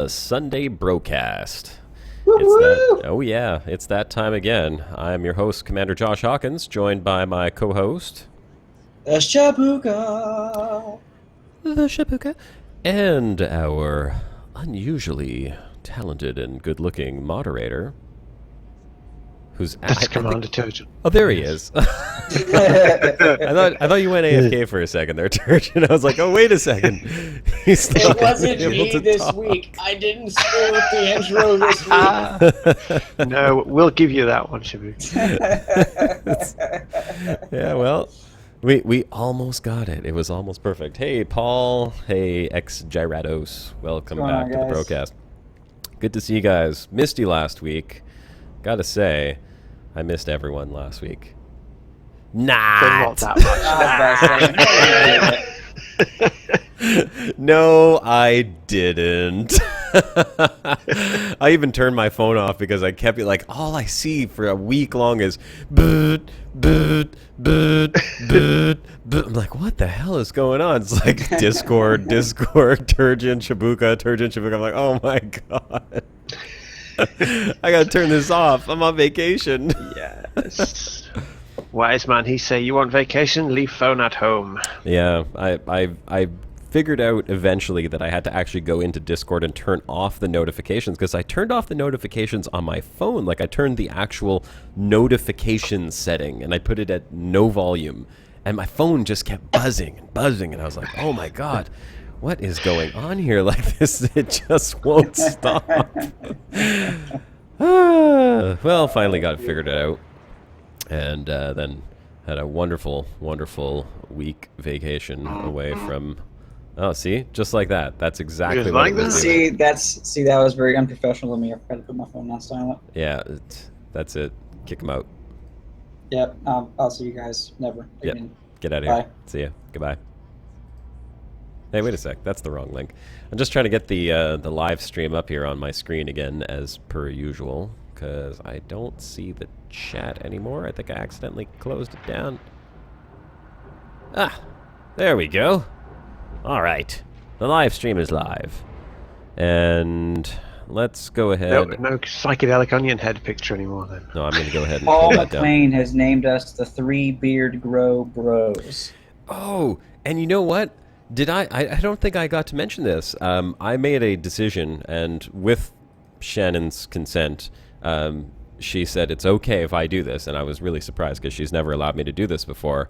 A Sunday Brocast. Woo-hoo! Oh yeah, it's that time again. I'm your host, Commander Josh Hawkins, joined by my co-host, The Shabuka! the Shabuka, and our unusually talented and good-looking moderator, who's That's Commander Turgeon. Oh, there he is. I thought you went AFK for a second there, Turgeon. I was like, oh, wait a second. He's still It wasn't able me to this talk. week. I didn't screw with the intro this week. No, we'll give you that one, Shabu. Yeah, well, we almost got it. It was almost perfect. Hey, Paul. Hey, ex-Gyrados. Welcome What's back going to on, the guys? Brocast. Good to see you guys. Missed you last week. Gotta say, I missed everyone last week. But Nah. not that much. No, I didn't. I even turned my phone off because I kept it like all I see for a week long is boot, boot, boot, boot, boot. I'm like, what the hell is going on? It's like Discord, Turgeon, Shabuka. I'm like, oh my god. I gotta turn this off. I'm on vacation. Yes. Wise man, he say, you want vacation? Leave phone at home. Yeah, I figured out eventually that I had to actually go into Discord and turn off the notifications because I turned off the notifications on my phone. Like I turned the actual notification setting and I put it at no volume, and my phone just kept buzzing and buzzing, and I was like, oh my god. What is going on here? Like this, it just won't stop. Well, finally got figured it out. And then had a wonderful, wonderful week vacation away from... Oh, see? Just like that. That's exactly You what like it was that? doing. See, that was very unprofessional of me. I forgot to put my phone on silent. Yeah, that's it. Kick him out. Yep, I'll see you guys never Yep. again. Get out of here. Bye. See ya. Goodbye. Hey, wait a sec. That's the wrong link. I'm just trying to get the live stream up here on my screen again, as per usual, because I don't see the chat anymore. I think I accidentally closed it down. Ah, there we go. All right. The live stream is live. And let's go ahead. No psychedelic onion head picture anymore then. No, I'm going to go ahead and Paul pull that down. McLean has named us the Three Beard Grow Bros. Oh, and you know what? I don't think I got to mention this. I made a decision, and with Shannon's consent, she said it's okay if I do this, and I was really surprised because she's never allowed me to do this before.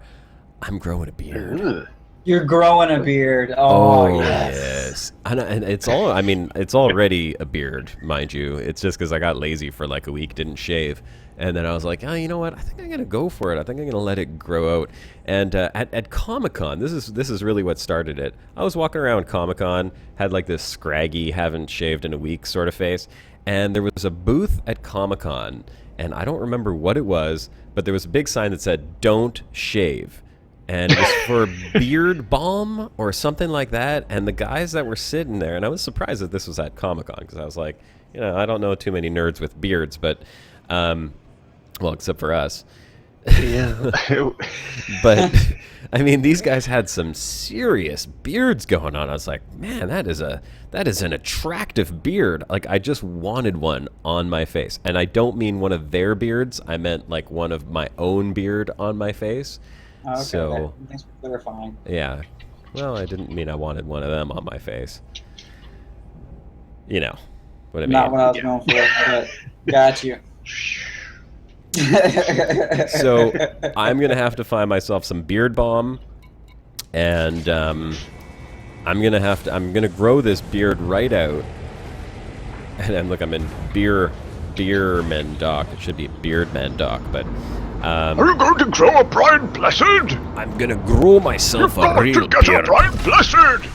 I'm growing a beard. Ugh. You're growing a beard. Oh, yes. And it's all, I mean, it's already a beard, mind you. It's just because I got lazy for like a week, didn't shave. And then I was like, oh, you know what? I think I'm going to go for it. I think I'm going to let it grow out. And at Comic-Con, this is really what started it. I was walking around Comic-Con, had like this scraggy, haven't shaved in a week sort of face. And there was a booth at Comic-Con, and I don't remember what it was, but there was a big sign that said, don't shave. And it was for beard balm or something like that. And the guys that were sitting there, and I was surprised that this was at Comic-Con, because I was like, you know, I don't know too many nerds with beards, but, well, except for us. Yeah. But, I mean, these guys had some serious beards going on. I was like, man, that is an attractive beard. Like, I just wanted one on my face. And I don't mean one of their beards. I meant, like, one of my own beard on my face. Okay, So, thanks for clarifying. yeah. Well, I didn't mean I wanted one of them on my face. You know what I mean. Not what I was going for, but got you. So I'm gonna have to find myself some beard balm, and I'm gonna grow this beard right out. And then look, I'm in Beerman Dock. It should be Beardman Dock, but Are you going to grow a Brian Blessed? I'm gonna grow myself You've a got real to get a beard. Brian Blessed!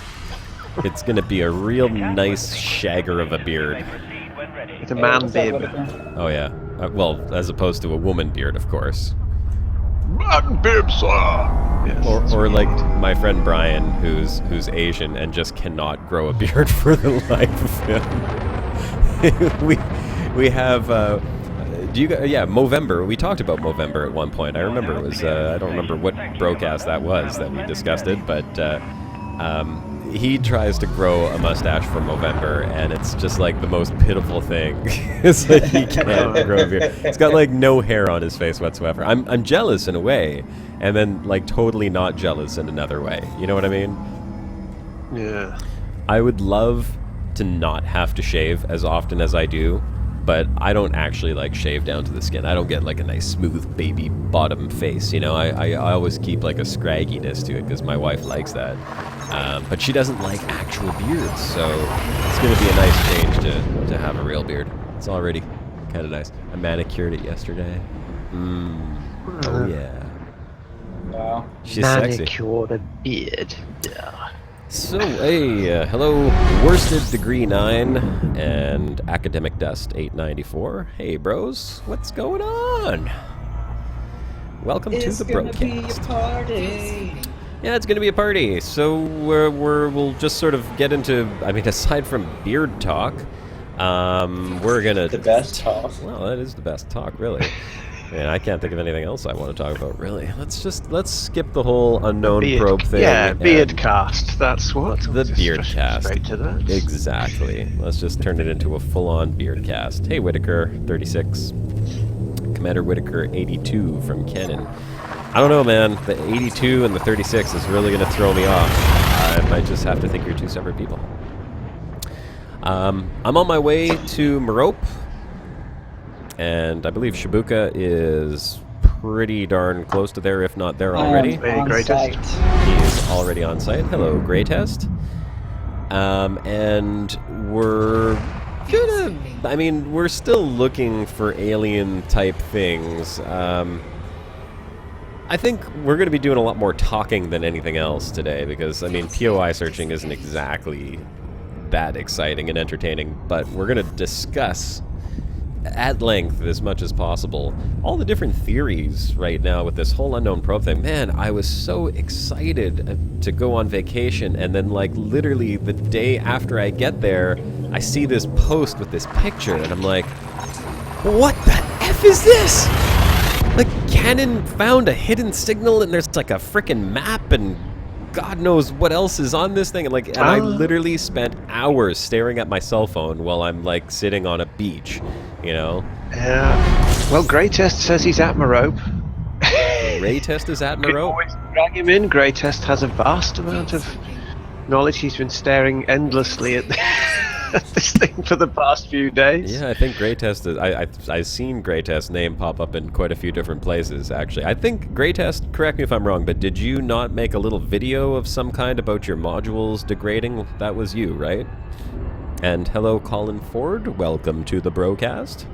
It's gonna be a real nice shagger of a beard. It's a man What's that, bib. Whitaker? Oh yeah. Well, as opposed to a woman beard, of course. Man bib, sir! Yes. Or like my friend Brian, who's Asian and just cannot grow a beard for the life of him. we have Movember. We talked about Movember at one point. I remember it was I don't remember what broadcast that was that we discussed it, but he tries to grow a mustache for Movember, and it's just like the most pitiful thing. It's like he can't grow a beard. He's got like no hair on his face whatsoever. I'm jealous in a way, and then like totally not jealous in another way. You know what I mean? Yeah. I would love to not have to shave as often as I do, but I don't actually like shave down to the skin. I don't get like a nice smooth baby bottom face, you know. I always keep like a scragginess to it because my wife likes that, but she doesn't like actual beards, so it's gonna be a nice change to have a real beard. It's already kind of nice. I manicured it yesterday. Oh yeah. Wow. She's sexy. Manicure the beard. Yeah. So, hey, hello, Worsted Degree 9 and Academic Dust 894. Hey, bros, what's going on? Welcome to the Brocast. It's gonna be a party. Yeah, it's gonna be a party. So we'll just sort of get into. I mean, aside from beard talk, we're gonna The best talk. Well, that is the best talk, really. Man, I can't think of anything else I want to talk about, really. Let's skip the whole unknown probe thing. Yeah, and beard cast. That's what. The Just beard cast. Straight to that. Exactly. Let's just turn it into a full-on beard cast. Hey, Whitaker, 36. Commander Whitaker, 82 from Canon. I don't know, man. The 82 and the 36 is really going to throw me off. I might just have to think you're two separate people. I'm on my way to Merope. And I believe Shabuka is pretty darn close to there, if not there already. Site. He is already on site. Hello, Greatest. And we're gonna... I mean, we're still looking for alien-type things. I think we're going to be doing a lot more talking than anything else today, because, I mean, POI searching isn't exactly that exciting and entertaining, but we're going to discuss at length, as much as possible, all the different theories right now with this whole unknown probe thing. Man, I was so excited to go on vacation, and then like literally the day after I get there, I see this post with this picture, and I'm like, what the F is this? Like, Canon found a hidden signal, and there's like a frickin' map, and God knows what else is on this thing, and I literally spent hours staring at my cell phone while I'm like sitting on a beach, you know. Yeah. Well, Greatest says he's at Merope. Greatest is at Merope. Always drag him in. Greatest has a vast amount of knowledge. He's been staring endlessly at this thing for the past few days. Yeah, I think Greatest is. I've seen Greatest's name pop up in quite a few different places. Actually, I think Greatest. Correct me if I'm wrong, but did you not make a little video of some kind about your modules degrading? That was you, right? And hello, Colin Ford. Welcome to the Brocast.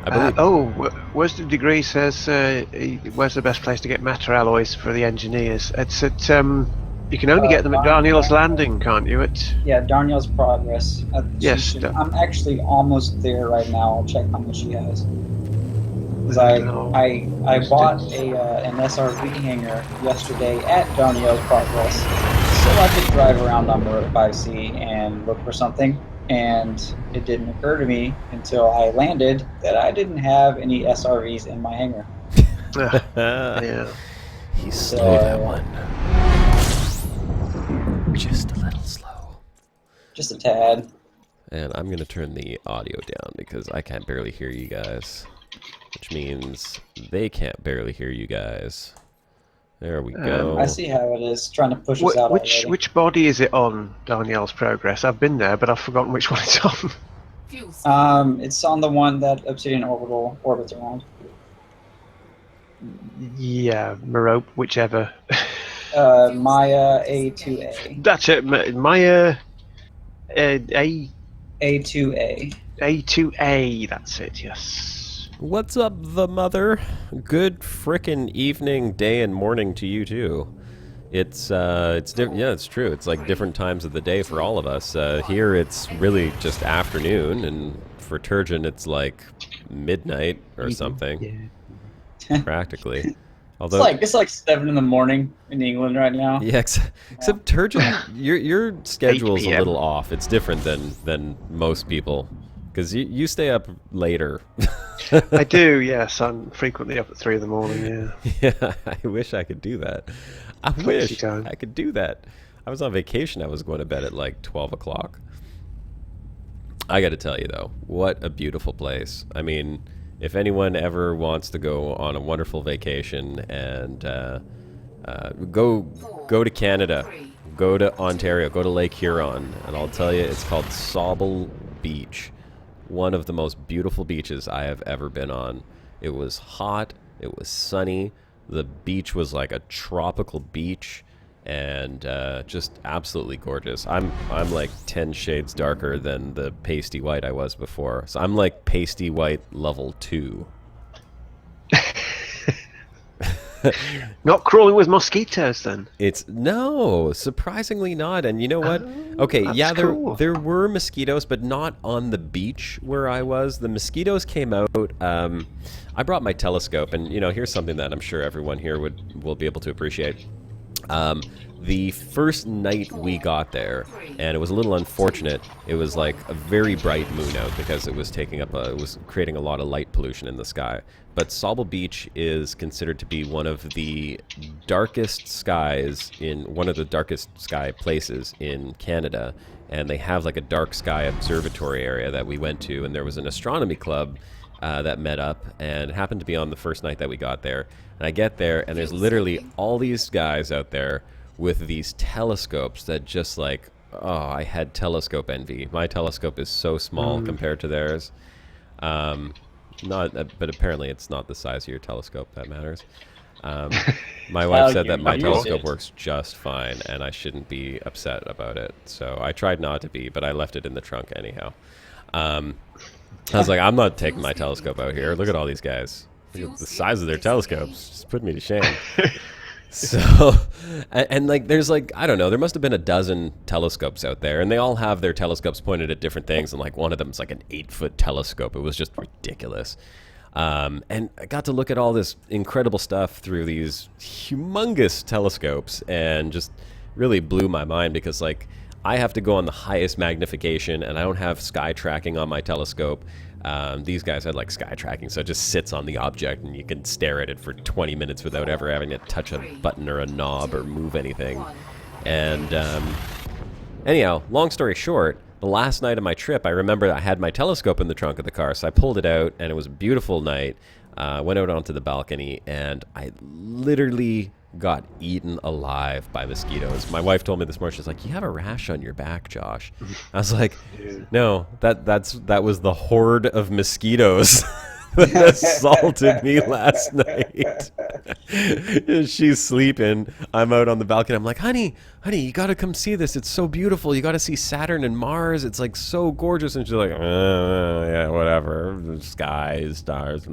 I believe. Where's the degree says? Where's the best place to get matter alloys for the engineers? It's at. You can only get them at Darniel's Landing, can't you? Yeah, Darniel's Progress. Yes. I'm actually almost there right now. I'll check how much she has. Because I bought an SRV hanger yesterday at Darniel's Progress, so I could drive around on Route 5C and look for something. And it didn't occur to me until I landed that I didn't have any SRVs in my hangar. Yeah. He stole that one. Just a little slow. Just a tad. And I'm going to turn the audio down because I can't barely hear you guys. Which means they can't barely hear you guys. There we go. I see how it is, trying to push us out already. Which body is it on, Darniel's Progress? I've been there, but I've forgotten which one it's on. It's on the one that Obsidian Orbital orbits around. Yeah, Merope, whichever. Maya A2A. That's it, Maya A2A. A2A, that's it, yes. What's up, the mother? Good frickin' evening, day, and morning to you too. It's different. Yeah, it's true. It's like different times of the day for all of us. Here, it's really just afternoon, and for Turgeon, it's like midnight or something. Yeah. Practically. Although it's like 7 in the morning in England right now. Yeah, except Turgeon, your schedule's a little off. It's different than most people, because you stay up later. I do, yes. I'm frequently up at 3 in the morning. Yeah. Yeah, I wish I could do that. I wish I could do that. I was on vacation. I was going to bed at like 12 o'clock. I got to tell you, though, what a beautiful place. I mean, if anyone ever wants to go on a wonderful vacation and go to Canada, go to Ontario, go to Lake Huron, and I'll tell you, it's called Sauble Beach. One of the most beautiful beaches I have ever been on. It was hot. It was sunny. The beach was like a tropical beach, and just absolutely gorgeous. I'm like 10 shades darker than the pasty white I was before. So I'm like pasty white level 2. Not crawling with mosquitoes then? No, surprisingly not. And you know what? Okay, yeah, cool. there were mosquitoes, but not on the beach where I was. The mosquitoes came out. I brought my telescope, and you know, here's something that I'm sure everyone here will be able to appreciate. The first night we got there, and it was a little unfortunate, it was like a very bright moon out because it was it was creating a lot of light pollution in the sky. But Sauble Beach is considered to be one of the darkest skies one of the darkest sky places in Canada, and they have like a dark sky observatory area that we went to, and there was an astronomy club that met up, and it happened to be on the first night that we got there. And I get there, and there's literally all these guys out there with these telescopes that just like, oh, I had telescope envy. My telescope is so small compared to theirs. But apparently it's not the size of your telescope that matters. My wife said that my telescope works just fine, and I shouldn't be upset about it. So I tried not to be, but I left it in the trunk anyhow. I was like, I'm not taking my telescope out here. Look at all these guys. Look at the size of their telescopes. Just put me to shame. So, and like, there's like, I don't know, there must have been a dozen telescopes out there, and they all have their telescopes pointed at different things, and like one of them is like an 8-foot telescope. It was just ridiculous. And I got to look at all this incredible stuff through these humongous telescopes, and just really blew my mind because like, I have to go on the highest magnification, and I don't have sky tracking on my telescope. These guys had like sky tracking, so it just sits on the object and you can stare at it for 20 minutes without ever having to touch a button or a knob or move anything. And anyhow, long story short, the last night of my trip, I remember I had my telescope in the trunk of the car, so I pulled it out, and it was a beautiful night. Went out onto the balcony, and I literally got eaten alive by mosquitoes. My wife told me this morning, she's like, "You have a rash on your back, Josh." I was like, "No, that was the horde of mosquitoes that assaulted me last night." She's sleeping. I'm out on the balcony. I'm like, honey, you gotta come see this. It's so beautiful. You gotta see Saturn and Mars. It's like so gorgeous. And she's like, yeah, whatever. The sky, stars.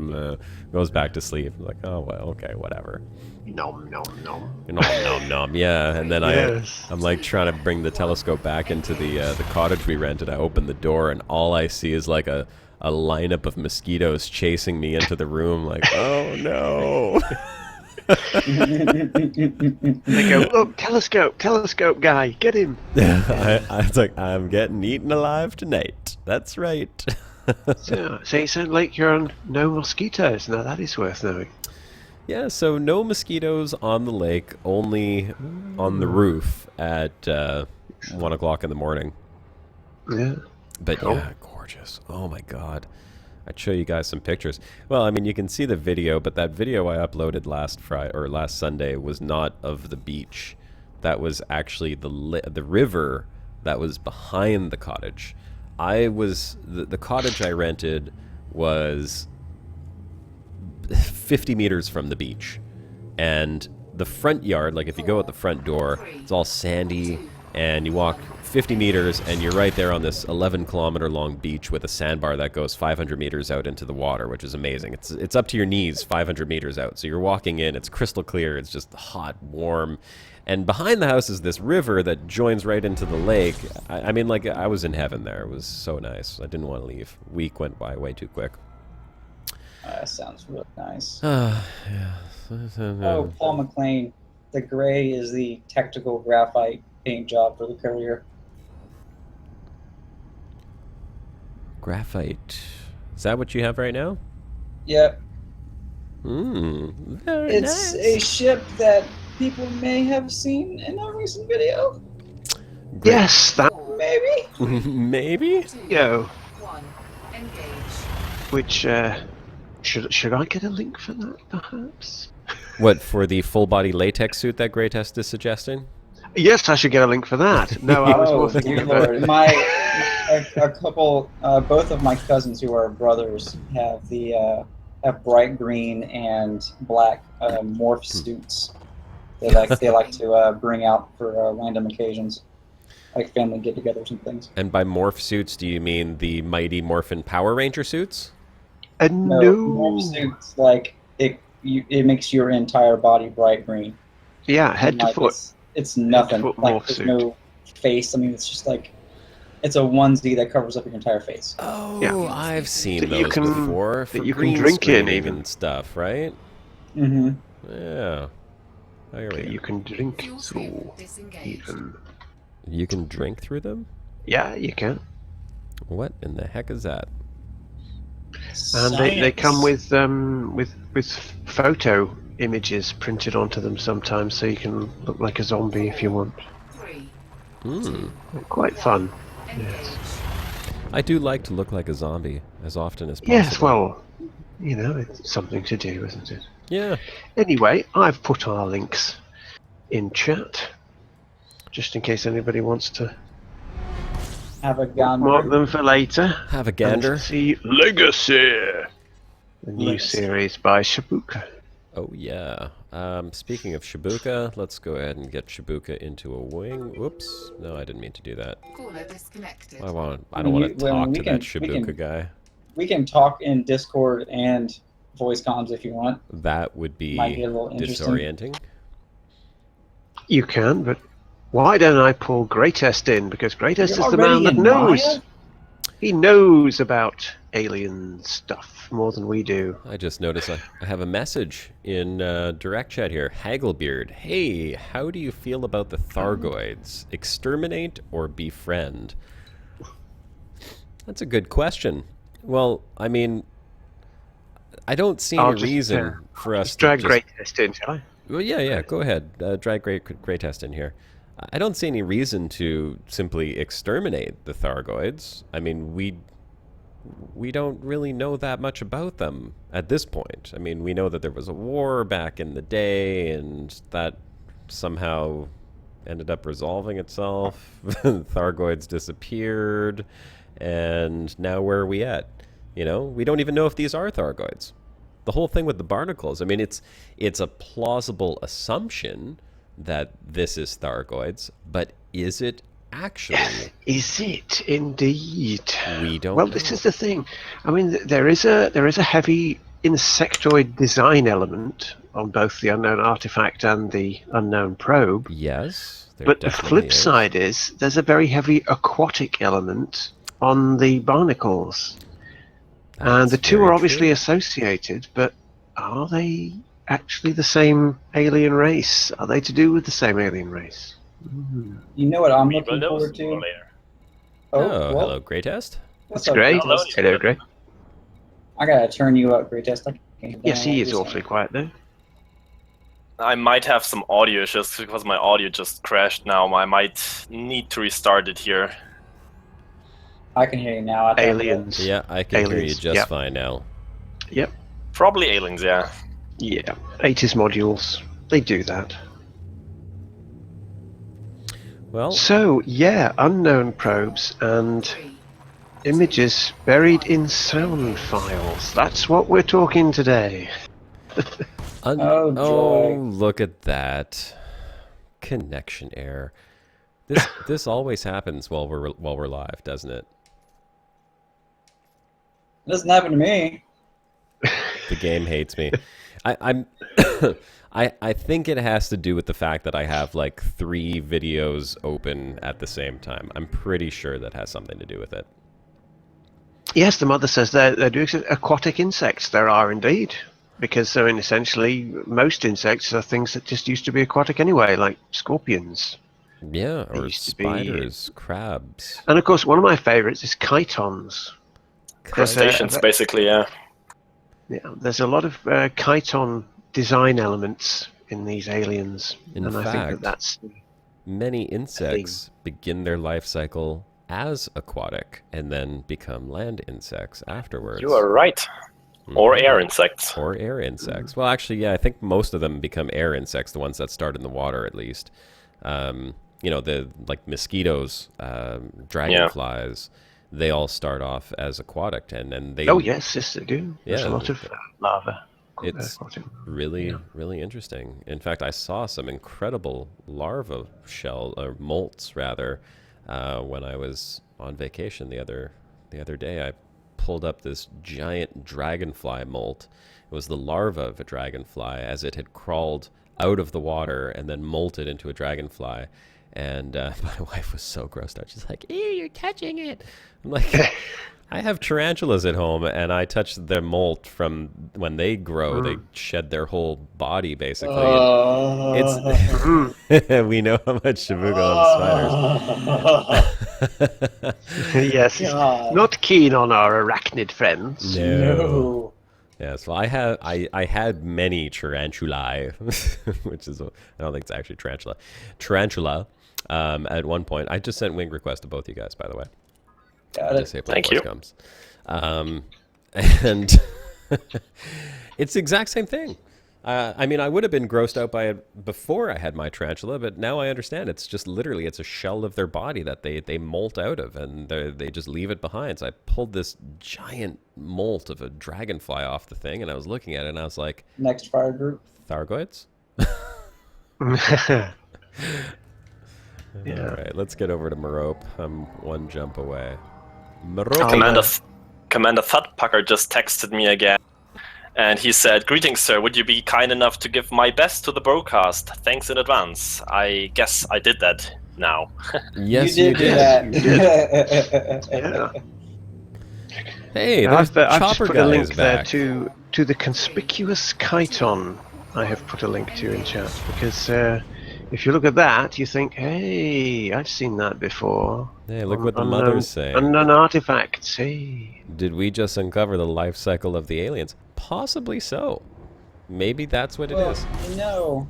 Goes back to sleep. I'm like, oh well, okay, whatever. Nom nom nom. Nom nom. Yeah, and then I'm like trying to bring the telescope back into the cottage we rented. I open the door, and all I see is like a lineup of mosquitoes chasing me into the room. Like, oh no. They go, look, telescope guy, get him. I was like, I'm getting eaten alive tonight. That's right. So you sound like you're on no mosquitoes. Now that is worth knowing. Yeah, so no mosquitoes on the lake, only on the roof at 1 o'clock in the morning. Yeah. But yeah, gorgeous. Oh my God. I'd show you guys some pictures. Well, I mean, you can see the video, but that video I uploaded last Sunday was not of the beach. That was actually the river that was behind the cottage. The cottage I rented was 50 meters from the beach, and the front yard, like if you go at the front door, it's all sandy, and you walk 50 meters and you're right there on this 11-kilometer long beach with a sandbar that goes 500 meters out into the water, which is amazing. It's up to your knees 500 meters out, so you're walking in, it's crystal clear, it's just hot, warm, and behind the house is this river that joins right into the lake. I mean, like, I was in heaven there. It was so nice. I didn't want to leave. Week went by way too quick. That sounds really nice. Yeah. Oh, Paul McLean, the gray is the technical graphite paint job for the Courier. Graphite. Is that what you have right now? Yep. Very It's nice. a ship that people may have seen in a recent video. Great. Yes, that Maybe. Maybe? yo. 1. Engage. Which should I get a link for that, perhaps? What, for the full body latex suit that Greatest is suggesting? Yes, I should get a link for that. No, I was more Oh, thinking dear about Lord. A couple, both of my cousins who are brothers have bright green and black morph suits. They like to bring out for random occasions, like family get-togethers and things. And by morph suits, do you mean the mighty Morphin Power Ranger suits? No, morph suits like it makes your entire body bright green. Yeah, head And, to like, foot. It's nothing. Head to foot Like morph there's suit. no face. I mean, it's just like it's a onesie that covers up your entire face. Oh, Yeah. I've seen That you those can- before. For that you can green drink in, screening even. and stuff, right? Mm-hmm. Yeah. Oh, here we go. You can drink Fuel through stream disengaged. even. You can drink through them? Yeah, you can. What in the heck is that? And they come with photo images printed onto them sometimes, so you can look like a zombie if you want. 3. Hmm. Quite fun. Engage. I do like to look like a zombie as often as possible. Yes, well, you know, it's something to do, isn't it? Yeah. Anyway, I've put our links in chat, just in case anybody wants to Have a mark gun. them for later. Have a gander. And see Legacy. the new Legacy. series by Shabuka. Oh, yeah. Speaking of Shabuka, let's go ahead and get Shabuka into a wing. Whoops. No, I didn't mean to do that. Caller disconnected. I don't mean, want to well, talk we to can- that we Shabuka can- guy. We can talk in Discord and voice comms if you want. That would be Might be a little interesting. disorienting. You can, but why don't I pull Greatest in? Because Greatest You're is the man already that in knows. Maya? He knows about alien stuff more than we do. I just noticed I have a message in direct chat here. Hagglebeard, hey, how do you feel about the Thargoids? Exterminate or befriend? That's a good question. Well, I mean, I don't see I'll any just, reason for us Just to drag just... Greatest in, shall I? Well, yeah, go ahead. Drag Great Test in here. I don't see any reason to simply exterminate the Thargoids. I mean, we don't really know that much about them at this point. I mean, we know that there was a war back in the day, and that somehow ended up resolving itself. Thargoids disappeared, and now where are we at? You know, we don't even know if these are Thargoids. The whole thing with the Barnacles, I mean, it's a plausible assumption that this is Thargoids, but is it actually? Is it indeed? We don't Well, know. this is the thing. I mean, there is a heavy insectoid design element on both the unknown artifact and the unknown probe. Yes, there But the definitely flip is. side is there's a very heavy aquatic element on the Barnacles. And the That's two very are obviously true. associated, but are they actually the same alien race? Are they to do with the same alien race? You know what I'm We will looking know forward sooner or to? later. Oh, well, hello, Greatest. what's That's up, great. Greatest? Hello, great. I gotta turn you up, Greatest. I can't Yes, he is download awfully quiet though. I might have some audio issues because my audio just crashed now. I might need to restart it here. I can hear you now. I thought Aliens. Yeah, I can hear you Aliens, just yep. fine now. Yep. Probably aliens, yeah. Yeah. 80s modules. They do that. Well, So, yeah, unknown probes and 3. images buried in sound files. That's what we're talking today. Oh, joy. look at that connection error. This always happens while we're live, doesn't it? It doesn't happen to me. The game hates me. I'm I think it has to do with the fact that I have like 3 videos open at the same time. I'm pretty sure that has something to do with it. Yes, the mother says they're doing aquatic insects. There are indeed. Because, I mean, essentially, most insects are things that just used to be aquatic anyway, like scorpions. Yeah, They or used to be- spiders, crabs. And, of course, one of my favourites is chitons. Crustaceans, basically, yeah. Yeah, there's a lot of chiton design elements in these aliens. In and I think fact- that's many insects begin their life cycle as aquatic and then become land insects afterwards. You are right. Or air insects. Or air insects. Well, actually, yeah, I think most of them become air insects, the ones that start in the water, at least. The like mosquitoes, dragonflies, they all start off as aquatic, and then they. Oh yes, they do. There's a lot of larvae. It's really interesting. In fact, I saw some incredible larva shell or molts rather when I was on vacation the other day. I pulled up this giant dragonfly molt. It was the larva of a dragonfly as it had crawled out of the water and then molted into a dragonfly. And my wife was so grossed out. She's like, "Ew, you're touching it." I'm like, I have tarantulas at home, and I touch their molt from when they grow. They shed their whole body, basically. It's we know how much Shabuka loves spiders. Yes, not keen on our arachnid friends. No. Yes, well, I had many tarantulae, which is I don't think it's actually tarantula. At one point, I just sent wing request to both you guys, by the way. Got it. Thank you. Comes. And it's the exact same thing. I mean, I would have been grossed out by it before I had my tarantula, but now I understand. It's just literally, it's a shell of their body that they molt out of, and they just leave it behind. So I pulled this giant molt of a dragonfly off the thing, and I was looking at it, and I was like, Next fire group. Thargoids? Yeah. All right, let's get over to Merope. I'm one jump away. Commander Thudpucker just texted me again, and he said, "Greetings, sir. Would you be kind enough to give my best to the Brocast? Thanks in advance." I guess I did that now. Yes, you did. Yeah. Hey, I've there's just Chopper put a guy link is there back. to the conspicuous chiton. I have put a link to in chat because if you look at that, you think, "Hey, I've seen that before." Hey, look what the mother's saying. Unknown artifacts. Hey. Did we just uncover the life cycle of the aliens? Possibly so. Maybe that's what it is. No,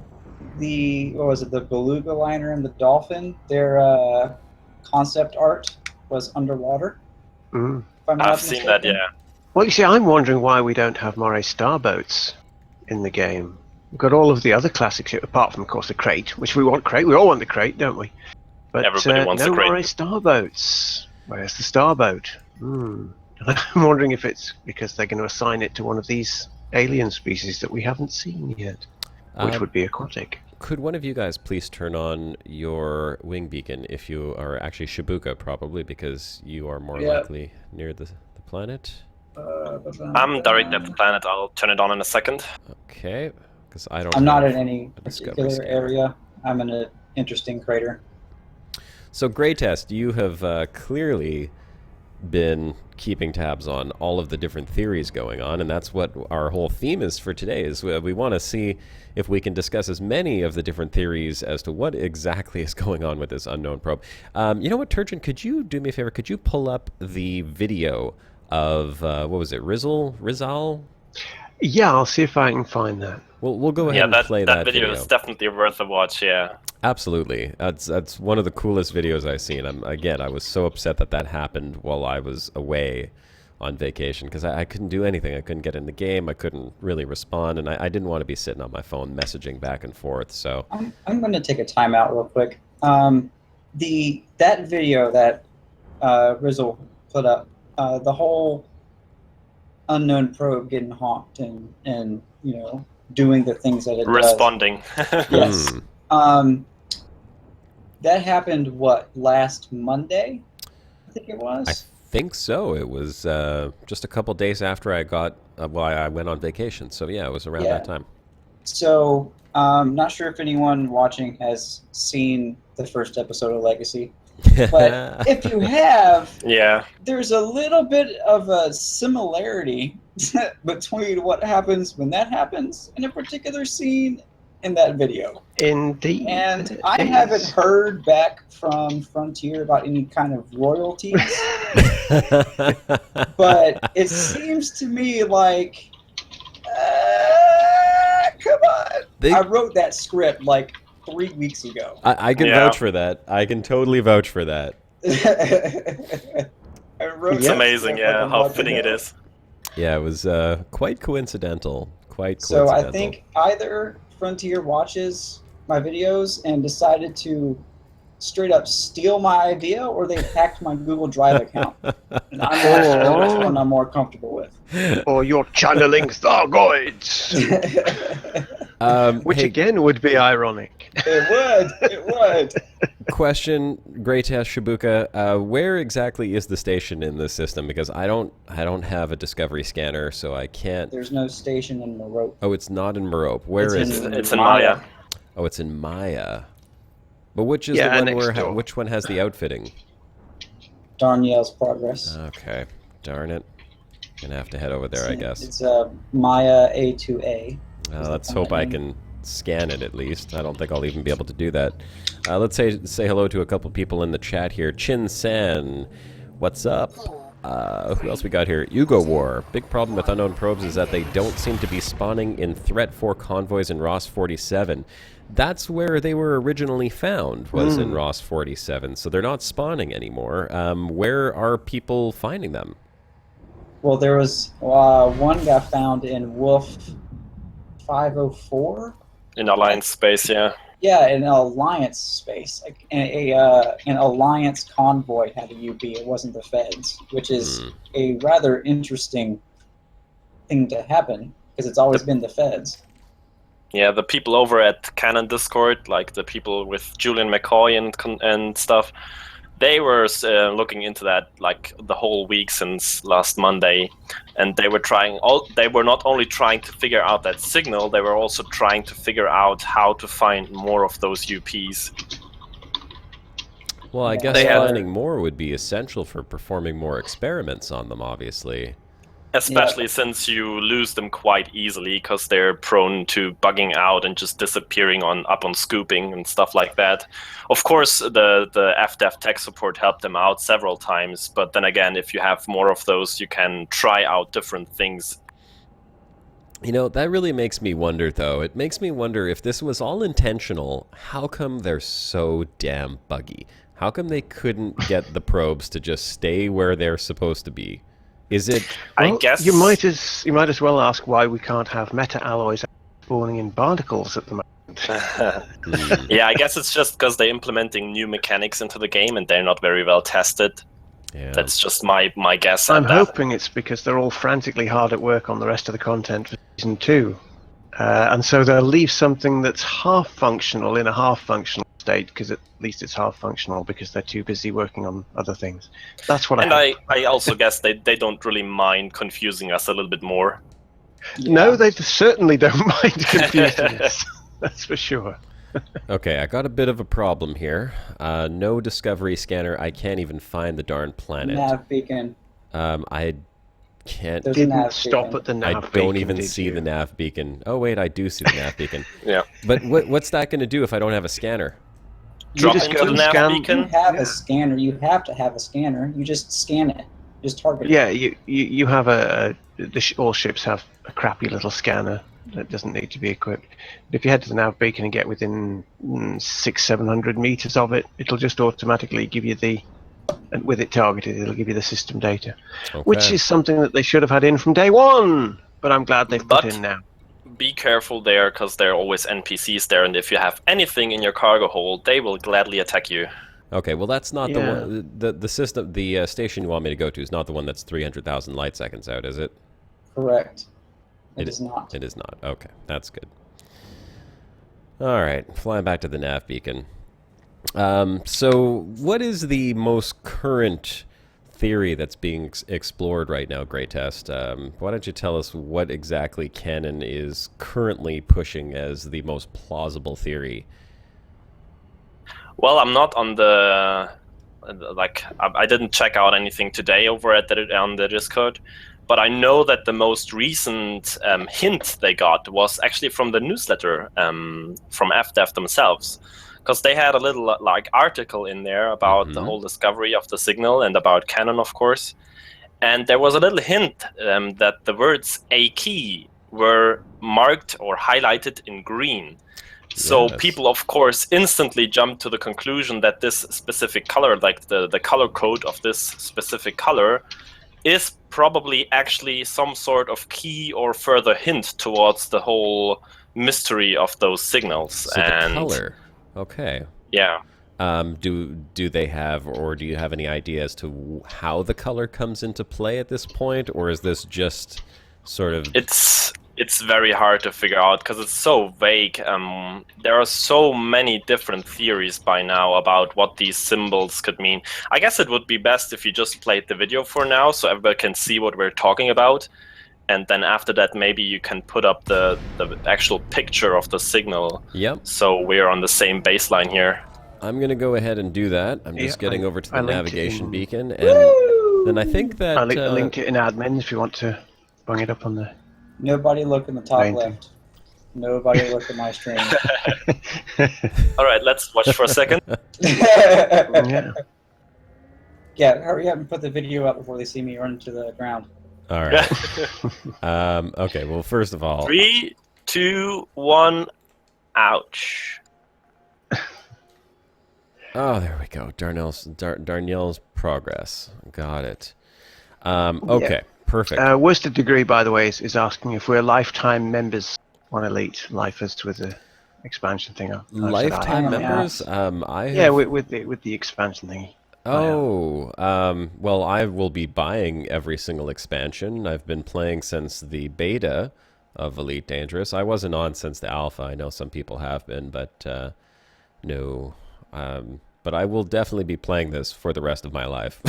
what was it? The beluga liner and the dolphin. Their concept art was underwater. Mm. If I'm not I've seen that, mistaken. yeah. Well, you see, I'm wondering why we don't have Moray starboats in the game. We've got all of the other classics here, apart from, of course, the crate, which we want crate. We all want the crate, don't we? But Everybody wants no the crate. Moray starboats. Where's the starboat? I'm wondering if it's because they're going to assign it to one of these alien species that we haven't seen yet, which would be aquatic. Could one of you guys please turn on your wing beacon if you are actually Shabuka, probably, because you are more likely near the planet? I'm directly at the planet. I'll turn it on in a second. Okay, because I don't. I'm not have in any a discovery particular scanner. area. I'm in an interesting crater. So, Greytest, you have clearly been keeping tabs on all of the different theories going on, and that's what our whole theme is for today. Is we want to see if we can discuss as many of the different theories as to what exactly is going on with this unknown probe. You know what, Turgeon, could you do me a favor? Could you pull up the video of what was it, Rizzle? Yeah, I'll see if I can find that. We'll go ahead and play that video is definitely worth a watch. Yeah. Absolutely, that's one of the coolest videos I've seen. I was so upset that happened while I was away on vacation because I couldn't do anything. I couldn't get in the game. I couldn't really respond, and I didn't want to be sitting on my phone messaging back and forth. So I'm going to take a timeout real quick. That video that Rizzle put up, the whole unknown probe getting hawked and doing the things that it Responding. does. Yes. That happened, last Monday? I think it was? I think so. It was just a couple days after I got, I went on vacation. So yeah, it was around that time. So, not sure if anyone watching has seen the first episode of Legacy. But if you have, there's a little bit of a similarity between what happens when that happens in a particular scene in that video. Indeed. And I haven't heard back from Frontier about any kind of royalties. But it seems to me like, come on. I wrote that script like 3 weeks ago. I can Yeah. vouch for that. I can totally vouch for that. I wrote It's that amazing, stuff like yeah, a how month fitting it ago. is. Yeah, it was quite coincidental. Quite So coincidental. I think either Frontier watches my videos and decided to straight up steal my idea, or they hacked my Google Drive account. And I'm not sure which one I'm more comfortable with. Or you're channeling Thargoids, which hey, again would be ironic. It would. question, Great Test Shabuka, where exactly is the station in this system? Because I don't have a Discovery scanner, so I can't. There's no station in Merope. Oh, it's not in Merope. Where It's is in- it? It's in Maya. Oh, it's in Maya. But which is Yeah, the one next where door. which one has the outfitting? Darnielle's Progress. Okay, darn it. Gonna have to head over there, I guess. It's Maya A2A. Let's hope I can scan it at least. I don't think I'll even be able to do that. Let's say hello to a couple people in the chat here. Chin San, what's up? Who else we got here? Yugo War. Big problem with unknown probes is that they don't seem to be spawning in Threat 4 convoys in Ross 47. That's where they were originally found, was in Ross 47. So they're not spawning anymore. Where are people finding them? Well, there was one got found in Wolf 504. In Alliance space, yeah. Yeah, in an Alliance space. Like an Alliance convoy had a UB. It wasn't the Feds, which is a rather interesting thing to happen because it's always been the Feds. Yeah, the people over at Canon Discord, like the people with Julian McCoy and stuff, they were looking into that like the whole week since last Monday, and they were They were not only trying to figure out that signal, they were also trying to figure out how to find more of those UPs. Well, I guess They had- finding more would be essential for performing more experiments on them, obviously. Especially since you lose them quite easily because they're prone to bugging out and just disappearing up on scooping and stuff like that. Of course, the FDEV tech support helped them out several times, but then again, if you have more of those, you can try out different things. You know, that really makes me wonder, though. It makes me wonder if this was all intentional, how come they're so damn buggy? How come they couldn't get the probes to just stay where they're supposed to be? Is it... I Well, guess you might as well ask why we can't have meta alloys spawning in barnacles at the moment. Yeah, I guess it's just because they're implementing new mechanics into the game and they're not very well tested. Yeah. That's just my guess. I'm at that. hoping it's because they're all frantically hard at work on the rest of the content for season 2, and so they'll leave something that's half functional in a half functional state because at least it's half functional because they're too busy working on other things. That's what And I hope. I also guess they don't really mind confusing us a little bit more. No, they certainly don't mind confusing us. That's for sure. Okay, I got a bit of a problem here. No Discovery scanner. I can't even find the darn planet. Nav beacon. I can't... There's a Didn't nav stop beacon. at the I nav don't beacon, even did see you? the nav beacon. Oh, wait, I do see the nav beacon. Yeah. But what's that going to do if I don't have a scanner? Drop just into go the and nav scan- You beacon. have a scanner. You have to have a scanner. You just scan it. Just target it. Yeah, you have all ships have a crappy little scanner that doesn't need to be equipped. But if you head to the nav beacon and get within 600-700 meters of it, it'll just automatically give you and with it targeted, it'll give you the system data, which Okay. is something that they should have had in from day one. But I'm glad they've put But- in now. Be careful there, because there are always NPCs there, and if you have anything in your cargo hold, they will gladly attack you. Okay, well that's not Yeah. the one. The system, the station you want me to go to is not the one that's 300,000 light seconds out, is it? Correct. It It is not. It is not. Okay, that's good. All right, flying back to the nav beacon. So, what is the most current theory that's being explored right now, Great Test? Why don't you tell us what exactly Canon is currently pushing as the most plausible theory? Well, I'm not on the I didn't check out anything today over on the Discord, but I know that the most recent hint they got was actually from the newsletter from FDEV themselves, because they had a little article in there about the whole discovery of the signal and about Canon, of course, and there was a little hint that the words "a key" were marked or highlighted in green. So Yes. people, of course, instantly jump to the conclusion that this specific color, like the color code of this specific color, is probably actually some sort of key or further hint towards the whole mystery of those signals. So and the color. Okay. yeah, Do they have, or do you have any idea as to how the color comes into play at this point, or is this just sort of? it's very hard to figure out because it's so vague. There are so many different theories by now about what these symbols could mean. I guess it would be best if you just played the video for now so everybody can see what we're talking about. And then after that, maybe you can put up the actual picture of the signal. Yep. So we're on the same baseline here. I'm going to go ahead and do that. I'm just getting over to the linked it navigation in- beacon, and then I think that... I linked it in admin if you want to bring it up on the... Nobody look in the top Painting. left. Nobody look at my stream. All right, let's watch for a second. Yeah. Yeah, hurry up and put the video up before they see me run to the ground. All right. Okay, well, first of all... 3, 2, 1, ouch. Oh, there we go. Darnell's progress. Got it. Okay, perfect. Worsted Degree, by the way, is asking if we're lifetime members on Elite, lifers with the expansion thing. Lifetime I- members? I have... Yeah, with the expansion thingy. Oh, well, I will be buying every single expansion. I've been playing since the beta of Elite Dangerous. I wasn't on since the alpha. I know some people have been, but no. But I will definitely be playing this for the rest of my life.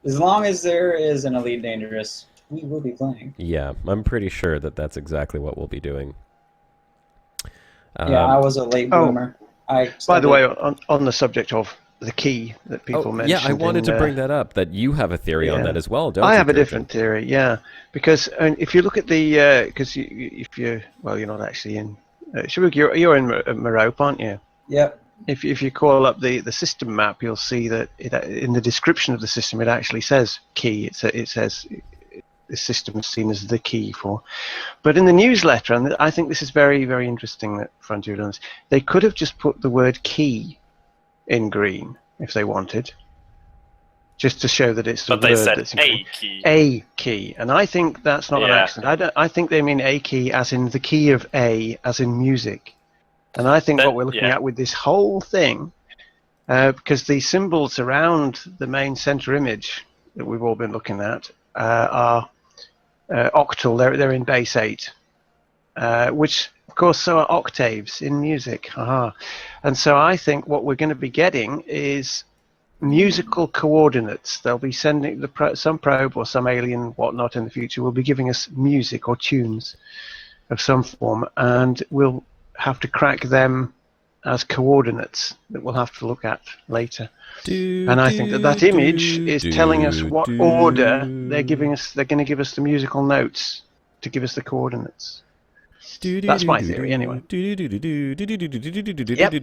As long as there is an Elite Dangerous, we will be playing. Yeah, I'm pretty sure that that's exactly what we'll be doing. Yeah, I was a late bloomer. By the way, on the subject of the key that people mentioned... Yeah, I wanted to bring that up, that you have a theory on that as well, don't you? I have a Christian? different theory, yeah. Because if you look at the... Because if you... Well, you're not actually in... Shabuka, you're in Merope, aren't you? Yep. If you call up the system map, you'll see that in the description of the system, it actually says key. It says this system is seen as the key for. But in the newsletter, and I think this is very, very interesting that Frontier does, they could have just put the word key in green if they wanted, just to show that it's the But word they said that's in a green. key. A key, and I think that's not an Yeah. accident. I think they mean a key as in the key of A, as in music. And I think That- what we're looking yeah. at with this whole thing, because the symbols around the main center image that we've all been looking at are octal. They're in base 8, which of course so are octaves in music. And so I think what we're going to be getting is musical coordinates. They'll be sending some probe or some alien whatnot in the future will be giving us music or tunes of some form, and we'll have to crack them as coordinates that we'll have to look at later. And I think that image is telling us what order they're giving us. They're going to give us the musical notes to give us the coordinates. That's my theory, anyway. Yep,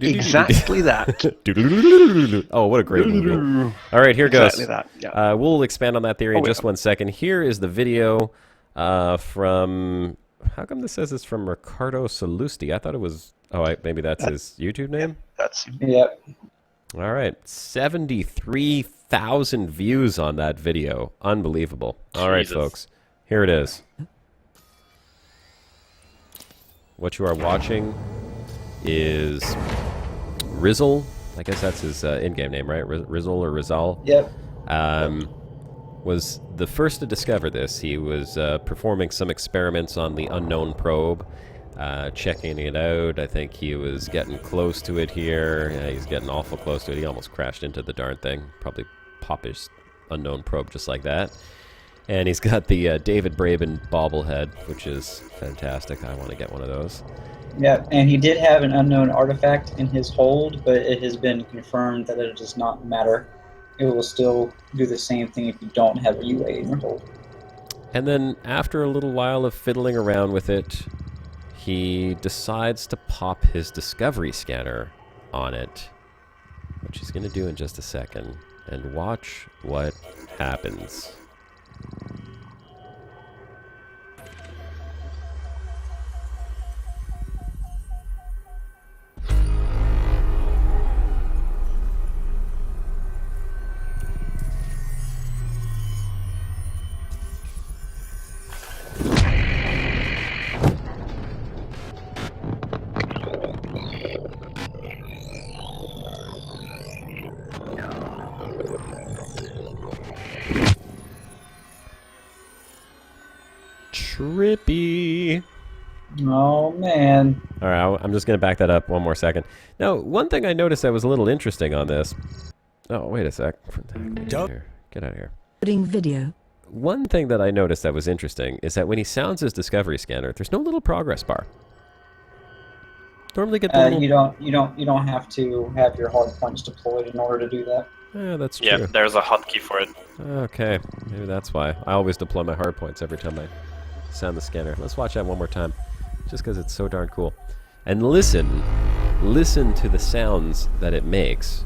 exactly that. Oh, what a great movie. All right, here goes. Exactly that, yeah. We'll expand on that theory in Oh, just yeah. 1 second. Here is the video from... How come this says it's from Ricardo Salusti? I thought it was... Oh, maybe that's his YouTube name? That's Yep. All right. 73,000 views on that video. Unbelievable. All right, Jesus. folks. Here it is. What you are watching is Rizzle. I guess that's his in-game name, right? Rizzle or Rizzle. Yep. Was the first to discover this. He was performing some experiments on the unknown probe, checking it out. I think he was getting close to it here. Yeah, he's getting awful close to it. He almost crashed into the darn thing. Probably pop his unknown probe just like that. And he's got the David Braben bobblehead, which is fantastic. I want to get one of those. Yep. And he did have an unknown artifact in his hold, but it has been confirmed that it does not matter. It will still do the same thing if you don't have a UA in your hold. And then after a little while of fiddling around with it, he decides to pop his discovery scanner on it, which he's going to do in just a second. And watch what happens. Trippy. Oh man. All right, I'm just going to back that up one more second. Now, one thing I noticed that was a little interesting on this. Oh, wait a sec. Get out of here. Putting video. One thing that I noticed that was interesting is that when he sounds his discovery scanner, there's no little progress bar. Normally get the little... You don't have to have your hard points deployed in order to do that. Yeah, that's true. Yeah, there's a hotkey for it. Okay, maybe that's why. I always deploy my hard points every time I sound the scanner. Let's watch that one more time, just because it's so darn cool. And listen to the sounds that it makes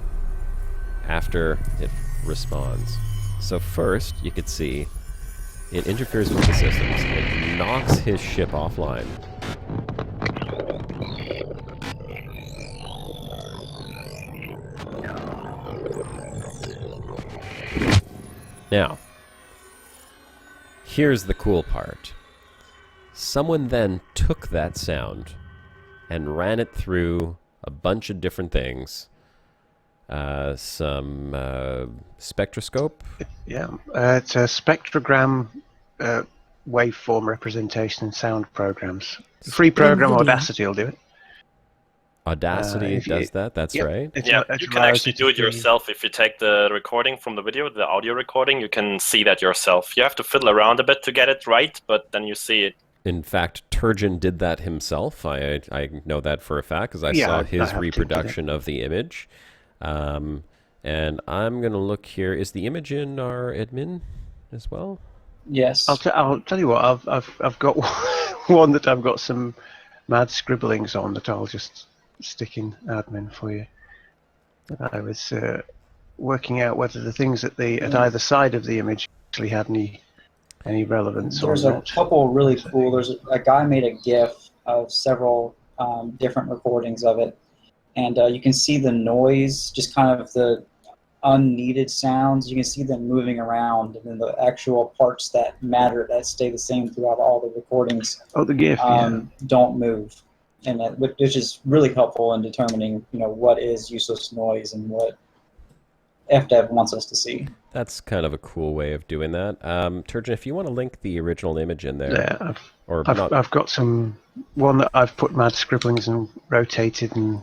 after it responds. So first, you could see it interferes with the systems. It knocks his ship offline. Now, here's the cool part. Someone then took that sound and ran it through a bunch of different things. Some spectroscope. Yeah, it's a spectrogram waveform representation in sound programs. The free program video. Audacity will do it. Audacity does that, that's yep. right. Yeah, you can actually do it yourself. If you take the recording from the video, the audio recording, you can see that yourself. You have to fiddle around a bit to get it right, but then you see it. In fact, Turgeon did that himself. I know that for a fact because I saw his reproduction of the image. And I'm going to look here. Is the image in our admin as well? Yes. I'll tell you what. I've got one that I've got some mad scribblings on that I'll just stick in admin for you. I was working out whether the things at either side of the image actually had any relevance There's or a not. couple really cool. There's a guy made a GIF of several different recordings of it, and you can see the noise, just kind of the unneeded sounds. You can see them moving around, and then the actual parts that matter, that stay the same throughout all the recordings, Oh, the GIF. don't move, and which is really helpful in determining, what is useless noise and what FDev wants us to see. That's kind of a cool way of doing that. Turgeon, if you want to link the original image in there. Yeah, I've got one that I've put mad scribblings and rotated and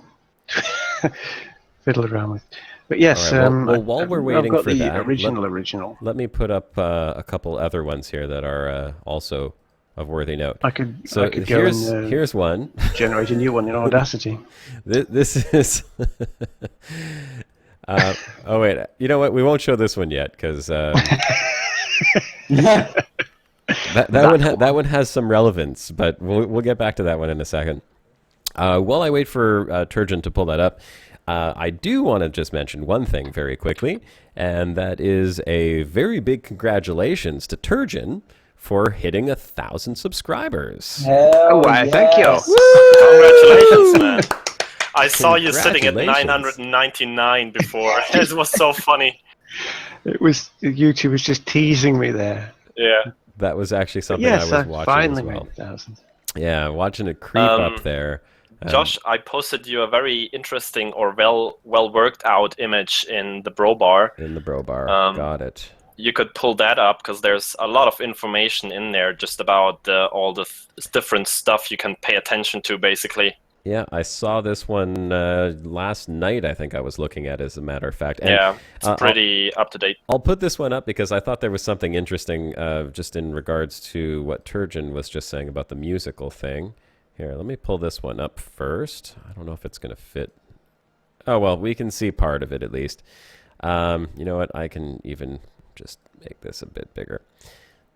fiddled around with. But yes, right, well, while we're waiting I've got for the that, original. Let me put up a couple other ones here that are also of worthy note. I could here's one. Generate a new one in Audacity. This is. Oh wait, you know what? We won't show this one yet because that one has some relevance, but we'll get back to that one in a second. While I wait for Turgeon to pull that up, I do want to just mention one thing very quickly, and that is a very big congratulations to Turgeon for hitting 1,000 subscribers. Hell Why, thank you. Congratulations, man. I saw you sitting at 999 before. It was so funny. YouTube was just teasing me there. Yeah. That was actually something I was watching finally as well. made 1,000. Yeah, watching it creep up there. Josh, I posted you a very interesting or well worked out image in the bro bar. In the bro bar, got it. You could pull that up because there's a lot of information in there just about all the different stuff you can pay attention to, basically. Yeah, I saw this one last night, I think I was looking at, as a matter of fact. And, yeah, it's pretty up to date. I'll put this one up because I thought there was something interesting just in regards to what Turgeon was just saying about the musical thing. Here, let me pull this one up first. I don't know if it's going to fit. Oh, well, we can see part of it at least. You know what? I can even just make this a bit bigger.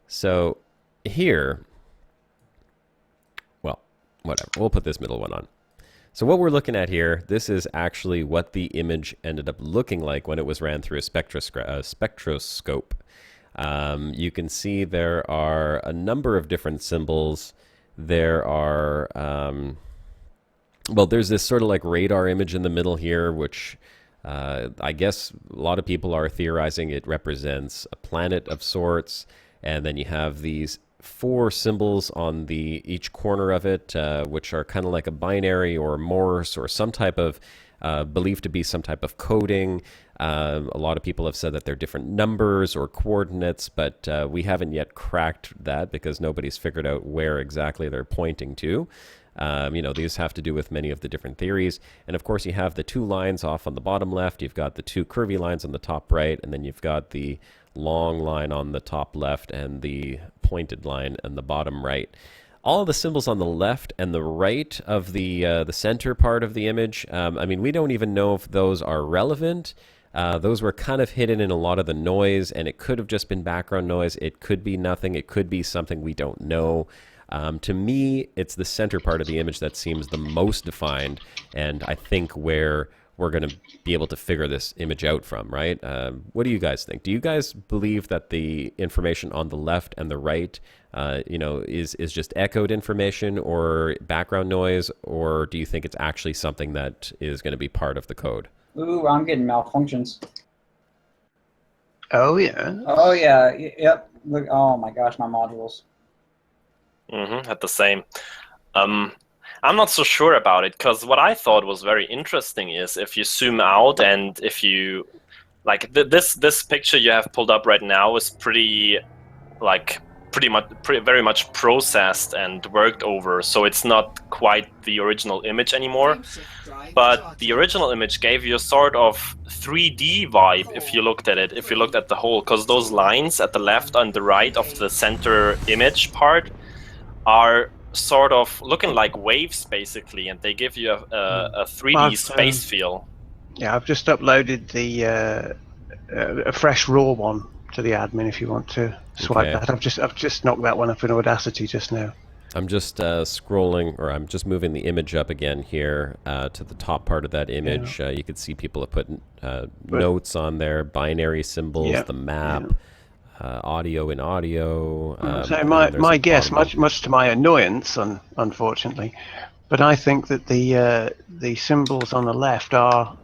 So here, well, whatever. We'll put this middle one on. So what we're looking at here, this is actually what the image ended up looking like when it was ran through a spectroscope. You can see there are a number of different symbols. There are, well, there's this sort of like radar image in the middle here, which I guess a lot of people are theorizing it represents a planet of sorts. And then you have these 4 symbols on each corner of it, which are kind of like a binary or Morse or some type of believed to be some type of coding. A lot of people have said that they're different numbers or coordinates, but we haven't yet cracked that because nobody's figured out where exactly they're pointing to. These have to do with many of the different theories. And of course, you have the two lines off on the bottom left. You've got the two curvy lines on the top right, and then you've got the long line on the top left and the pointed line on the bottom right. All of the symbols on the left and the right of the center part of the image, we don't even know if those are relevant. Those were kind of hidden in a lot of the noise, and it could have just been background noise. It could be nothing. It could be something we don't know. To me, it's the center part of the image that seems the most defined, and I think where we're going to be able to figure this image out from, right? What do you guys think? Do you guys believe that the information on the left and the right, is just echoed information or background noise, or do you think it's actually something that is going to be part of the code? Ooh, I'm getting malfunctions. Oh yeah. Oh yeah. Yep. Look. Oh my gosh, my modules. At the same. I'm not so sure about it, because what I thought was very interesting is if you zoom out and if you like this picture you have pulled up right now is very much processed and worked over, so it's not quite the original image anymore. But the original image gave you a sort of 3D vibe if you looked at it, if you looked at the whole, because those lines at the left and the right of the center image part are sort of looking like waves basically, and they give you a 3D space feel. Yeah, I've just uploaded the a fresh raw one to the admin if you want to swipe that. I've just knocked that one up in Audacity just now. I'm just scrolling, or I'm just moving the image up again here to the top part of that image. You can see people have put notes on there, binary symbols, the map. Audio in audio. So my guess, much to my annoyance, unfortunately, but I think that the symbols on the left are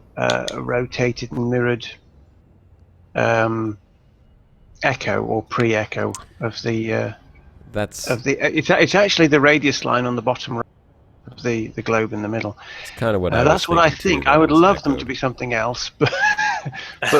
rotated and mirrored echo or pre-echo of the. It's actually the radius line on the bottom right of the globe in the middle. It's kind of what that's what I think. I would love them to be something else, but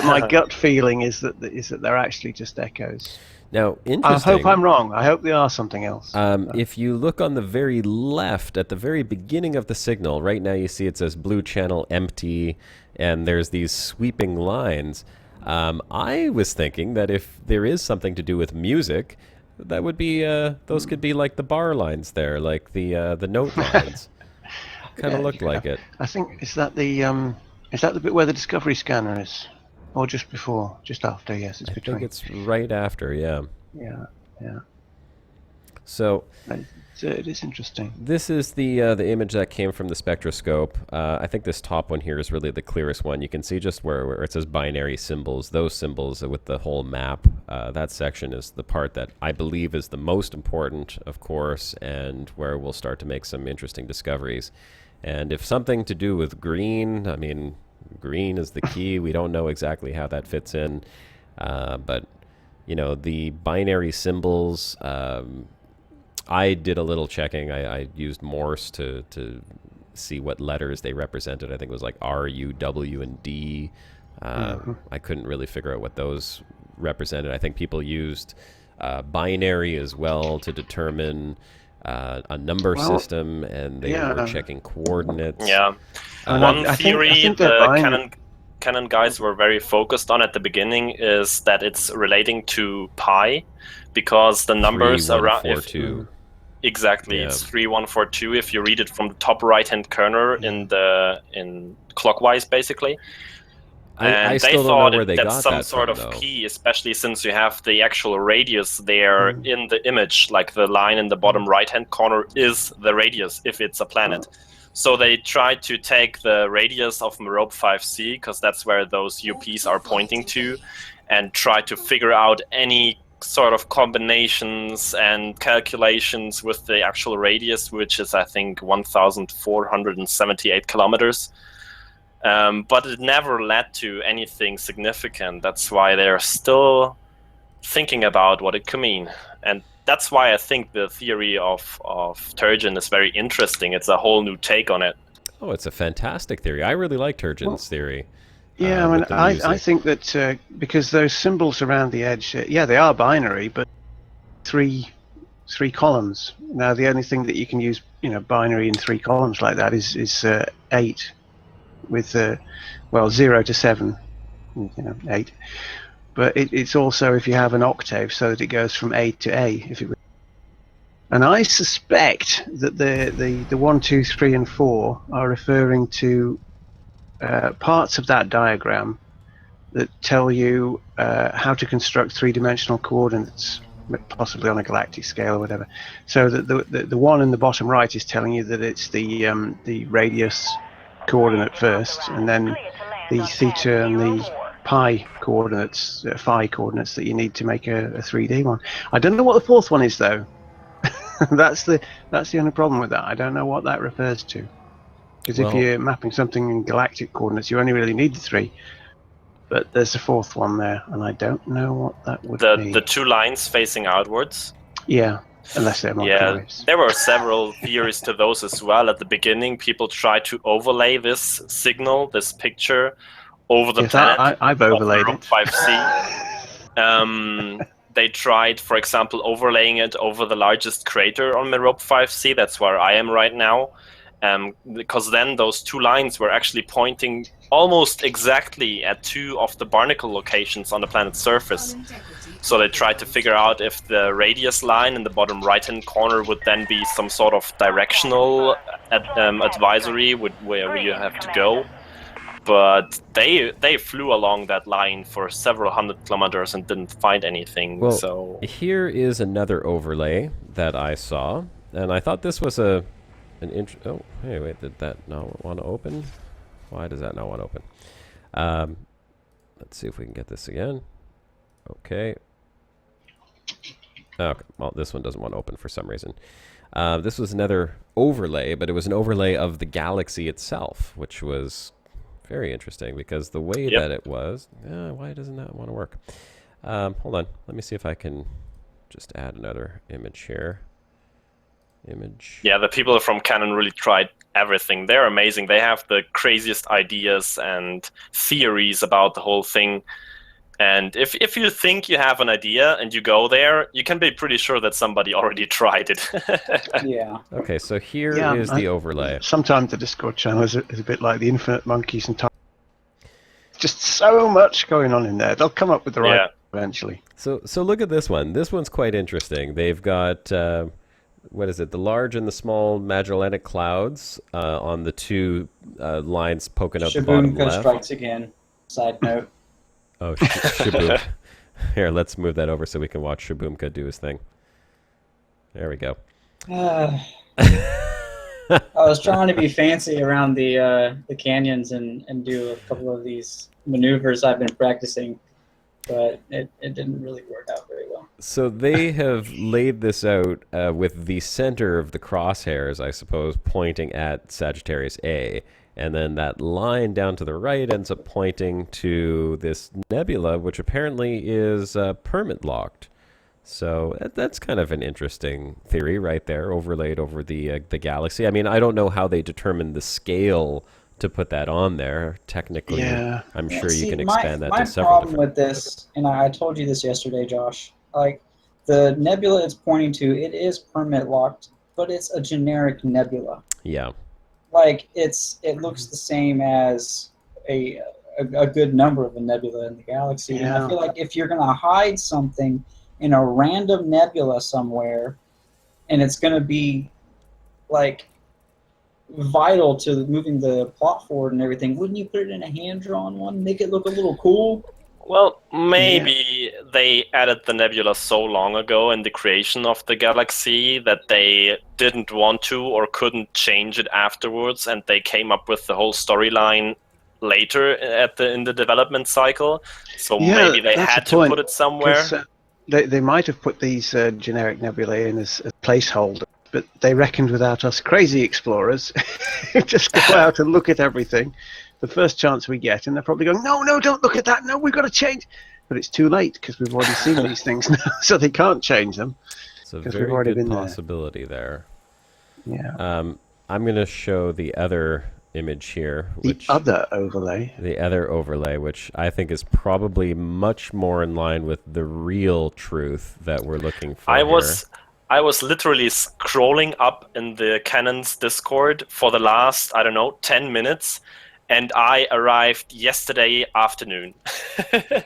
my gut feeling is that they're actually just echoes. Now, interesting. I hope I'm wrong. I hope they are something else. If you look on the very left, at the very beginning of the signal, right now you see it says blue channel empty, and there's these sweeping lines. I was thinking that if there is something to do with music, that would be those could be like the bar lines there, like the note lines. Kind of looked like it. I think is that the bit where the discovery scanner is, or just before, just after? Yes, it's between. I think it's right after. Yeah. Yeah. So it is interesting. This is the image that came from the spectroscope. I think this top one here is really the clearest one. You can see just where it says binary symbols, those symbols with the whole map. That section is the part that I believe is the most important, of course, and where we'll start to make some interesting discoveries. And if something to do with green, I mean, green is the key. We don't know exactly how that fits in, but the binary symbols. I did a little checking. I used Morse to see what letters they represented. I think it was like R, U, W, and D. I couldn't really figure out what those represented. I think people used binary as well to determine a number system, and they were checking coordinates. Yeah. One theory the Canon guys were very focused on at the beginning is that it's relating to pi, because the numbers around... 3142. Exactly, it's 3142 if you read it from the top right-hand corner in clockwise, basically. And I they still don't thought know where they that's got some that sort from, of though. key, especially since you have the actual radius there in the image, like the line in the bottom right-hand corner is the radius if it's a planet. So they tried to take the radius of Merope 5C, because that's where those UPs are pointing to, and try to figure out any sort of combinations and calculations with the actual radius, which is, I think, 1,478 kilometers. But it never led to anything significant. That's why they're still thinking about what it could mean. And that's why I think the theory of Turgeon is very interesting. It's a whole new take on it. Oh, it's a fantastic theory. I really like Turgeon's theory. Yeah, I mean, with the I music. think that because those symbols around the edge, yeah, they are binary, but three columns. Now, the only thing that you can use, binary in 3 columns like that is 8 with 0 to 7, 8. But it's also if you have an octave, so that it goes from A to A. And I suspect that the 1, 2, 3, and 4 are referring to parts of that diagram that tell you how to construct 3-dimensional coordinates, possibly on a galactic scale or whatever. So that the one in the bottom right is telling you that it's the radius coordinate first, and then the theta and the pi coordinates, phi coordinates that you need to make a 3D one. I don't know what the 4th one is though. that's the only problem with that. I don't know what that refers to. Because if Well, you're mapping something in galactic coordinates, you only really need the 3. But there's a 4th one there, and I don't know what that would be. The 2 lines facing outwards. Yeah, unless they're microwaves. There were several theories to those as well. At the beginning, people tried to overlay this signal, this picture, over the Yes, planet. I've overlaid of it. 5C. They tried, for example, overlaying it over the largest crater on Merope 5C. That's where I am right now. Because then those 2 lines were actually pointing almost exactly at 2 of the barnacle locations on the planet's surface. So they tried to figure out if the radius line in the bottom right-hand corner would then be some sort of directional advisory where you have to go. But they flew along that line for several hundred kilometers and didn't find anything. well, So here is another overlay that I saw, and I thought this was oh, hey, wait, did that not want to open? Why does that not want to open? Let's see if we can get this again. Okay. Okay, well, this one doesn't want to open for some reason. This was another overlay, but it was an overlay of the galaxy itself, which was very interesting because the way that it was... why doesn't that want to work? Hold on. Let me see if I can just add another image here. Yeah, the people from Canon really tried everything. They're amazing. They have the craziest ideas and theories about the whole thing. And if you think you have an idea and you go there, you can be pretty sure that somebody already tried it. Yeah. Okay, so here is the overlay. Sometimes the Discord channel is a bit like the infinite monkeys and just so much going on in there. They'll come up with the right eventually. So look at this one. This one's quite interesting. They've got... what is it? The large and the small Magellanic Clouds on the 2 lines poking out the bottom Shabuka left. strikes again. Side note. Oh, Shabuka. Here, let's move that over so we can watch Shabuka do his thing. There we go. I was trying to be fancy around the canyons and do a couple of these maneuvers I've been practicing, but it didn't really work out very well. So they have laid this out with the center of the crosshairs, I suppose, pointing at Sagittarius A. And then that line down to the right ends up pointing to this nebula, which apparently is permit locked. So that's kind of an interesting theory right there, overlaid over the galaxy. I mean, I don't know how they determined the scale to put that on there. Technically, I'm sure you can expand that to several different... My problem with this, and I told you this yesterday, Josh, like the nebula it's pointing to, it is permit locked, but it's a generic nebula. Yeah. Like it looks the same as a good number of a nebula in the galaxy. And I feel like if you're gonna hide something in a random nebula somewhere, and it's gonna be like vital to moving the plot forward and everything, wouldn't you put it in a hand-drawn one, make it look a little cool? Well, maybe they added the nebula so long ago in the creation of the galaxy that they didn't want to or couldn't change it afterwards, and they came up with the whole storyline later in the development cycle. So maybe they had to put it somewhere. They might have put these generic nebulae in as placeholders, but they reckoned without us crazy explorers who just go out and look at everything the first chance we get, and they're probably going, no, don't look at that, no, we've got to change. But it's too late because we've already seen these things now, so they can't change them. It's a very good possibility there. Yeah. I'm going to show the other image here, The which other overlay. the other overlay, which I think is probably much more in line with the real truth that we're looking for. I was literally scrolling up in the Canon's Discord for the last, I don't know, 10 minutes, and I arrived yesterday afternoon.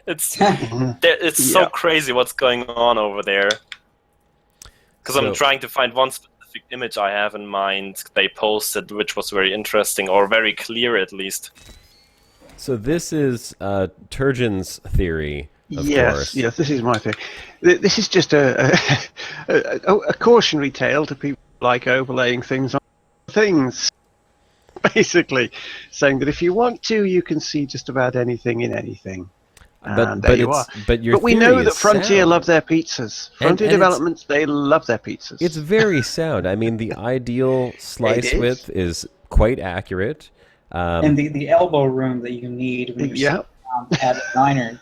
It's so crazy what's going on over there. Because I'm trying to find one specific image I have in mind they posted, which was very interesting, or very clear at least. So this is Turgeon's theory, of course. Yes, this is my thing. This is just a cautionary tale to people who like overlaying things on things. Basically, saying that if you want to, you can see just about anything in anything. And there you are. But we know theory that is Frontier sound. love their pizzas. Frontier and Developments, they love their pizzas. It's very sound. I mean, the ideal slice is. width is quite accurate. And the elbow room that you need when you're at a diner,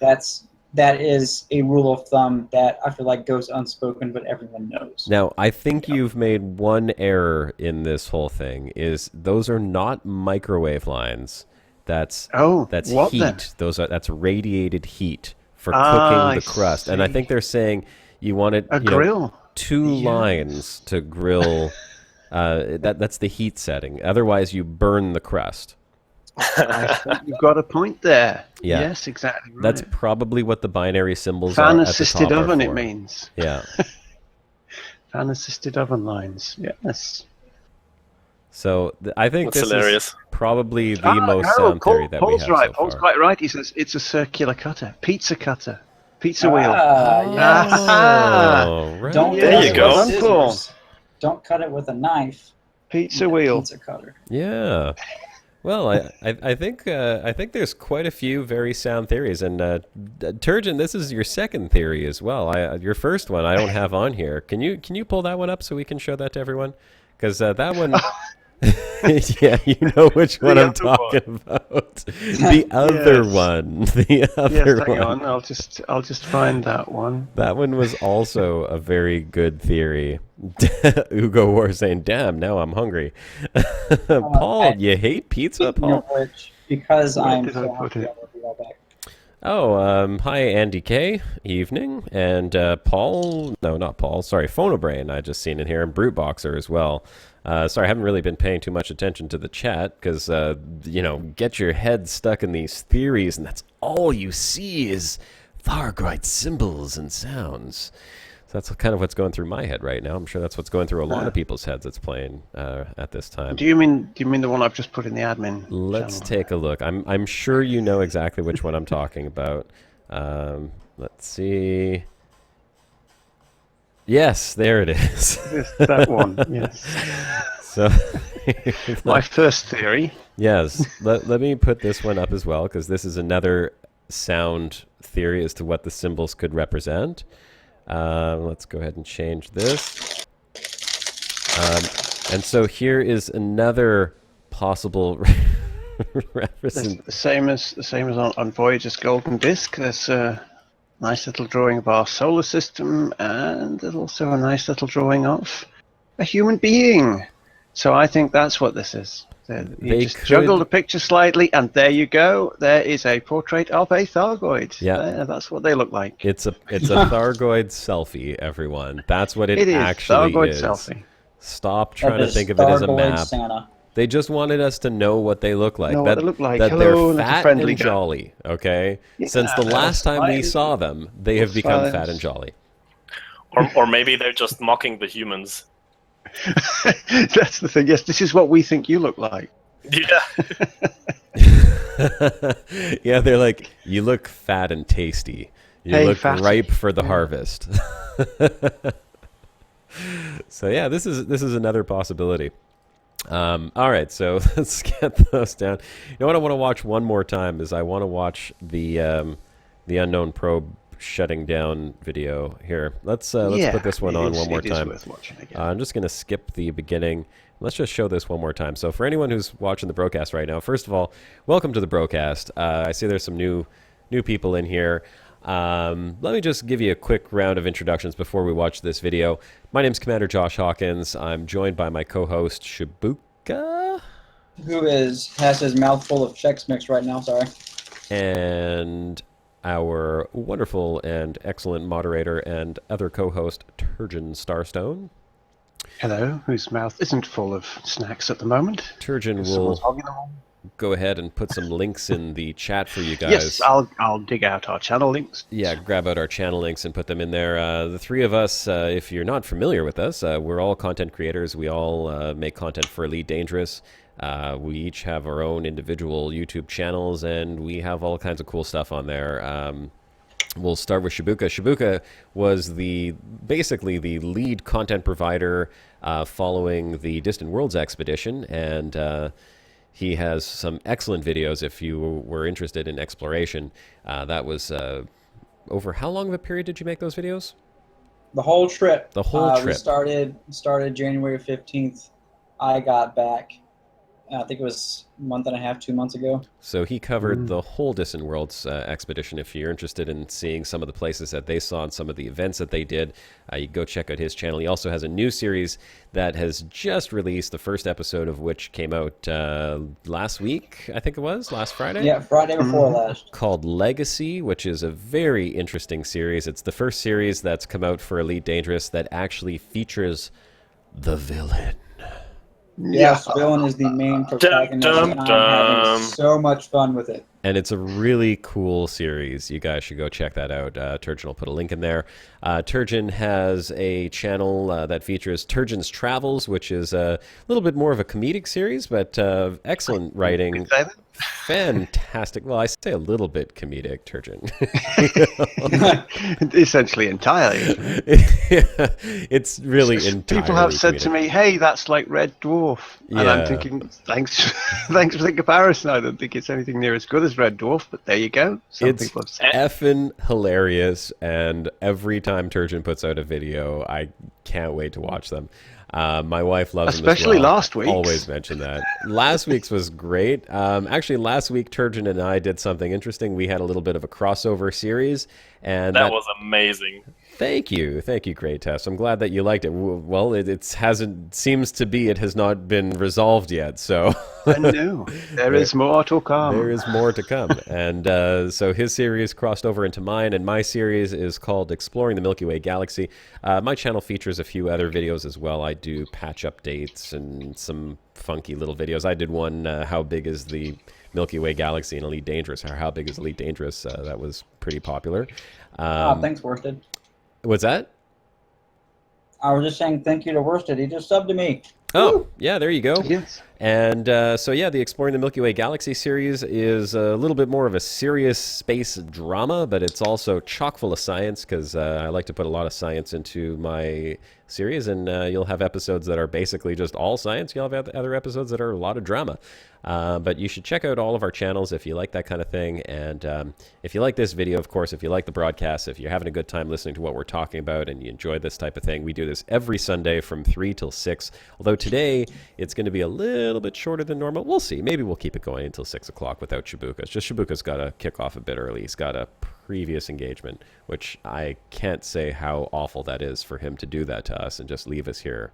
that is a rule of thumb that I feel like goes unspoken, but everyone knows. Now, I think you've made one error in this whole thing. Is those are not microwave lines. That's what heat. then? That's radiated heat for cooking the crust. see. And I think they're saying you wanted A grill. 2 lines to grill. That's the heat setting. Otherwise, you burn the crust. I think you've got a point there. Yeah. Yes, exactly right. That's probably what the binary symbols are. Fan-assisted at the top oven, are it for. means. Yeah. Fan-assisted oven lines. Yes. So I think That's this hilarious. is probably the most sound theory that we Paul's have right. so Paul's far. quite right. He says it's a circular cutter, pizza wheel. Yes. Oh, right. Don't There cut you it go. with scissors. Don't cut it with a knife. Pizza wheel. Pizza cutter. Yeah. Well, I think there's quite a few very sound theories, and Turgeon, this is your second theory as well. Your first one I don't have on here. Can you pull that one up so we can show that to everyone? Because that one, yeah, you know which one I'm talking about. The other one. The other Yes, hang one. on. I'll just find that one. That one was also a very good theory. Ugo War saying, "Damn, now I'm hungry." Paul, you hate pizza, Paul? Which, because Where I'm did I so put hungry, it? I'll be right back. Oh, hi Andy K. Evening, and Paul. No, not Paul. Sorry, Phonobrain. I just seen in here, and Bruteboxer as well. Sorry, I haven't really been paying too much attention to the chat because get your head stuck in these theories, and that's all you see is Thargoid symbols and sounds. So that's kind of what's going through my head right now. I'm sure that's what's going through a lot of people's heads that's playing at this time. Do you mean the one I've just put in the admin? Let's channel? take a look. I'm sure you know exactly which one I'm talking about. Let's see. Yes, there it is. That one. Yes. So, My first theory. yes, let me put this one up as well because this is another sound theory as to what the symbols could represent. Let's go ahead and change this. And so here is another possible representation. The same as on Voyager's Golden Disk. There's a nice little drawing of our solar system, and there's also a nice little drawing of a human being. So I think that's what this is. You just juggle the picture slightly, and there you go. There is a portrait of a Thargoid. Yeah, that's what they look like. It's a Thargoid selfie, everyone. That's what it actually Thargoid is. selfie. Stop trying to think of it as a map. Santa. They just wanted us to know what they look like. What they look like. That Hello, they're little fat friendly and guy. jolly. Okay. Yeah, Since the last time we smiles. saw them, they have become Smiles. fat and jolly. Or maybe they're just mocking the humans. That's the thing. Yes, this is what we think you look like. Yeah. Yeah, they're like, you look fat and tasty. You look fatty. ripe for the harvest. So yeah, this is another possibility. All right, so let's get those down. You know what I want to watch one more time is I want to watch the unknown probe shutting down video here. Let's put this one on one more time. Worth watching again. I'm just going to skip the beginning. Let's just show this one more time. So for anyone who's watching the Brocast right now, first of all, welcome to the Brocast. I see there's some new people in here. Let me just give you a quick round of introductions before we watch this video. My name's Commander Josh Hawkins. I'm joined by my co-host Shabuka. who has his mouth full of Chex Mix right now. Sorry. And our wonderful and excellent moderator and other co-host, Turgeon Starstone. Hello, whose mouth isn't full of snacks at the moment. Turgeon Someone's will hogging them all. go ahead and put some links in the chat for you guys. Yes, I'll dig out our channel links. Yeah, grab out our channel links and put them in there. The three of us, if you're not familiar with us, we're all content creators. We all make content for Elite Dangerous. We each have our own individual YouTube channels, and we have all kinds of cool stuff on there. We'll start with Shabuka. Shabuka was basically the lead content provider following the Distant Worlds expedition, and he has some excellent videos if you were interested in exploration. That was over how long of a period did you make those videos? The whole trip. The whole trip. We started January 15th. I got back, I think it was a month and a half, 2 months ago. So he covered the whole Distant Worlds expedition. If you're interested in seeing some of the places that they saw and some of the events that they did, you can go check out his channel. He also has a new series that has just released, the first episode of which came out last week, I think it was, last Friday? Yeah, Friday before last. Called Legacy, which is a very interesting series. It's the first series that's come out for Elite Dangerous that actually features the villain. Yes, villain is the main protagonist, and I'm having so much fun with it. And it's a really cool series. You guys should go check that out. Turgeon will put a link in there. Turgeon has a channel that features Turgeon's Travels, which is a little bit more of a comedic series, but excellent writing. Fantastic. Well, I say a little bit comedic, Turgeon. Essentially entirely. It's really entirely People have said comedic. to me, hey, that's like Red Dwarf. And Yeah. I'm thinking, thanks for the comparison. I don't think it's anything near as good as Red Dwarf, but there you go. Some It's people have said. effing hilarious, and every time Turgeon puts out a video, I can't wait to watch them. My wife loves them as Especially well. last week's. Always mention that. Last week's was great. Actually, last week Turgeon and I did something interesting. We had a little bit of a crossover series, and That was amazing. Thank you, Great Tess. I'm glad that you liked it. Well, it seems to be it has not been resolved yet. So I know. There is more to come. there is more to come. And so his series crossed over into mine, and my series is called Exploring the Milky Way Galaxy. My channel features a few other videos as well. I do patch updates and some funky little videos. I did one, how big is the Milky Way Galaxy in Elite Dangerous, or how big is Elite Dangerous? That was pretty popular. Thanks, Worsted. What's that? I was just saying thank you to Worsted. He just subbed to me. Oh, yeah, there you go. Yes. And so, yeah, the Exploring the Milky Way Galaxy series is a little bit more of a serious space drama, but it's also chock full of science because I like to put a lot of science into my series, and you'll have episodes that are basically just all science. You'll have other episodes that are a lot of drama. But you should check out all of our channels if you like that kind of thing. And if you like this video, of course, if you like the broadcast, if you're having a good time listening to what we're talking about and you enjoy this type of thing, we do this every Sunday from 3 till 6. Although today it's going to be a little bit shorter than normal. We'll see. Maybe we'll keep it going until 6 o'clock without Shabuka. It's just Shabuka's got to kick off a bit early. He's got a previous engagement, which I can't say how awful that is for him to do that to us and just leave us here.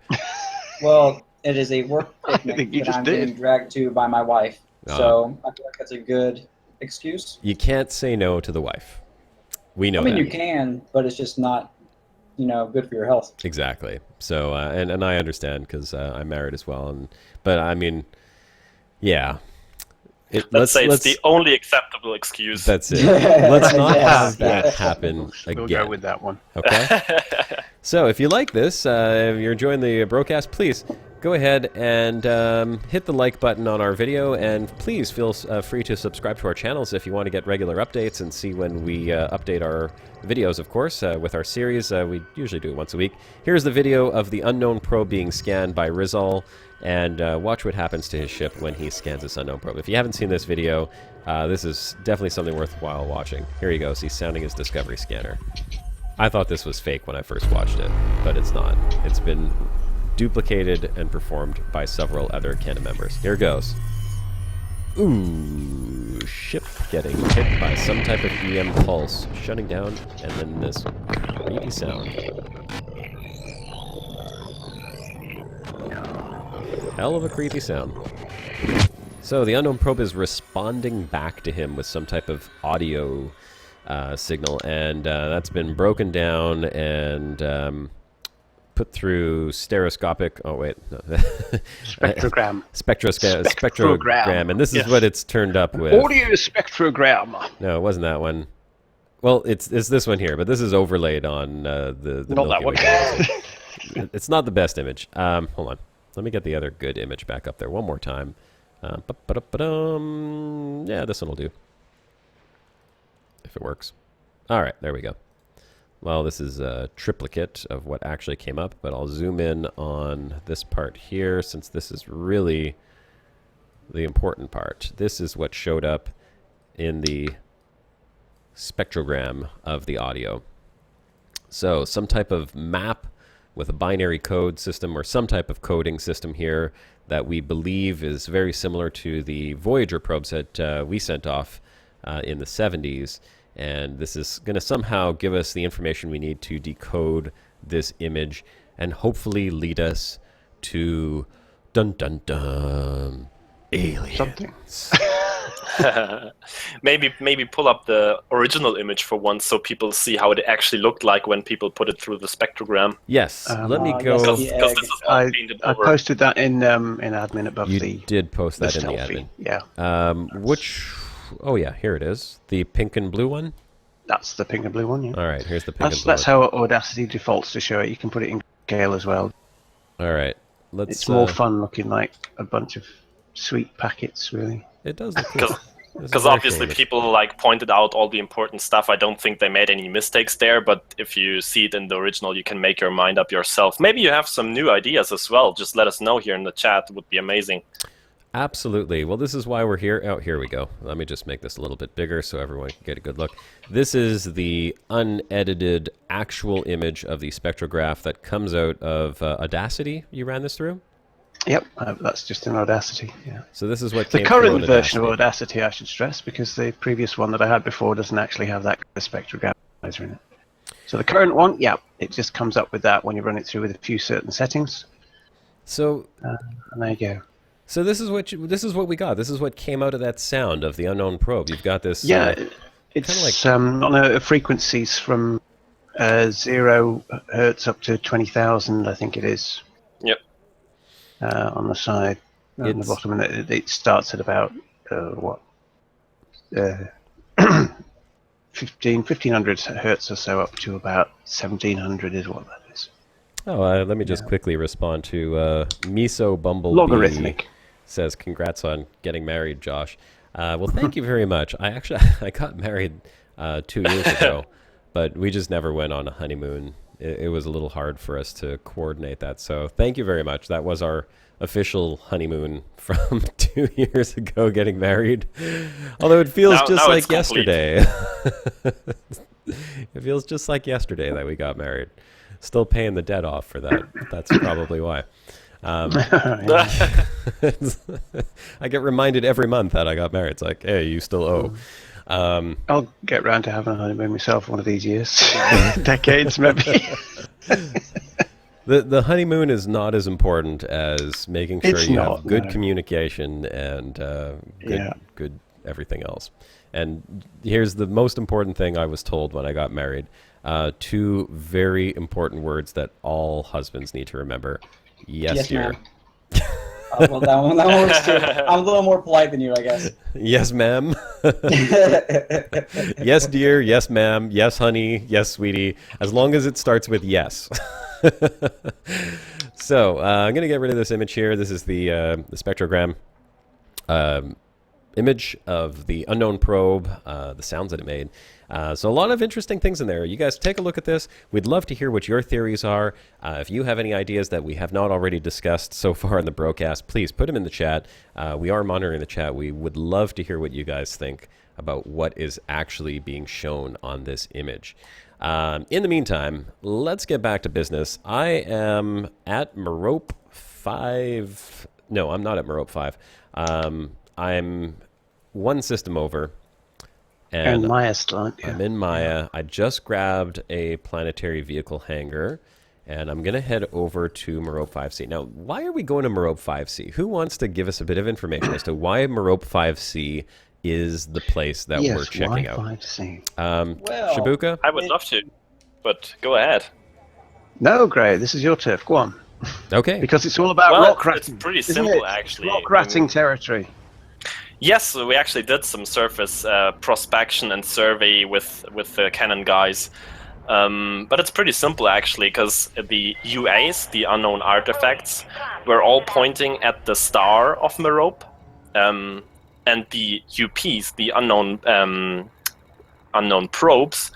Well, it is a work think picnic you that just I'm did. being dragged to by my wife. So I feel like that's a good excuse. You can't say no to the wife. We know I mean, that. you can, but it's just not, good for your health. Exactly. So, and I understand because I'm married as well. But I mean, yeah. Let's say it's the only acceptable excuse. That's it. Let's not Yes. have that Yes. happen again. We'll go with that one. Okay. So, if you like this, if you're enjoying the Brocast, please go ahead and hit the like button on our video, and please feel free to subscribe to our channels if you want to get regular updates and see when we update our videos, of course, with our series. We usually do it once a week. Here's the video of the unknown probe being scanned by Rizzle, and watch what happens to his ship when he scans this unknown probe. If you haven't seen this video, this is definitely something worthwhile watching. Here he goes. He's sounding his Discovery scanner. I thought this was fake when I first watched it, but it's not. It's been duplicated and performed by several other Canon members. Here goes. Ooh, ship getting hit by some type of EM pulse, shutting down, and then this creepy sound. Hell of a creepy sound. So the unknown probe is responding back to him with some type of audio signal, and that's been broken down and put through stereoscopic. Oh wait, no. Spectrogram. Spectrogram, and this is Yes. what it's turned up with. Audio spectrogram. No, it wasn't that one. Well, it's this one here, but this is overlaid on the Not that Milky one. Way. It's not the best image. Hold on, let me get the other good image back up there one more time. Yeah, this one will do. If it works. All right, there we go. Well, this is a triplicate of what actually came up, but I'll zoom in on this part here since this is really the important part. This is what showed up in the spectrogram of the audio. So some type of map with a binary code system or some type of coding system here that we believe is very similar to the Voyager probes that we sent off in the 70s. And this is going to somehow give us the information we need to decode this image and hopefully lead us to dun dun dun aliens. Something. Maybe pull up the original image for once so people see how it actually looked like when people put it through the spectrogram. Yes, let me go. yes, Because this is all painted I over. posted that in admin above You the did post that in the selfie. admin. Yeah, Which? Oh yeah, here it is. The pink and blue one. that's the pink and blue one. Yeah, All right, here's the pink and blue. that's how Audacity defaults to show it. You can put it in scale as well. All right, let's. It's more fun looking like a bunch of sweet packets, really. It does look cool. This is Because very obviously cool. people like pointed out all the important stuff. I don't think they made any mistakes there, but if you see it in the original, you can make your mind up yourself. Maybe you have some new ideas as well. Just let us know here in the chat. It would be amazing. Absolutely. Well, this is why we're here. Oh, here we go. Let me just make this a little bit bigger so everyone can get a good look. This is the unedited actual image of the spectrograph that comes out of Audacity. You ran this through? Yep, that's just in Audacity. Yeah. So this is what The came current through version of Audacity. Audacity, I should stress, because the previous one that I had before doesn't actually have that spectrogram analyzer in it. So the current one, yeah, it just comes up with that when you run it through with a few certain settings, So and there you go. So this is what we got. This is what came out of that sound of the unknown probe. You've got this. Yeah, it's on a frequencies from 0 hertz up to 20,000, I think it is. Yep. On the side, on the It's- bottom, and it starts at about 1500 hertz or so, up to about 1700 is what that is. Oh, let me just quickly respond to Miso Bumblebee. Logarithmic. Says congrats on getting married, Josh. Well, thank you very much. I got married 2 years ago, but we just never went on a honeymoon. It was a little hard for us to coordinate that. So thank you very much. That was our official honeymoon from 2 years ago, getting married. Although it feels Now just like it's complete. yesterday. It feels just like yesterday that we got married. Still paying the debt off for that. That's probably why. I get reminded every month that I got married. It's like, hey, you still owe. I'll get round to having a honeymoon myself one of these years. Decades, maybe. The honeymoon is not as important as making sure It's you not, have good no. communication and Yeah. good everything else. And here's the most important thing I was told when I got married. 2 very important words that all husbands need to remember. Yes, dear. ma'am. Well, that one works too. I'm a little more polite than you, I guess. Yes, ma'am. Yes, dear. Yes, ma'am. Yes, honey. Yes, sweetie. As long as it starts with yes. So I'm going to get rid of this image here. This is the spectrogram image of the unknown probe, the sounds that it made. So a lot of interesting things in there. You guys take a look at this. We'd love to hear what your theories are. If you have any ideas that we have not already discussed so far in the Brocast, please put them in the chat. We are monitoring the chat. We would love to hear what you guys think about what is actually being shown on this image. In the meantime, let's get back to business. I am at Merope 5. No, I'm not at Merope 5. I'm one system over. And And Maya still, aren't you? I'm in Maya. I just grabbed a planetary vehicle hangar, And I'm going to head over to Merope 5C. Now, why are we going to Merope 5C? Who wants to give us a bit of information as to why Merope 5C is the place that we're checking out? 5C. Well, Shabuka? I would love to, but go ahead. No, Gray, this is your turf. Go on. Okay. Because it's all about Well, rock it's ratting. pretty isn't simple, it? actually. Rock ratting territory. Yes, we actually did some surface prospection and survey with the Canon guys. But it's pretty simple, actually, because the UAs, the unknown artifacts, were all pointing at the star of Merope, and the UPs, the unknown probes,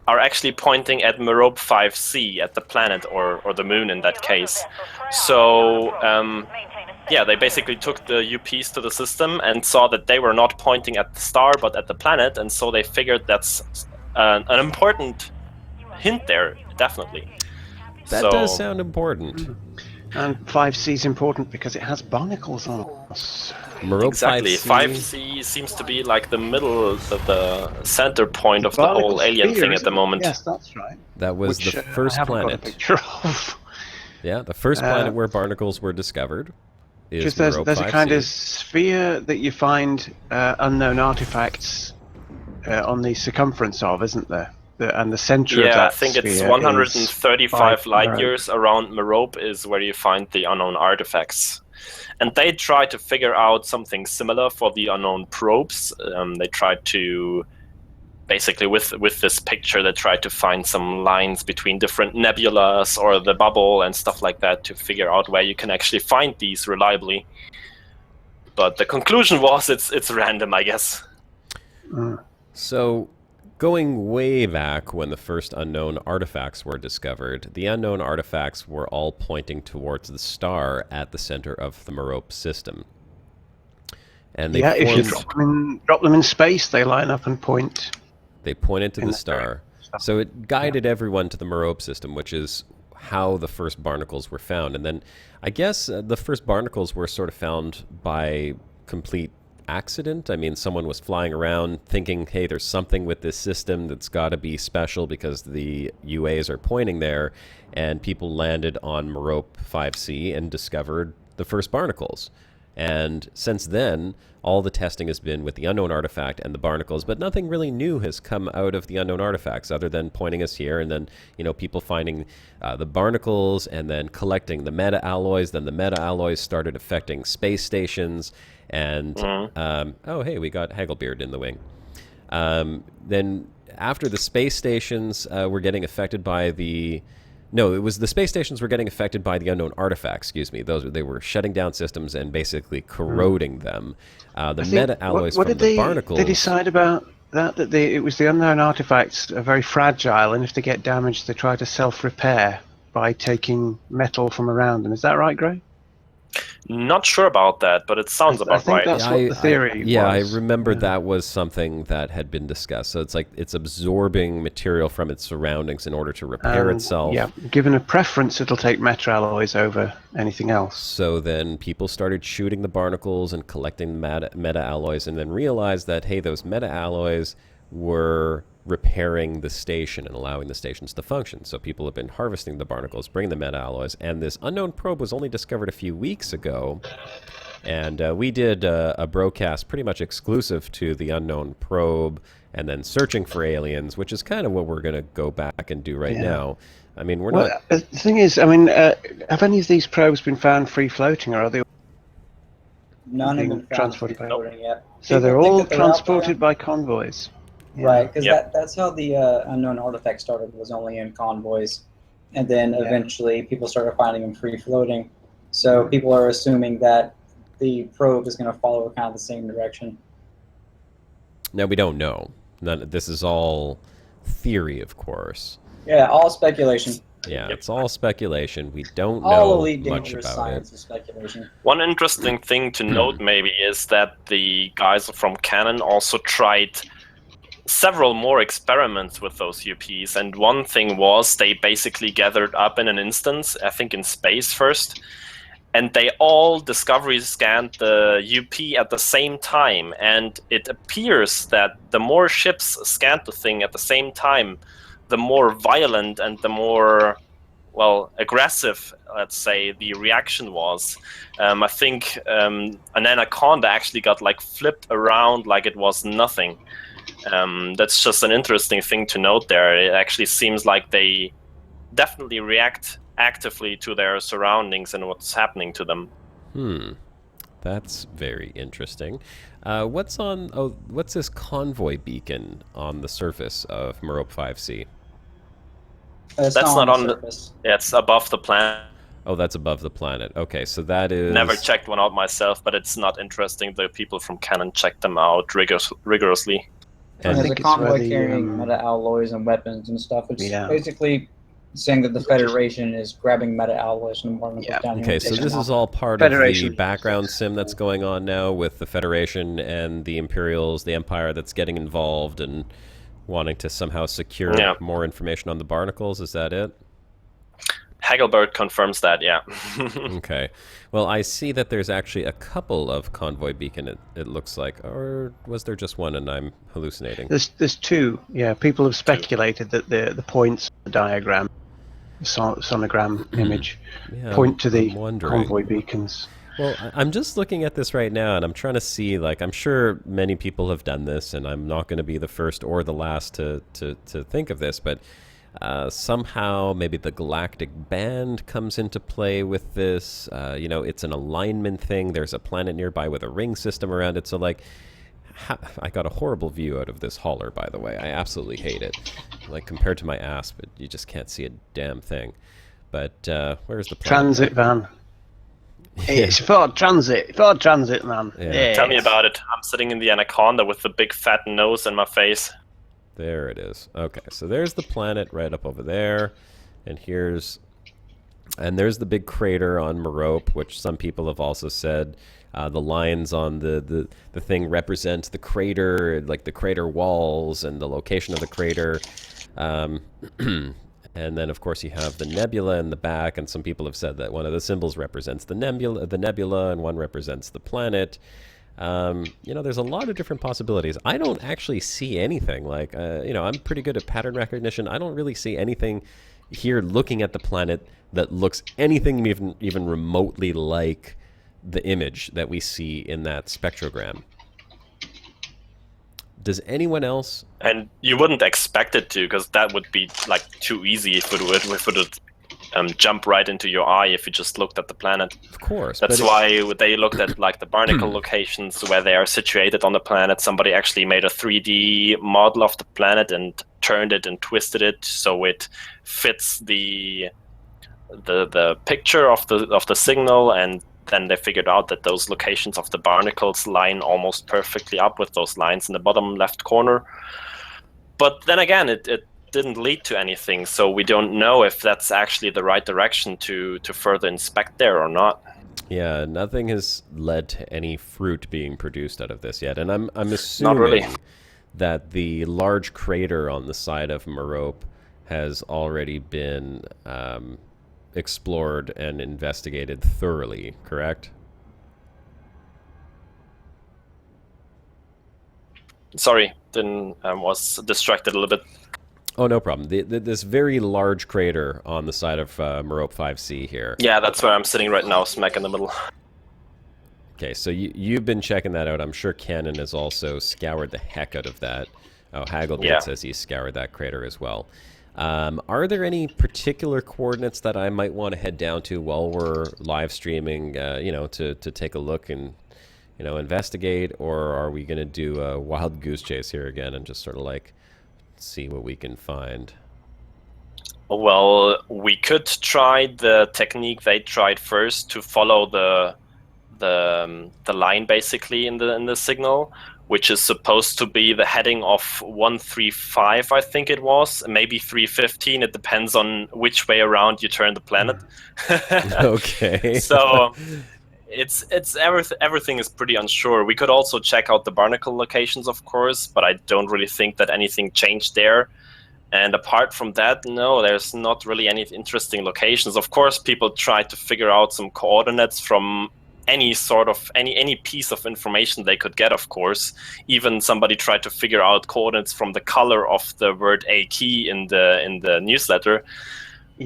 are actually pointing at Merope 5C, at the planet or the moon in that case. So yeah, they basically took the UPs to the system and saw that they were not pointing at the star but at the planet, and so they figured that's an important hint there, definitely. That does sound important. And 5C is important because it has barnacles on it. Merope Exactly. 5C. 5C seems to be like the middle of the center point of the Barnacle whole alien sphere, thing at isn't the it? moment. Yes, that's right. That was Which, the first I haven't got a planet. picture of. Yeah, the first planet where barnacles were discovered is Because Merope there's 5C. a kind of sphere that you find unknown artifacts on the circumference of, isn't there? And the center of Yeah, that I think it's sphere 135 is light Merope. years around Merope is where you find the unknown artifacts. And they tried to figure out something similar for the unknown probes. They tried to, basically with this picture, they tried to find some lines between different nebulas or the bubble and stuff like that to figure out where you can actually find these reliably. But the conclusion was it's random, I guess. So, going way back when the first unknown artifacts were discovered, the unknown artifacts were all pointing towards the star at the center of the Merope system. And they If you formed, drop them in space, they line up and point. they pointed to in the the star. So it guided everyone to the Merope system, which is how the first barnacles were found. And then I guess the first barnacles were sort of found by complete accident. I mean, someone was flying around thinking, hey, there's something with this system that's got to be special because the UAs are pointing there, and people landed on Merope 5C and discovered the first barnacles. And since then, all the testing has been with the unknown artifact and the barnacles, but nothing really new has come out of the unknown artifacts other than pointing us here, and then, you know, people finding the barnacles and then collecting the meta-alloys. Then the meta-alloys started affecting space stations, and oh, hey, we got Hagglebeard in the wing. Then after the space stations were getting affected by the... No, it was the space stations were getting affected by the unknown artifacts, excuse me. They were shutting down systems and basically corroding them. The meta-alloys from the barnacles... They decide about that it was the unknown artifacts are very fragile, and if they get damaged, they try to self-repair by taking metal from around them. Is that right, Gray? Not sure about that, but it sounds about right. That's what the theory was. I remember that was something that had been discussed. So it's like it's absorbing material from its surroundings in order to repair itself. Yeah, given a preference, it'll take meta-alloys over anything else. So then people started shooting the barnacles and collecting meta-alloys, and then realized that, hey, those meta-alloys were repairing the station and allowing the stations to function. So people have been harvesting the barnacles, bringing the meta-alloys, and this unknown probe was only discovered a few weeks ago. And we did a Brocast pretty much exclusive to the unknown probe and then searching for aliens, which is kind of what we're going to go back and do right now. I mean, we're not... The thing is, I mean, have any of these probes been found free-floating, or are they None have been found transported by... yet. So People they're think all that they're out transported there. by convoys. Right, because Yep. that's how the unknown artifact started, was only in convoys. And then eventually people started finding them free-floating. So people are assuming that the probe is going to follow kind of the same direction. Now, we don't know. This is all theory, of course. Yeah, all speculation. Yeah, it's all speculation. We don't All know elite much dangerous about science it. is speculation. One interesting thing to note maybe is that the guys from Canon also tried several more experiments with those UPs, and one thing was they basically gathered up in an instance, I think in space first, and they all discovery scanned the UP at the same time, and it appears that the more ships scanned the thing at the same time, the more violent and the more aggressive, let's say, the reaction was. I think an anaconda actually got like flipped around like it was nothing. That's just an interesting thing to note there. It actually seems like they definitely react actively to their surroundings and what's happening to them. That's very interesting. What's this convoy beacon on the surface of Merope 5C? That's not on the surface. Yeah, it's above the planet. Oh, that's above the planet. Okay, so that is... Never checked one out myself, but it's not interesting. The people from Canon checked them out rigorously. And There's a think it's where convoy the, carrying meta-alloys and weapons and stuff. It's Yeah. basically saying that the Federation is grabbing meta-alloys and Barnacles Yeah. down here. Okay, and so taking this them is out. all part of the Federation. background sim that's going on now with the Federation and the Imperials, the Empire that's getting involved and wanting to somehow secure more information on the Barnacles. Is that it? Hagelbert confirms that, yeah. Okay. Well, I see that there's actually a couple of convoy beacon, it looks like. Or was there just one and I'm hallucinating? There's two. Yeah, people have speculated that the points, the diagram, the sonogram image, Yeah, point to the I'm wondering. convoy beacons. Well, I'm just looking at this right now, and I'm trying to see, like, I'm sure many people have done this, and I'm not going to be the first or the last to think of this, but somehow maybe the galactic band comes into play with this. You know, it's an alignment thing. There's a planet nearby with a ring system around it, so, like, I got a horrible view out of this hauler, by the way. I absolutely hate it. Like, compared to my ass, but you just can't see a damn thing. But where's the planet? Transit van. It's Ford Transit, man. Yeah. Tell me about it. I'm sitting in the anaconda with the big fat nose in my face. There it is. Okay, so there's the planet right up over there, and there's the big crater on Merope, which some people have also said the lines on the thing represent the crater, like the crater walls and the location of the crater. And then, of course, you have the nebula in the back, and some people have said that one of the symbols represents the nebula, and one represents the planet. You know, there's a lot of different possibilities. I don't actually see anything. Like, you know, I'm pretty good at pattern recognition. I don't really see anything here looking at the planet that looks anything even remotely like the image that we see in that spectrogram. Does anyone else? And you wouldn't expect it to, because that would be like too easy if it would jump right into your eye if you just looked at the planet. Of course. That's why they looked at like the barnacle locations where they are situated on the planet. Somebody actually made a 3D model of the planet and turned it and twisted it so it fits the picture of the signal, and then they figured out that those locations of the barnacles line almost perfectly up with those lines in the bottom left corner. But then again, it didn't lead to anything, so we don't know if that's actually the right direction to further inspect there or not. Yeah, nothing has led to any fruit being produced out of this yet, and I'm assuming Not really. that the large crater on the side of Merope has already been explored and investigated thoroughly, correct? Sorry, was distracted a little bit. Oh, no problem. This very large crater on the side of Merope 5C here. Yeah, that's where I'm sitting right now, smack in the middle. Okay, so you've been checking that out. I'm sure Canon has also scoured the heck out of that. Oh, Hagelbert says he scoured that crater as well. Are there any particular coordinates that I might want to head down to while we're live streaming, you know, to take a look and, you know, investigate? Or are we going to do a wild goose chase here again and just sort of like see what we can find? Well, we could try the technique they tried first to follow the line basically in the signal, which is supposed to be the heading of 135, I think it was, maybe 315. It depends on which way around you turn the planet. Okay. So it's everything is pretty unsure. We could also check out the barnacle locations, of course, but I don't really think that anything changed there. And apart from that, no, there's not really any interesting locations. Of course, people try to figure out some coordinates from any sort of any piece of information they could get, of course. Even somebody tried to figure out coordinates from the color of the word A key in the newsletter,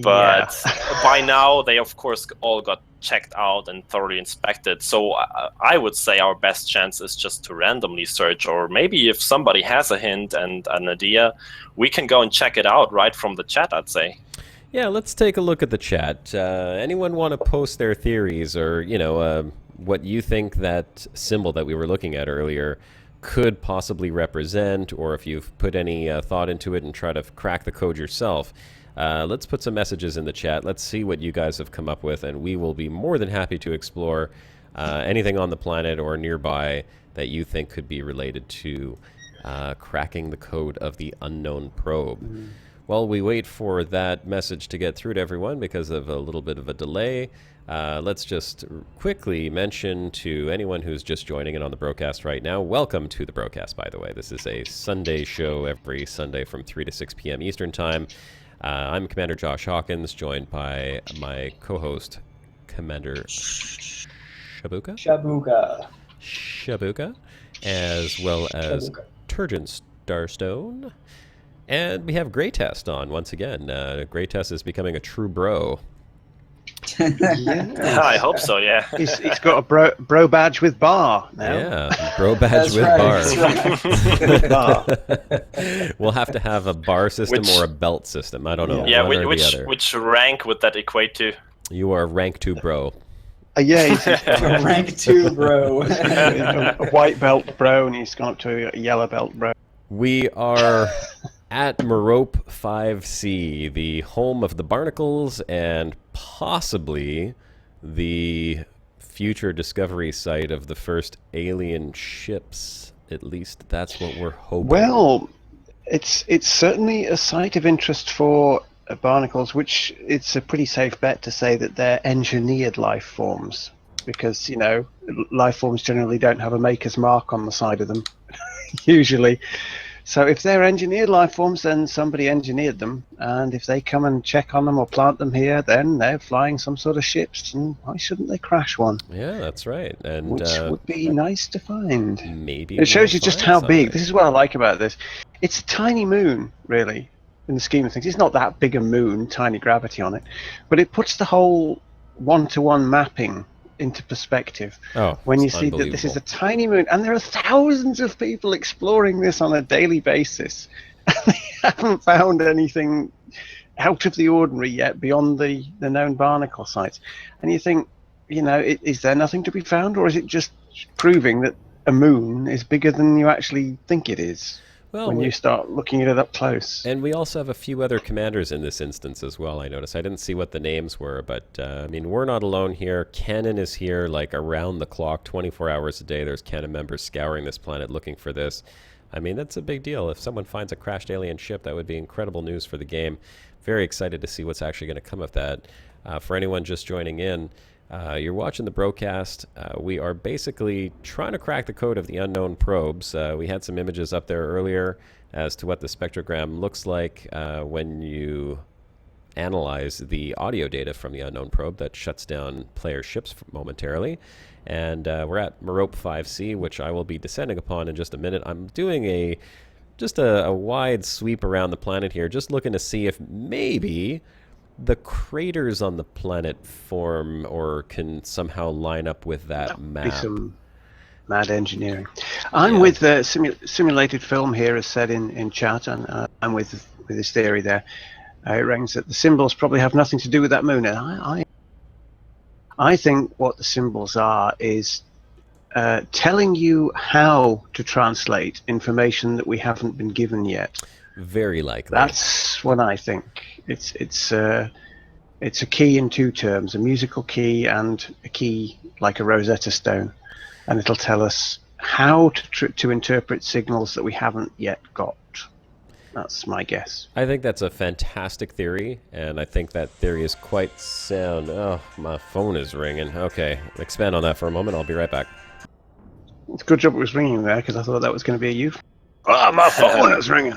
But by now, they of course all got checked out and thoroughly inspected. So I would say our best chance is just to randomly search, or maybe if somebody has a hint and an idea, we can go and check it out right from the chat, I'd say. Yeah, let's take a look at the chat. Anyone want to post their theories, or what you think that symbol that we were looking at earlier could possibly represent, or if you've put any thought into it and try to crack the code yourself. Let's put some messages in the chat. Let's see what you guys have come up with, and we will be more than happy to explore anything on the planet or nearby that you think could be related to cracking the code of the unknown probe. While we wait for that message to get through to everyone because of a little bit of a delay, let's just quickly mention to anyone who's just joining in on the Brocast right now, welcome to the Brocast, by the way. This is a Sunday show every Sunday from 3 to 6 p.m. Eastern Time. I'm Commander Josh Hawkins, joined by my co-host, Commander Shabuka, as well as Turgeon Starstone. And we have Greytest on once again. Greytest is becoming a true bro. I hope so, yeah. He's got a bro badge with bar now. Yeah, bro badge with bar. We'll have to have a bar system or a belt system. I don't know. Yeah, one or the other. which rank would that equate to? You are rank 2 bro. Yeah, he's rank 2 bro. a white belt bro, and he's gone up to a yellow belt bro. We are at Merope 5C, the home of the Barnacles and possibly the future discovery site of the first alien ships. At least that's what we're hoping. Well, it's certainly a site of interest for Barnacles, which it's a pretty safe bet to say that they're engineered life forms, because, life forms generally don't have a maker's mark on the side of them, usually. So if they're engineered life forms, then somebody engineered them, and if they come and check on them or plant them here, then they're flying some sort of ships, and why shouldn't they crash one? Yeah, that's right. And which would be nice to find. Maybe it shows you just how big. This is what I like about this. It's a tiny moon, really, in the scheme of things. It's not that big a moon, tiny gravity on it, but it puts the whole one-to-one mapping into perspective when you see that this is a tiny moon, and there are thousands of people exploring this on a daily basis, and they haven't found anything out of the ordinary yet beyond the known barnacle sites. And you think, is there nothing to be found, or is it just proving that a moon is bigger than you actually think it is? Well, when you start looking at it up close. And we also have a few other commanders in this instance as well, I noticed. I didn't see what the names were, but we're not alone here. Canon is here around the clock, 24 hours a day. There's Canon members scouring this planet looking for this. That's a big deal. If someone finds a crashed alien ship, that would be incredible news for the game. Very excited to see what's actually going to come of that. For anyone just joining in, you're watching the Brocast. We are basically trying to crack the code of the unknown probes. We had some images up there earlier as to what the spectrogram looks like when you analyze the audio data from the unknown probe that shuts down player ships momentarily. And we're at Merope 5C, which I will be descending upon in just a minute. I'm doing a wide sweep around the planet here, just looking to see if maybe the craters on the planet form or can somehow line up with that map. Be some mad engineering. I'm with simulated film here, as said in chat, and I'm with this theory there. It ranks that the symbols probably have nothing to do with that moon. And I think what the symbols are is telling you how to translate information that we haven't been given yet. Very likely. That's what I think. It's a key in two terms: a musical key and a key like a Rosetta Stone, and it'll tell us how to interpret signals that we haven't yet got. That's my guess. I think that's a fantastic theory, and I think that theory is quite sound. Oh, my phone is ringing. Okay, expand on that for a moment. I'll be right back. It's a good job it was ringing there, because I thought that was going to be a you. My phone is ringing.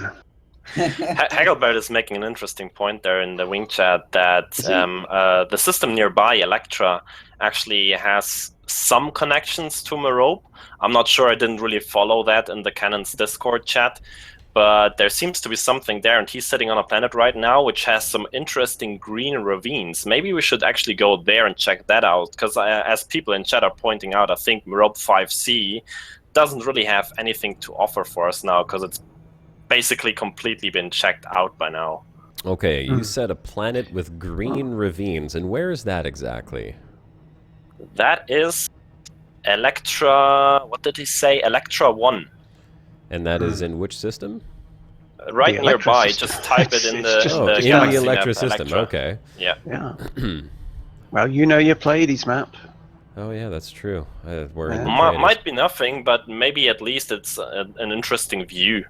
Hagelbert is making an interesting point there in the wing chat that the system nearby, Electra, actually has some connections to Merope. I'm not sure, I didn't really follow that in the Canon's Discord chat, but there seems to be something there, and he's sitting on a planet right now which has some interesting green ravines. Maybe we should actually go there and check that out, because as people in chat are pointing out, I think Rob 5C doesn't really have anything to offer for us now, because it's basically completely been checked out by now. Okay, you said a planet with green ravines, and where is that exactly? That is Electra. What did he say? Electra 1. And that is in which system? Right The Electra nearby. system. Just type it in the, Oh, in galaxy the Electra map, system. Electra. Okay. Yeah. Yeah. Well, you know your Pleiades map. Oh yeah, that's true. We're in the Yeah. Pleiades. Might be nothing, but maybe at least it's an interesting view.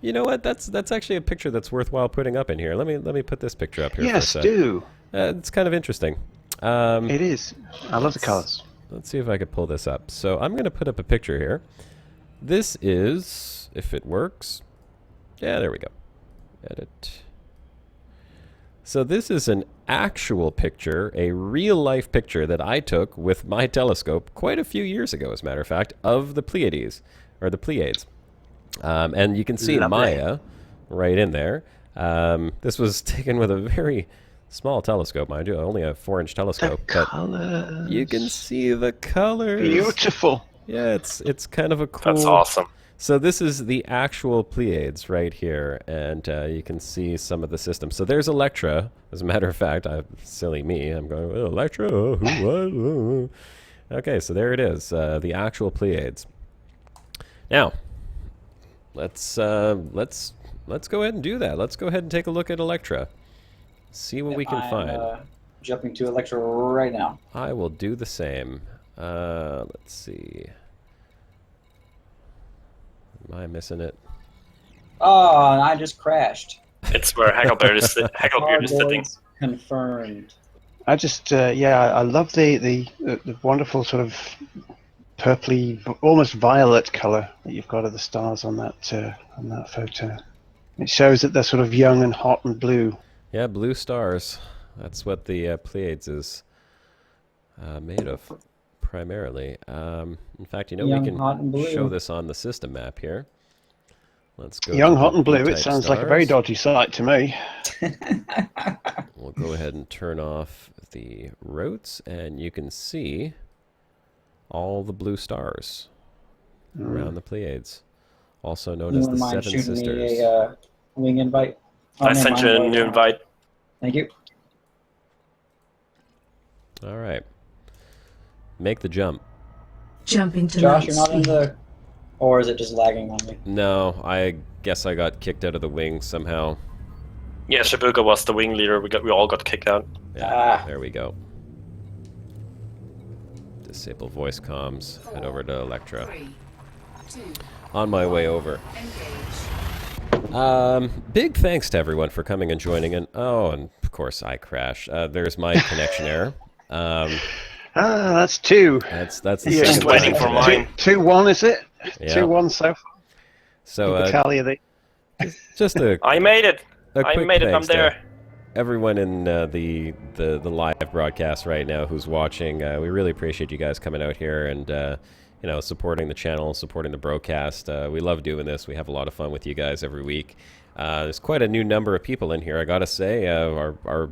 You know what? That's actually a picture that's worthwhile putting up in here. Let me put this picture up here. Yes, for a sec. do. It's kind of interesting. It is. I love the colours. Let's see if I could pull this up. So I'm going to put up a picture here. This is, if it works. Yeah, there we go. Edit. So this is an actual picture, a real-life picture that I took with my telescope quite a few years ago, as a matter of fact, of the Pleiades, or the Pleiades. And you can see Lovely. Maya right in there. This was taken with a very small telescope, mind you, only a 4-inch telescope. The But colours. you can see the colors. Beautiful. Yeah, it's kind of a cool. That's awesome. So this is the actual Pleiades right here, and you can see some of the systems. So there's Electra. As a matter of fact, silly me, I'm going, oh, Electra. Who? What? Okay, so there it is, the actual Pleiades. Now, let's go ahead and do that. Let's go ahead and take a look at Electra. See what we can find. Jumping to Electra right now. I will do the same. Let's see. Am I missing it? Oh, and I just crashed. It's where Hacklebeard is sitting. Thargoids confirmed. I just, I love the wonderful sort of purpley, almost violet colour that you've got of the stars on that photo. It shows that they're sort of young and hot and blue. Yeah, blue stars. That's what the Pleiades is made of, primarily. In fact, Young, we hot, and can blue. show this on the system map here. Let's go. Young, to hot and blue. It type sounds like a very stars. dodgy sight to me. We'll go ahead and turn off the rotes, and you can see all the blue stars around the Pleiades, also known You as the wouldn't mind Seven shooting Sisters. me a wing invite? Oh, I never sent mind, you a wait, new invite. Thank you. All right. Make the jump. Jump into Josh, light you're not in speed. the... Or is it just lagging on me? No, I guess I got kicked out of the wing somehow. Yeah, Shabuka was the wing leader. We all got kicked out. Yeah, there we go. Disable voice comms. Head over to Electra. 3, 2, On my way over. engage. Big thanks to everyone for coming and joining in. Oh, and of course I crashed. There's my connection error. That's two. That's the Yeah, second just waiting time for today. mine. 2-1, is it? Yeah. 2-1 so far. So The tally of the... just a I made it. I quick made it. I'm thanks to there. everyone in the live broadcast right now who's watching. We really appreciate you guys coming out here and supporting the channel, supporting the Brocast. We love doing this. We have a lot of fun with you guys every week. There's quite a new number of people in here, I gotta say. Our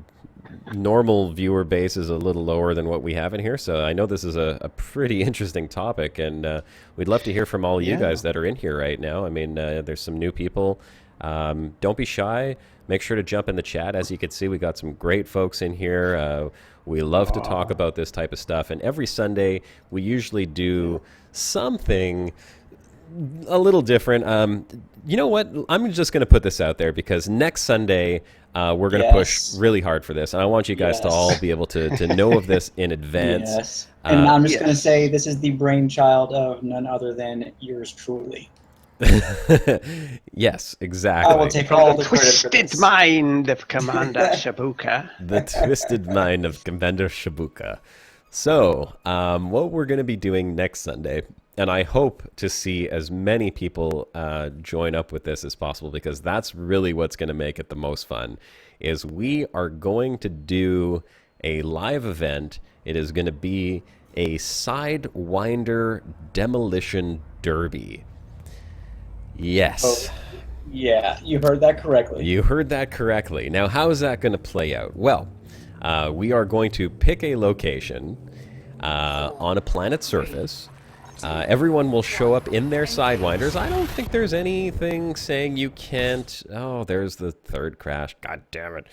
normal viewer base is a little lower than what we have in here, so I know this is a pretty interesting topic, and we'd love to hear from all you guys that are in here right now. I mean, there's some new people. Don't be shy. Make sure to jump in the chat. As you can see, we got some great folks in here. We love to talk about this type of stuff, and every Sunday we usually do something a little different. You know what? I'm just going to put this out there because next Sunday we're going to push really hard for this, and I want you guys to all be able to know of this in advance. Yes. And I'm just going to say this is the brainchild of none other than yours truly. Yes, exactly. I will take all the credit for Twisted this. mind of Commander Shabuka. The twisted mind of Commander Shabuka. So, what we're going to be doing next Sunday, and I hope to see as many people join up with this as possible, because that's really what's going to make it the most fun, is we are going to do a live event. It is going to be a Sidewinder demolition derby. Yes. Yeah, you heard that correctly. You heard that correctly. Now, how is that going to play out? Well, we are going to pick a location on a planet's surface. Everyone will show up in their Sidewinders. I don't think there's anything saying you can't... Oh, there's the third crash. God damn it.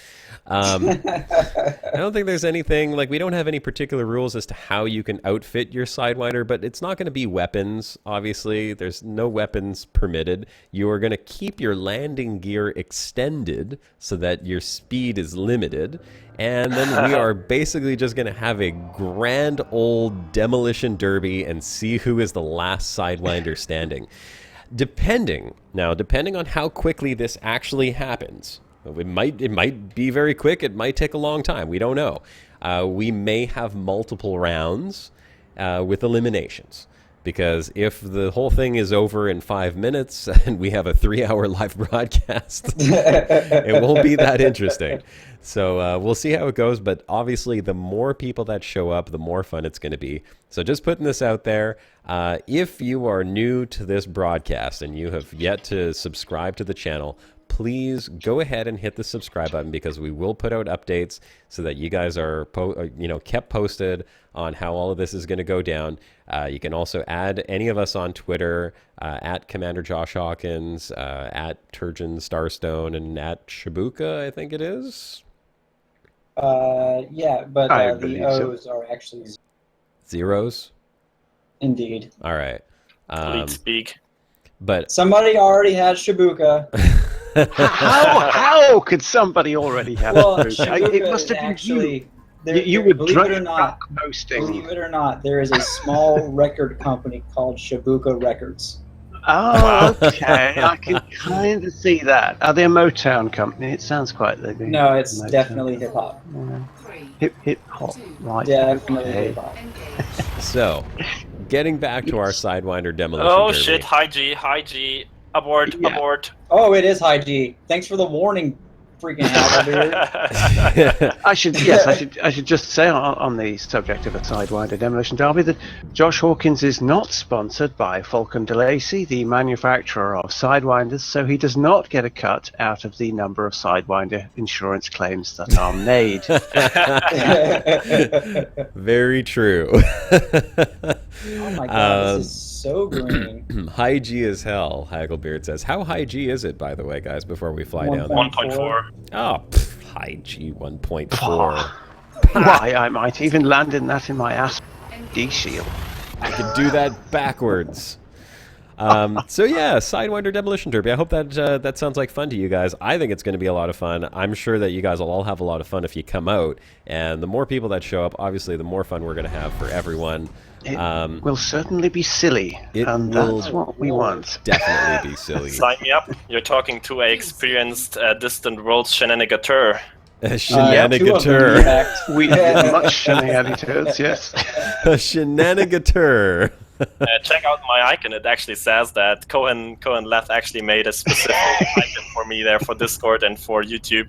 I don't think there's anything... Like, we don't have any particular rules as to how you can outfit your Sidewinder, but it's not going to be weapons, obviously. There's no weapons permitted. You are going to keep your landing gear extended so that your speed is limited. And then we are basically just going to have a grand old demolition derby and see who is the last Sidewinder standing. Depending on how quickly this actually happens, it might be very quick, it might take a long time, we don't know. We may have multiple rounds with eliminations. Because if the whole thing is over in 5 minutes and we have a 3-hour live broadcast, it won't be that interesting. So we'll see how it goes. But obviously, the more people that show up, the more fun it's going to be. So just putting this out there, if you are new to this broadcast and you have yet to subscribe to the channel, please go ahead and hit the subscribe button, because we will put out updates so that you guys are kept posted on how all of this is going to go down. You can also add any of us on Twitter, at Commander Josh Hawkins, at Turgeon Starstone, and at Shabuka, I think it is. Yeah, but the O's are actually zeros. Indeed. All right. Lead speak. But somebody already had Shabuka. How could somebody already have Shabuka? It must have been actually. You would believe it or not, posting. Believe it or not, there is a small record company called Shabuka Records. Oh, okay. I can kind of see that. Are they a Motown company? It sounds quite like they. No, it's Motown. definitely hip hop. Yeah. Hip hop, right? Definitely okay. hip hop. So, getting back to our Sidewinder demolition. Oh derby. shit! High G, abort. Oh, it is high G. Thanks for the warning, freaking Hagglebeard. I should just say on the subject of a Sidewinder demolition derby that Josh Hawkins is not sponsored by Falcon DeLacy, the manufacturer of Sidewinders, so he does not get a cut out of the number of Sidewinder insurance claims that are made. Very true. Oh my god, this is so green. High G as hell, Hagglebeard says. How high G is it, by the way, guys, before we fly down there? 1.4. Oh, high G 1.4. Why, I might even land in that in my ass D shield. I could do that backwards. So yeah, Sidewinder Demolition Derby. I hope that that sounds like fun to you guys. I think it's going to be a lot of fun. I'm sure that you guys will all have a lot of fun if you come out. And the more people that show up, obviously, the more fun we're going to have for everyone. It will certainly be silly, and that's what we want. Definitely be silly. Sign me up. You're talking to an experienced distant world shenanigateur. Shenanigateur. We did much shenanigateurs, yes. A shenanigateur. Check out my icon. It actually says that Cohen Left actually made a specific icon for me there for Discord and for YouTube.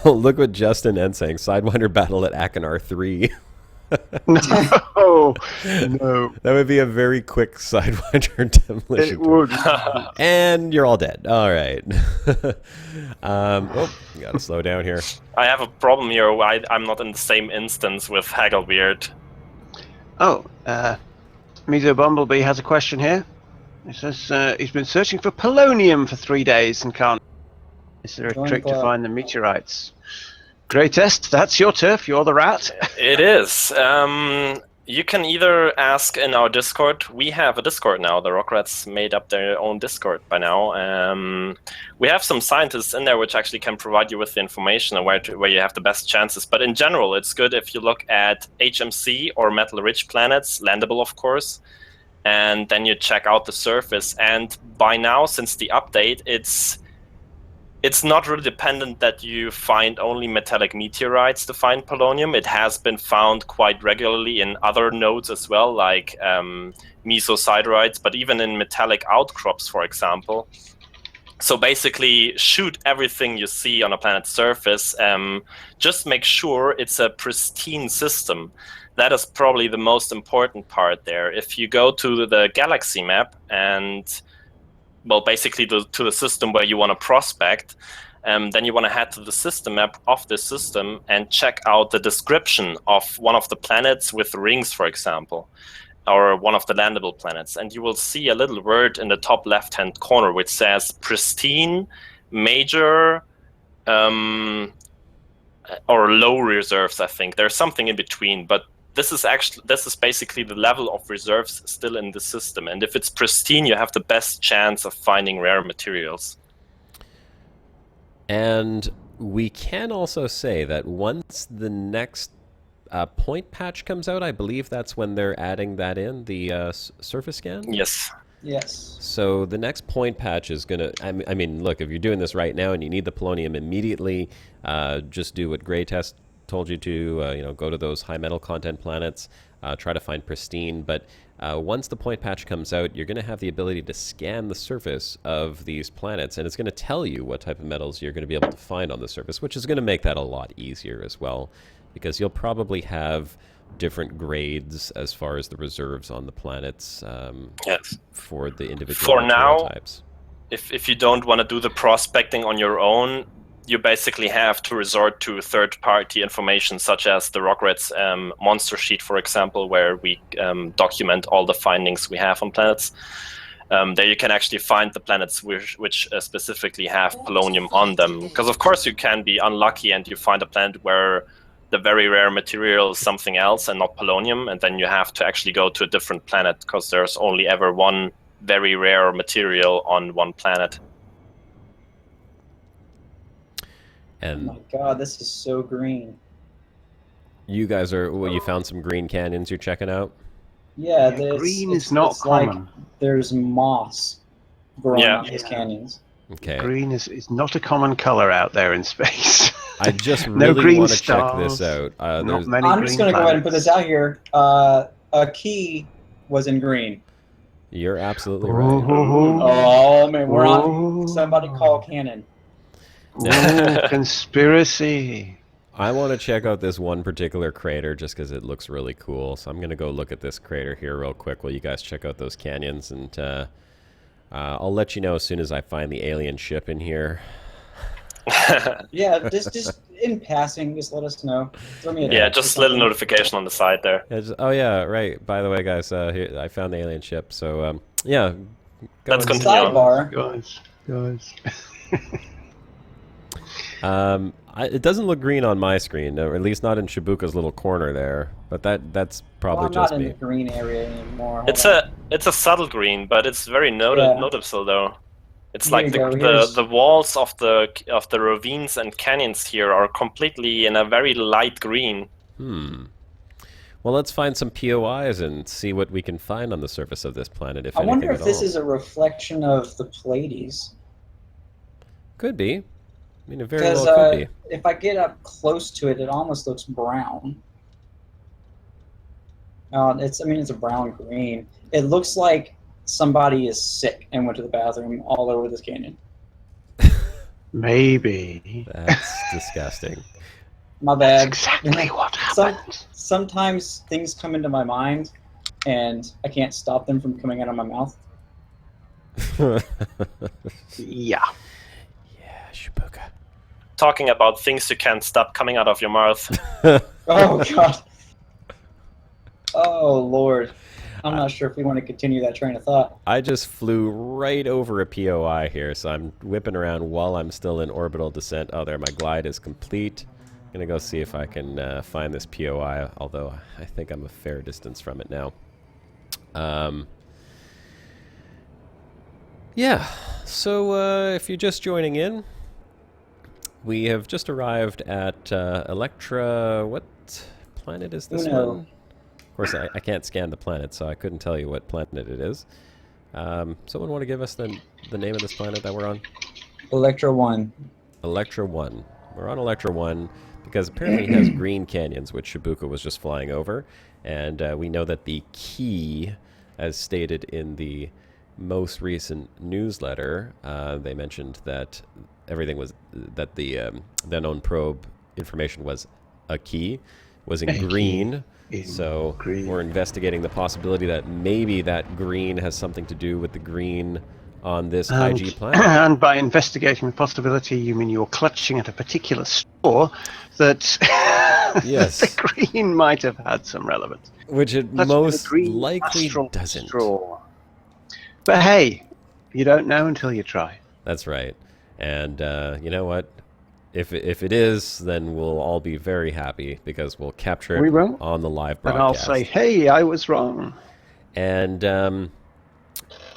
Look what Justin N saying. Sidewinder battle at Akinar 3. No. That would be a very quick Sidewinder demolition. It would. And you're all dead. All right. You gotta slow down here. I have a problem here. I'm not in the same instance with Hagglebeard. Oh, Mizo Bumblebee has a question here. It says he's been searching for polonium for 3 days and can't. Is there a trick to find the meteorites? Greatest, that's your turf. You're the rat. It is. You can either ask in our Discord. We have a Discord now. The Rockrats made up their own Discord by now. We have some scientists in there which actually can provide you with the information on where you have the best chances. But in general, it's good if you look at HMC or metal-rich planets, landable of course, and then you check out the surface. And by now, since the update, it's not really dependent that you find only metallic meteorites to find polonium. It has been found quite regularly in other nodes as well, like mesosideroids, but even in metallic outcrops, for example. So basically, shoot everything you see on a planet's surface. Just make sure it's a pristine system. That is probably the most important part there. If you go to the galaxy map and well, basically to the system where you want to prospect, then you want to head to the system map of the system and check out the description of one of the planets with rings, for example, or one of the landable planets. And you will see a little word in the top left-hand corner which says pristine, major, or low reserves, I think. There's something in between, but this is basically the level of reserves still in the system. And if it's pristine, you have the best chance of finding rare materials. And we can also say that once the next point patch comes out, I believe that's when they're adding that in, the surface scan? Yes. Yes. So the next point patch is going to... I mean, look, if you're doing this right now and you need the polonium immediately, just do what Gray Test told you to, go to those high metal content planets, try to find pristine. But once the point patch comes out, you're going to have the ability to scan the surface of these planets, and it's going to tell you what type of metals you're going to be able to find on the surface, which is going to make that a lot easier as well, because you'll probably have different grades as far as the reserves on the planets Yes. for the individual For material now, types. If you don't want to do the prospecting on your own, you basically have to resort to third-party information, such as the Rockrat's monster sheet, for example, where we document all the findings we have on planets. There you can actually find the planets which specifically have polonium on them. Because of course you can be unlucky and you find a planet where the very rare material is something else and not polonium, and then you have to actually go to a different planet because there's only ever one very rare material on one planet. Oh And my god, this is so green. you guys are... Well, you found some green canyons you're checking out? Yeah, green is not it's like common. there's moss growing Yeah. in these canyons. Okay. Green is not a common color out there in space. I just No really green want to check this stars, out. not There's, many I'm just green going to go ahead and put planets. this out here. A key was in green. you're absolutely right. Oh man, we're on. Oh. Somebody call Canon. Ooh, conspiracy. I want to check out this one particular crater just because it looks really cool. So I'm going to go look at this crater here real quick while you guys check out those canyons. And I'll let you know as soon as I find the alien ship in here. Yeah, just in passing, just let us know. Throw me a Yeah, text or just a little something. notification on the side there. Oh, yeah, right. By the way, guys, here, I found the alien ship. So, yeah. Go Let's and- continue on. Sidebar. Guys. It doesn't look green on my screen, or at least not in Shabuka's little corner there. But that's probably Well, I'm just not in me. the green area anymore. Hold It's on. a subtle green, but it's very Yeah. noticeable though. It's Here like you the, go, the here's- the walls of the ravines and canyons here are completely in a very light green. Well, let's find some POIs and see what we can find on the surface of this planet, if I anything wonder if at this all. is a reflection of the Pleiades. Could be. I mean, it very Because well could be. if I get up close to it, it almost looks brown. It's a brown green. It looks like somebody is sick and went to the bathroom all over this canyon. Maybe. That's disgusting. My That's bad. exactly what Some- happened. Sometimes things come into my mind, and I can't stop them from coming out of my mouth. Yeah. Yeah, Shabuka. Talking about things you can't stop coming out of your mouth. Oh god. Oh lord. I'm not sure if we want to continue that train of thought. I just flew right over a POI here, so I'm whipping around while I'm still in orbital descent. Oh, there, my glide is complete. I'm going to go see if I can find this POI, although I think I'm a fair distance from it now. Yeah, so if you're just joining in, we have just arrived at Electra. What planet is this Uno. one? Of course, I can't scan the planet, so I couldn't tell you what planet it is. Someone want to give us the name of this planet that we're on? Electra 1. Electra 1. We're on Electra 1 because apparently it has green canyons, which Shabuka was just flying over. And we know that the key, as stated in the most recent newsletter, they mentioned that everything was, that the unknown probe information was a key, was in A key. green. In So green. we're investigating the possibility that maybe that green has something to do with the green on this IG planet. And by investigating the possibility, you mean you're clutching at a particular straw that Yes. the green might have had some relevance. Which it Clutching at a most green likely astral doesn't. straw. But hey, you don't know until you try. That's right. And you know what? If it is, then we'll all be very happy because we'll capture We it will. on the live And broadcast. I'll say, hey, I was wrong. And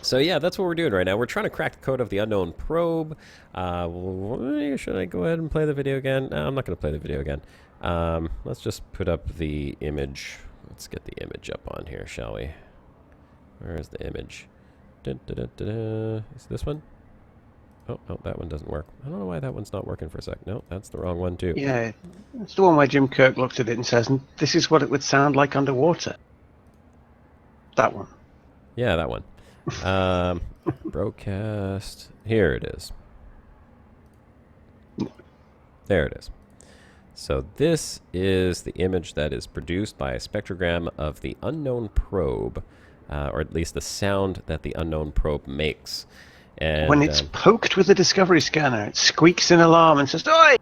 so yeah, that's what we're doing right now. We're trying to crack the code of the unknown probe. Should I go ahead and play the video again? No, I'm not going to play the video again. Let's just put up the image. Let's get the image up on here, shall we? Where is the image? Is this one? Oh, that one doesn't work. I don't know why that one's not working for a sec. No, that's the wrong one too. Yeah, it's the one where Jim Kirk looks at it and says, this is what it would sound like underwater. That one. Yeah, that one. Brocast. Here it is. There it is. So this is the image that is produced by a spectrogram of the unknown probe, or at least the sound that the unknown probe makes. And When it's poked with the Discovery scanner, it squeaks an alarm and says, "Oi!"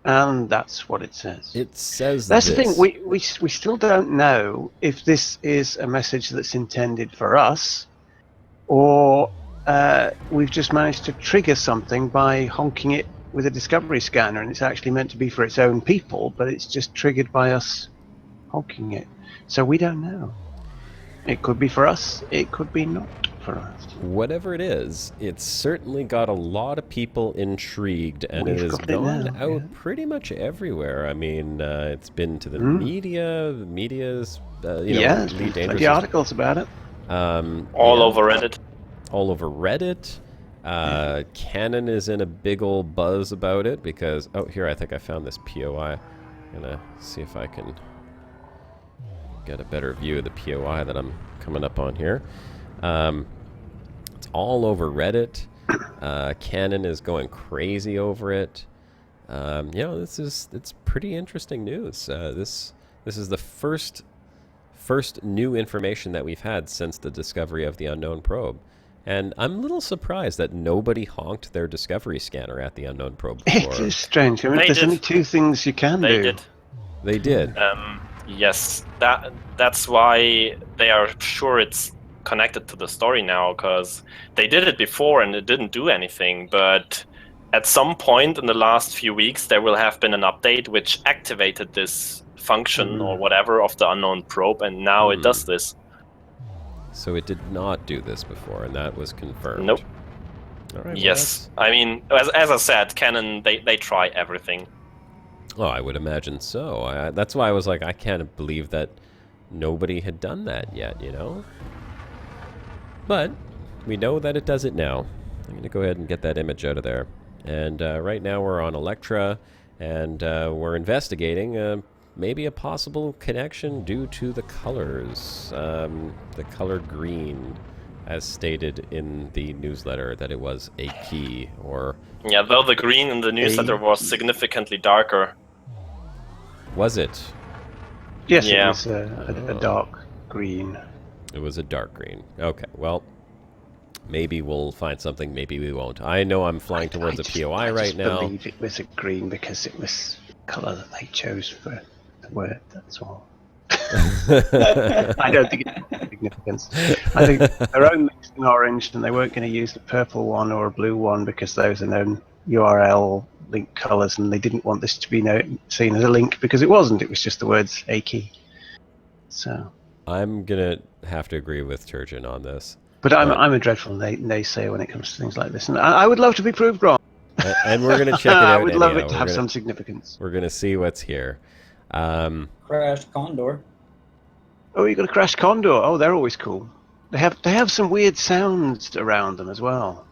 And that's what it says. it says That's this. the thing. We still don't know if this is a message that's intended for us, or we've just managed to trigger something by honking it with a Discovery scanner, and it's actually meant to be for its own people, but it's just triggered by us honking it. So we don't know. It could be for us. It could be not for us. Whatever it is, it's certainly got a lot of people intrigued, and We've it has got it gone now, out yeah. pretty much everywhere. I mean, it's been to the media. The media's, Yeah, Lead plenty Dangerous. articles about it. All over Reddit. All over Reddit. Canon is in a big old buzz about it because here, I think I found this POI. I'm gonna see if I can get a better view of the POI that I'm coming up on here. It's all over Reddit. Canon is going crazy over it. It's pretty interesting news. This is the first new information that we've had since the discovery of the unknown probe. And I'm a little surprised that nobody honked their Discovery scanner at the unknown probe before. It is strange. I mean, They there's did. only two things you can They do. did. They did. Yes, that's why they are sure it's connected to the story now, because they did it before and it didn't do anything. But at some point in the last few weeks, there will have been an update which activated this function or whatever of the unknown probe, and now it does this. So it did not do this before, and that was confirmed. Nope. All right, well, Yes, I mean, as I said, Canon they try everything. Oh, I would imagine so. That's why I was like, I can't believe that nobody had done that yet, you know? But we know that it does it now. I'm going to go ahead and get that image out of there. And right now we're on Electra, and we're investigating maybe a possible connection due to the colors. The color green, as stated in the newsletter, that it was a key, or... Yeah, though the green in the newsletter was significantly darker. Was it? Yes, Yeah. it was a dark green. It was a dark green. Okay, well, maybe we'll find something, maybe we won't. I know I'm flying towards a POI right now. I believe it was a green because it was the colour that they chose for the word, that's all. I don't think it has significance. I think they're only mixing orange, and they weren't going to use the purple one or a blue one because those are known URL link colours, and they didn't want this to be seen as a link because it wasn't. It was just the words a key. So I'm gonna have to agree with Turgeon on this. But I'm a dreadful naysayer when it comes to things like this, and I would love to be proved wrong. And we're gonna check it out. I would love anyhow. it to have some significance. We're gonna see what's here. Crashed Condor. Oh, you got a crashed condor. Oh, they're always cool. They have some weird sounds around them as well.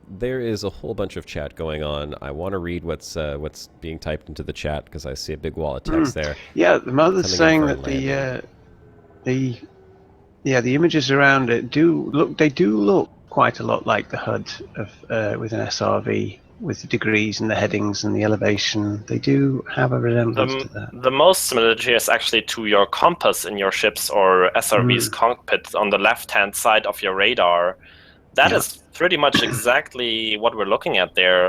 There is a whole bunch of chat going on. I want to read what's being typed into the chat because I see a big wall of text there. Yeah, the mother's Coming in saying for a that the images around it do look quite a lot like the HUD of with an SRV, with the degrees and the headings and the elevation. They do have a resemblance to that. The most similarity is actually to your compass in your ships or SRV's cockpit on the left-hand side of your radar. that is pretty much exactly what we're looking at there,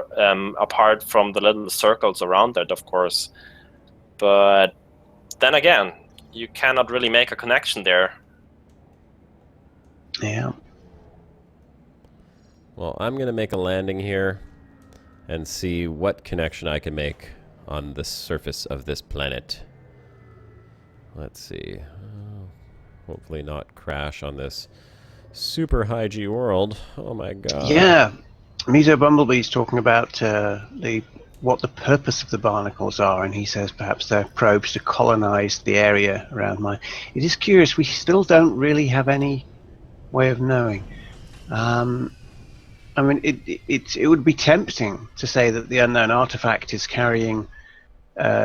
apart from the little circles around it, of course. But then again, you cannot really make a connection there. Yeah. Well, I'm going to make a landing here and see what connection I can make on the surface of this planet. Let's see. Hopefully not crash on this super high G world. Oh my god. Yeah. Mizo Bumblebee's talking about what the purpose of the barnacles are, and he says perhaps they're probes to colonize the area around mine. It is curious, we still don't really have any way of knowing. I mean, it would be tempting to say that the unknown artifact is carrying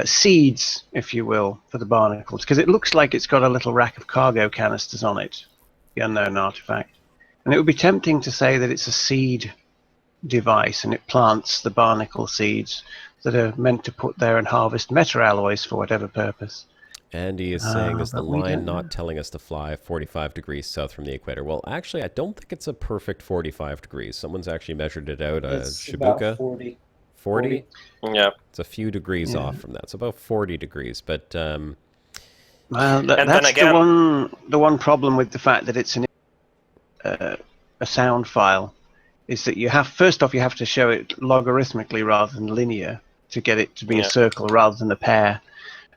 seeds, if you will, for the barnacles, because it looks like it's got a little rack of cargo canisters on it, the unknown artifact. And it would be tempting to say that it's a seed device and it plants the barnacle seeds that are meant to put there and harvest meta-alloys for whatever purpose. Andy is saying, is the but we line don't not know. telling us to fly 45 degrees south from the equator? Well, actually, I don't think it's a perfect 45 degrees. Someone's actually measured it out. It's Shabuka? about 40. 40? Yeah. It's a few degrees off from that. It's about 40 degrees, but Well, And then that's again- the one problem with the fact that it's a sound file, is that you have, first off, you have to show it logarithmically rather than linear to get it to be a circle rather than a pair,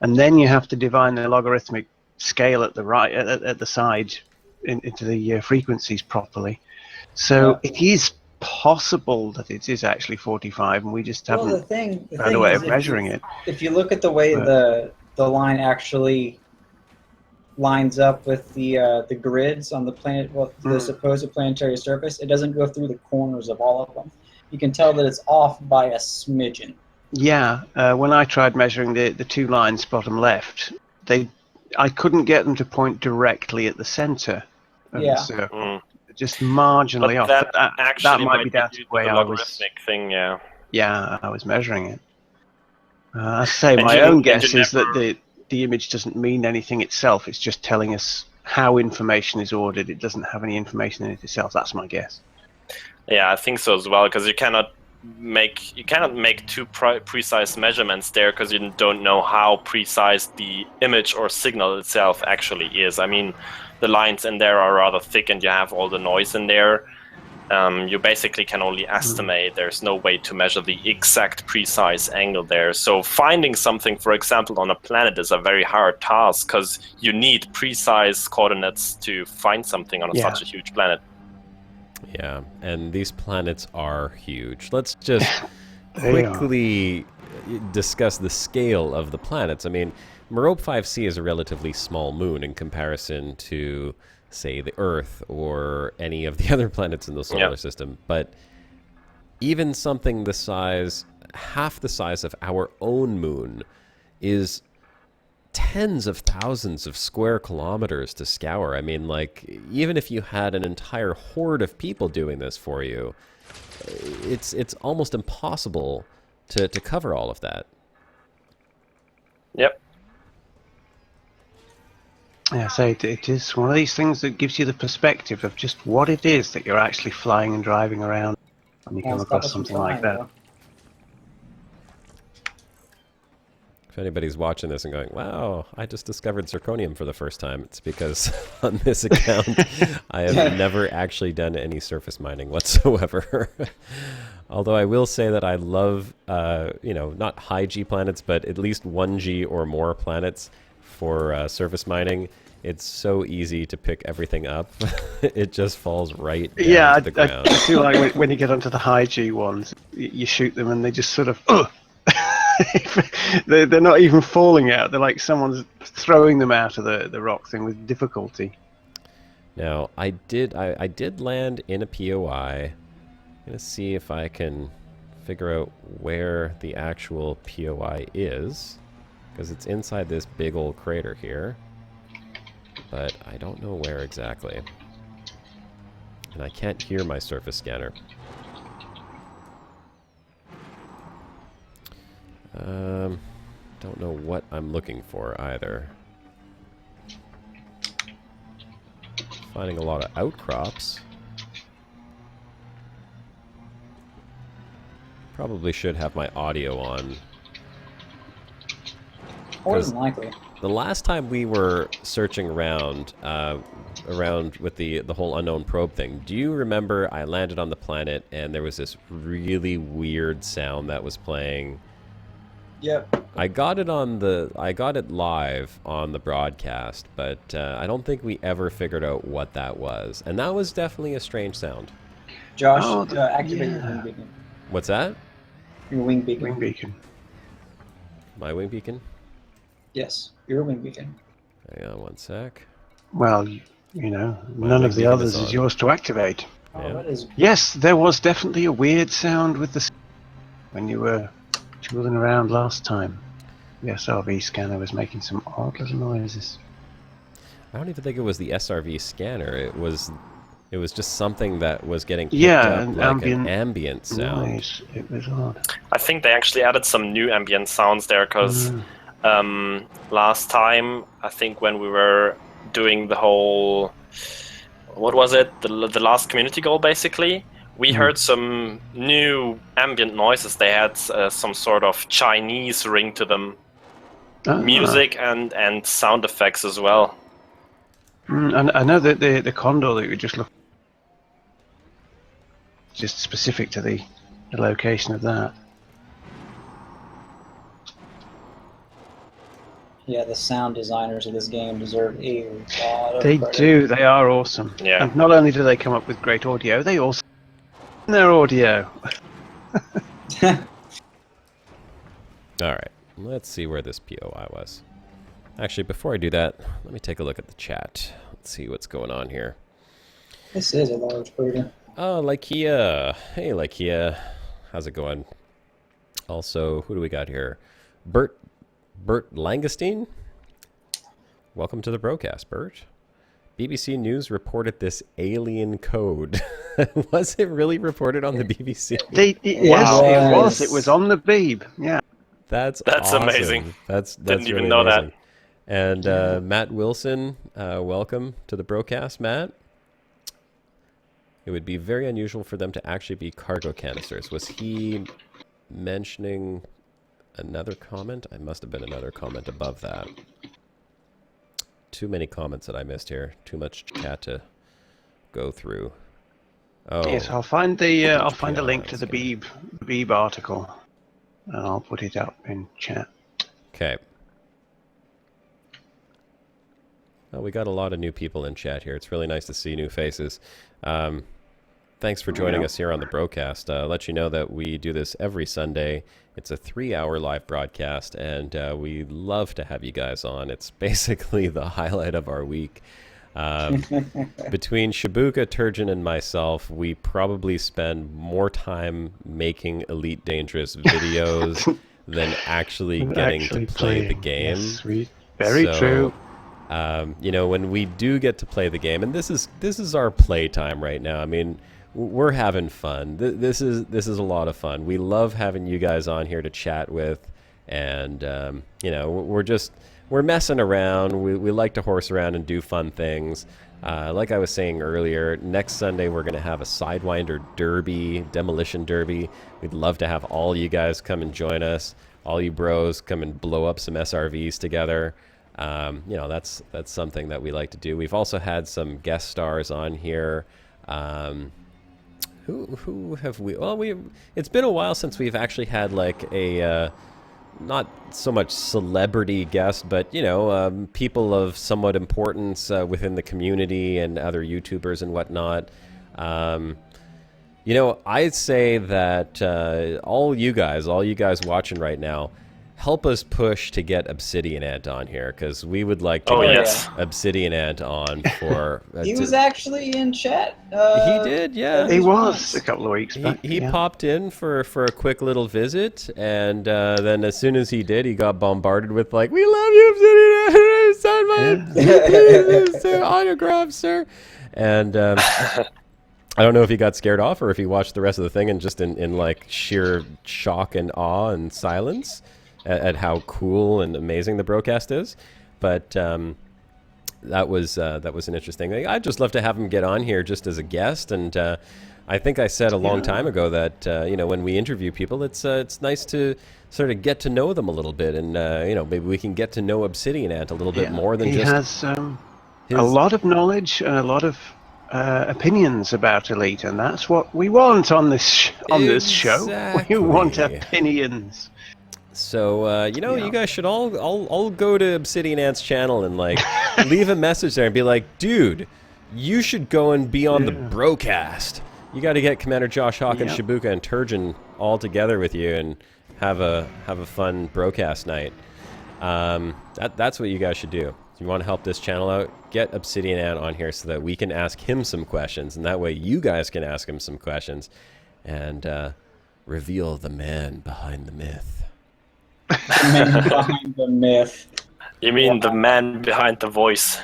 and then you have to define the logarithmic scale at the right at the side into the frequencies properly. So it is possible that it is actually 45, and we just haven't Well, the thing found a way is of measuring it. if you look at the way the line actually lines up with the grids on the planet, the supposed planetary surface, it doesn't go through the corners of all of them. You can tell that it's off by a smidgen. Yeah, when I tried measuring the two lines bottom left, I couldn't get them to point directly at the center of the circle. Just marginally off. That But actually that might be down to the the way I was. logarithmic thing, yeah. Yeah, I was measuring it. I say And my you- own and guess you is that never- the image doesn't mean anything itself. It's just telling us how information is ordered. It doesn't have any information in it itself. That's my guess. Yeah, I think so as well, because you cannot make too precise measurements there, because you don't know how precise the image or signal itself actually is. I mean, the lines in there are rather thick, and you have all the noise in there. You basically can only estimate. There's no way to measure the exact precise angle there. So finding something, for example, on a planet is a very hard task, because you need precise coordinates to find something on such a huge planet. yeah, and these planets are huge. Let's just They are. quickly discuss the scale of the planets. I mean, Merope 5c is a relatively small moon in comparison to, say, the Earth or any of the other planets in the solar system. But even something the size, half the size of our own moon, is tens of thousands of square kilometers to scour. I mean, like, even if you had an entire horde of people doing this for you, it's almost impossible to cover all of that. Yep. Yeah, so it is one of these things that gives you the perspective of just what it is that you're actually flying and driving around when you come across something like that. If anybody's watching this and going, wow, I just discovered zirconium for the first time, it's because on this account, I have never actually done any surface mining whatsoever. Although I will say that I love, not high G planets, but at least 1G or more planets for surface mining. It's so easy to pick everything up. It just falls right down to the ground. I feel like when you get onto the high G ones, you shoot them and they just sort of... they're not even falling out. They're like someone's throwing them out of the rock thing with difficulty. Now, I did land in a POI. I'm going to see if I can figure out where the actual POI is, because it's inside this big old crater here. But I don't know where exactly. And I can't hear my surface scanner. Don't know what I'm looking for either. Finding a lot of outcrops. Probably should have my audio on. More than likely. The last time we were searching around, around with the whole unknown probe thing, do you remember I landed on the planet and there was this really weird sound that was playing? Yep. I got it live on the broadcast, but I don't think we ever figured out what that was, and that was definitely a strange sound. Josh, activate your wing beacon. What's that? Your wing beacon. Wing beacon. My wing beacon? Yes, your wing beacon. Hang on one sec. Well, you know, My none wing of the beacon others is is on. yours to activate. Oh, Yeah. that is. Yes, there was definitely a weird sound with the when you were tooling around last time. The SRV scanner was making some odd little noises. I don't even think it was the SRV scanner. It was just something that was getting picked Yeah, up an like an ambient sound. Noise. It was odd. I think they actually added some new ambient sounds there because last time, I think when we were doing the whole, what was it, the last community goal basically, we heard some new ambient noises. They had some sort of Chinese ring to them, music and sound effects as well. And I know that the condor that you just looked, just specific to the location of that. Yeah, the sound designers of this game deserve a lot of They credit. do. They are awesome. Yeah. And not only do they come up with great audio, they also their audio. All right, let's see where this POI was. Actually, before I do that, let me take a look at the chat. Let's see what's going on here. This is a large crater. Oh, Lykia. Hey, Lykia. How's it going? Also, who do we got here? Bert Langestein? Welcome to the Brocast, Bert. BBC News reported this alien code. Was it really reported on the BBC? Yes, it was. It was on the Beeb. Yeah. That's That's awesome. amazing. That's Didn't really even know that. amazing. And Matt Wilson, welcome to the Brocast, Matt. It would be very unusual for them to actually be cargo canisters. Was he mentioning another comment? I must have been another comment above that. Too many comments that I missed here. Too much chat to go through. Oh, Yes, I'll find a link to the Beeb article, and I'll put it up in chat. okay. Well, we got a lot of new people in chat here. It's really nice to see new faces. Thanks for joining us here on the Brocast. Let you know that we do this every Sunday. It's a 3-hour live broadcast, and we love to have you guys on. It's basically the highlight of our week. Between Shabuka, Turgeon, and myself, we probably spend more time making Elite Dangerous videos than actually getting to play the game. Yes, very true. You know, when we do get to play the game, and this is our play time right now. I mean, we're having fun. This is a lot of fun. We love having you guys on here to chat with, and you know, we're messing around. We like to horse around and do fun things. Like I was saying earlier, next Sunday we're going to have a Sidewinder Derby, Demolition Derby. We'd love to have all you guys come and join us. All you bros come and blow up some SRVs together. You know, that's something that we like to do. We've also had some guest stars on here. Who have we? Well, it's been a while since we've actually had like a not so much celebrity guest, but you know, people of somewhat importance within the community and other YouTubers and whatnot. You know, I'd say that all you guys watching right now, help us push to get Obsidian Ant on here, because we would like to get Obsidian Ant on for... He was actually in chat. He did, yeah. He was a couple of weeks back. He popped in for a quick little visit, and then as soon as he did, he got bombarded with like, "We love you, Obsidian Ant! Sign my autograph, sir!" And I don't know if he got scared off or if he watched the rest of the thing and just in like sheer shock and awe and silence at how cool and amazing the Brocast is. But that was an interesting thing. I'd just love to have him get on here just as a guest, and I think I said a long time ago that when we interview people, it's nice to sort of get to know them a little bit, and maybe we can get to know Obsidian Ant a little bit more than he just. He has a lot of knowledge and a lot of opinions about Elite, and that's what we want on this show. We want opinions. So you guys should all go to Obsidian Ant's channel and leave a message there and be like, dude, you should go and be on the Brocast. You got to get Commander Josh Hawkins, Shabuka, and Turgeon all together with you and have a fun Brocast night. That's what you guys should do. If you want to help this channel out, get Obsidian Ant on here so that we can ask him some questions, and that way you guys can ask him some questions and reveal the man behind the myth. The man behind the myth. You mean the man behind the voice?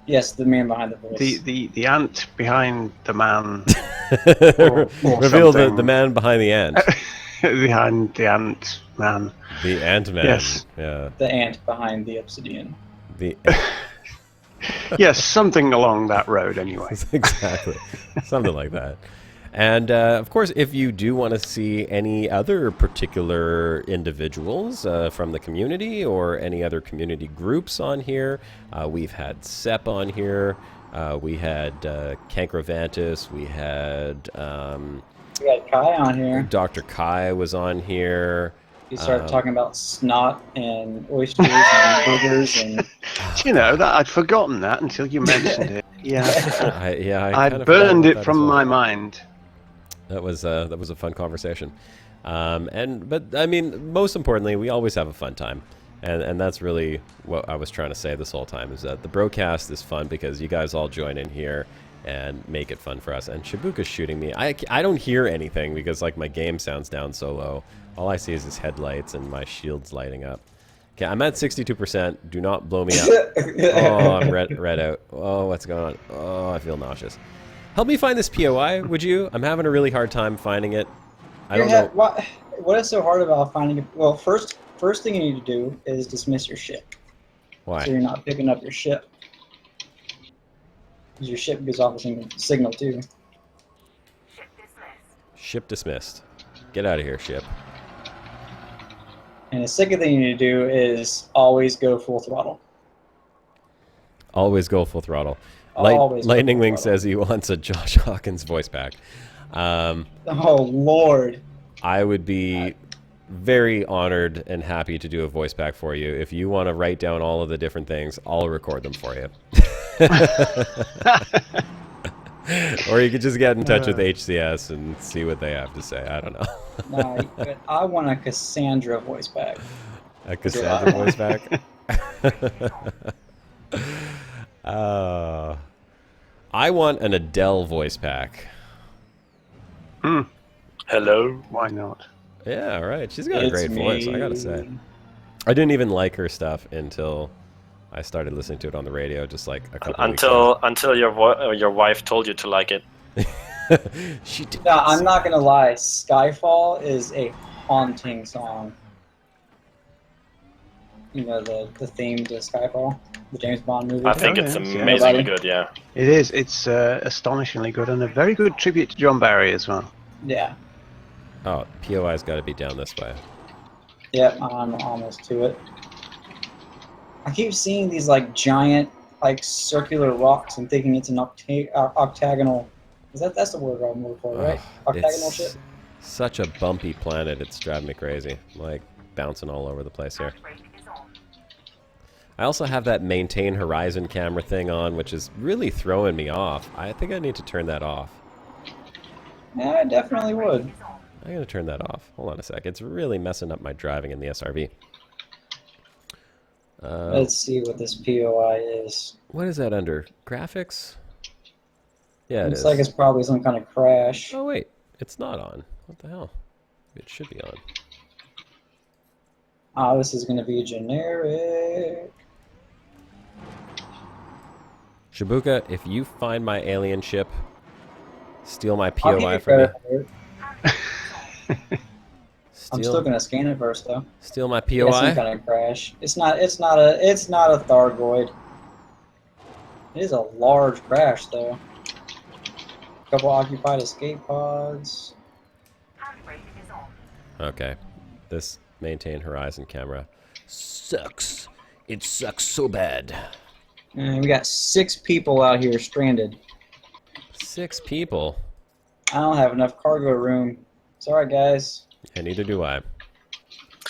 Yes, the man behind the voice. The ant behind the man. Reveal the man behind the ant. Behind the ant man. The ant man. Yes. Yeah. The ant behind the obsidian. Yes, something along that road anyway. Exactly. Something like that. And, of course, if you do want to see any other particular individuals from the community or any other community groups on here, we've had Sep on here, we had Cancrovantus, we had Kai on here. Dr. Kai was on here. You started talking about snot and oysters and burgers and... I'd forgotten that until you mentioned it. Yeah. I I burned it from my mind. That was a fun conversation, but I mean, most importantly, we always have a fun time, and that's really what I was trying to say this whole time, is that the Brocast is fun because you guys all join in here and make it fun for us. And Shabuka's shooting me. I don't hear anything because my game sounds down so low. All I see is his headlights and my shield's lighting up. Okay, I'm at 62%. Do not blow me up. Oh, I'm red out. Oh, what's going on? Oh, I feel nauseous. Help me find this POI, would you? I'm having a really hard time finding it. I don't know. What is so hard about finding it? Well, first thing you need to do is dismiss your ship. Why? So you're not picking up your ship. Because your ship gives off a signal too. Ship dismissed. Get out of here, ship. And the second thing you need to do is always go full throttle. Always go full throttle. Lightning Wing says he wants a Josh Hawkins voice pack. Oh, Lord. I would be very honored and happy to do a voice pack for you. If you want to write down all of the different things, I'll record them for you. Or you could just get in touch with HCS and see what they have to say. I don't know. No, I want a Cassandra voice pack. A Cassandra voice pack? I want an Adele voice pack. Hello? Why not? Yeah, right. She's got a great voice, I gotta say. I didn't even like her stuff until I started listening to it on the radio, just a couple weeks ago. Until your wife told you to like it. She did. No, I'm not gonna lie. Skyfall is a haunting song. You know the theme to Skyfall, the James Bond movie. I think it's amazingly good. Yeah. It is. It's astonishingly good and a very good tribute to John Barry as well. Yeah. Oh, POI's got to be down this way. Yep, I'm almost to it. I keep seeing these giant circular rocks and thinking it's an octagonal. That's the word I'm looking for, right? Octagonal ship. Such a bumpy planet. It's driving me crazy. Bouncing all over the place here. I also have that maintain horizon camera thing on, which is really throwing me off. I think I need to turn that off. Yeah, I definitely would. I'm going to turn that off. Hold on a sec. It's really messing up my driving in the SRV. Let's see what this POI is. What is that under? Graphics? Yeah, it is. Looks like it's probably some kind of crash. Oh, wait. It's not on. What the hell? It should be on. Ah, this is going to be generic. Shabuka, if you find my alien ship, steal my POI from me. I'm still gonna scan it first, though. Steal my Yeah, POI. some kind of crash. It's not a Thargoid. It is a large crash, though. A couple occupied escape pods. Okay. This maintain horizon camera sucks. It sucks so bad. And we got 6 people out here stranded. 6 people. I don't have enough cargo room. Sorry, guys. And neither do I.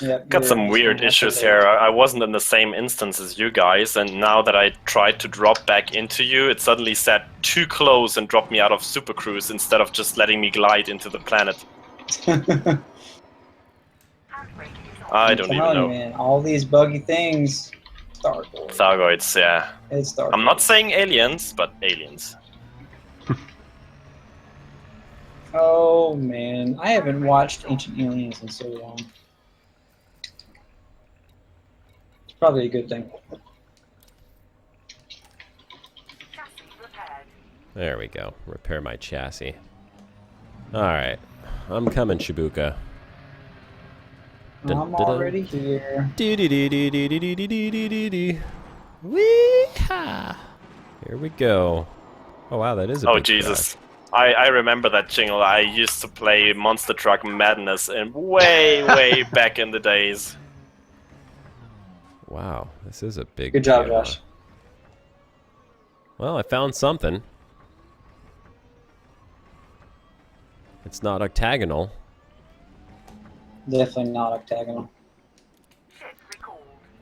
Yep, Got you're some just weird gonna have to issues wait. here. I wasn't in the same instance as you guys, and now that I tried to drop back into you, it suddenly said too close and dropped me out of Super Cruise instead of just letting me glide into the planet. I don't even telling you, know. man, all these buggy things. Thargoid. Thargoids, yeah. It's Thargoid. I'm not saying aliens, but aliens. Oh man, I haven't watched Ancient Aliens in so long. It's probably a good thing. There we go. Repair my chassis. Alright. I'm coming, Shabuka. Dun, I'm dun, dun. already here. Wee-ha! Here we go. Oh wow, that is a Oh big Jesus. I remember that jingle. I used to play Monster Truck Madness in way back in the days. crash. Wow, this is a big Good job, deal. Josh. Well, I found something. It's not octagonal. Definitely not octagonal.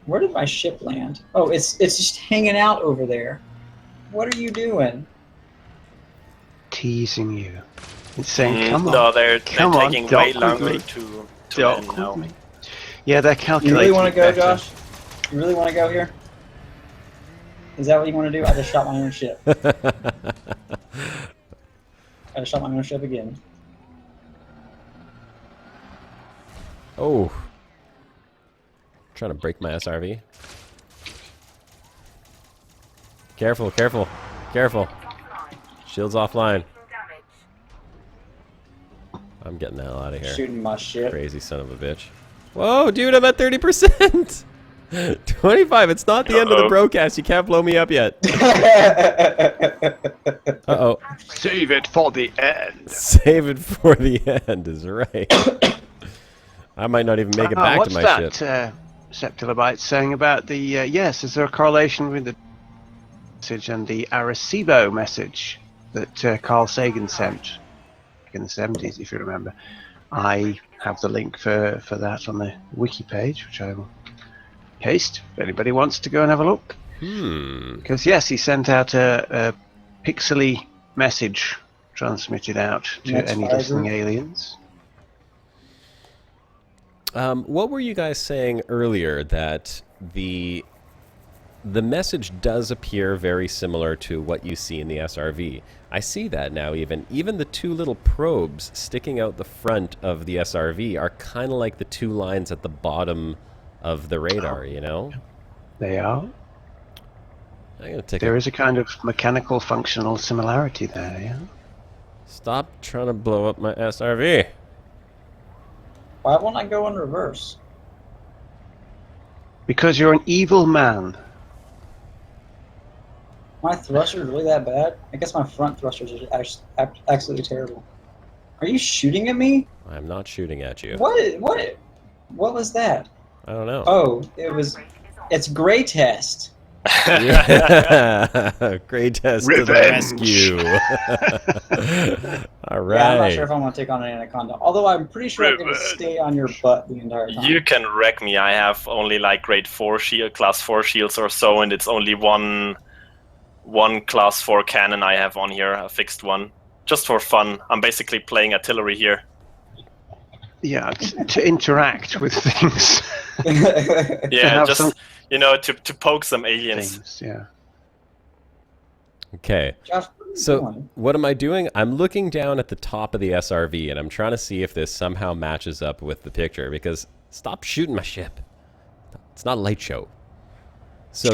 Where did my ship land? Oh, it's just hanging out over there. What are you doing? Teasing you. It's saying, come on. No, they're Come on, taking way dock with longer me. to Dock land with now. me. Yeah, they're You calculating. really want to go, better. Josh? You really want to go here? Is that what you want to do? I just shot my own ship. I just shot my own ship again. Oh. Trying to break my SRV. Careful, careful, careful. Shield's offline. I'm getting the hell out of here. Shooting my ship. Crazy son of a bitch. Whoa, dude, I'm at 30%. 25. It's not the end of the broadcast. You can't blow me up yet. Uh-oh. Save it for the end. Save it for the end is right. I might not even make it back to my ship. What's that Septilobyte saying about the, yes, is there a correlation with the message and the Arecibo message that Carl Sagan sent back in the 70s, if you remember? I have the link for that on the wiki page, which I will paste if anybody wants to go and have a look. Because, yes, he sent out a pixely message transmitted out to That's any Pfizer. listening aliens. What were you guys saying earlier that the message does appear very similar to what you see in the SRV? I see that now even. Even the 2 little probes sticking out the front of the SRV are kind of like the 2 lines at the bottom of the radar, you know? They are. I'm gonna take There is a kind of mechanical functional similarity there, yeah? Stop trying to blow up my SRV. Why won't I go in reverse? Because you're an evil man. My thrusters really that bad? I guess my front thrusters are absolutely terrible. Are you shooting at me? I'm not shooting at you. What was that? I don't know. Oh, it's Gray Test. Yeah. Great test to the Revenge. rescue. All right. Yeah, I'm not sure if I want to take on an anaconda. Although I'm pretty sure I'm going to Revenge. stay on your butt the entire time. You can wreck me. I have only like grade 4 shield, class 4 shields or so, and it's only one class 4 cannon I have on here, a fixed one. Just for fun. I'm basically playing artillery here. Yeah, to interact with things. Yeah, have just some to poke some aliens. things, yeah. Okay. Josh, what are you So doing? what am I doing? I'm looking down at the top of the SRV and I'm trying to see if this somehow matches up with the picture because stop shooting my ship. It's not a light show. So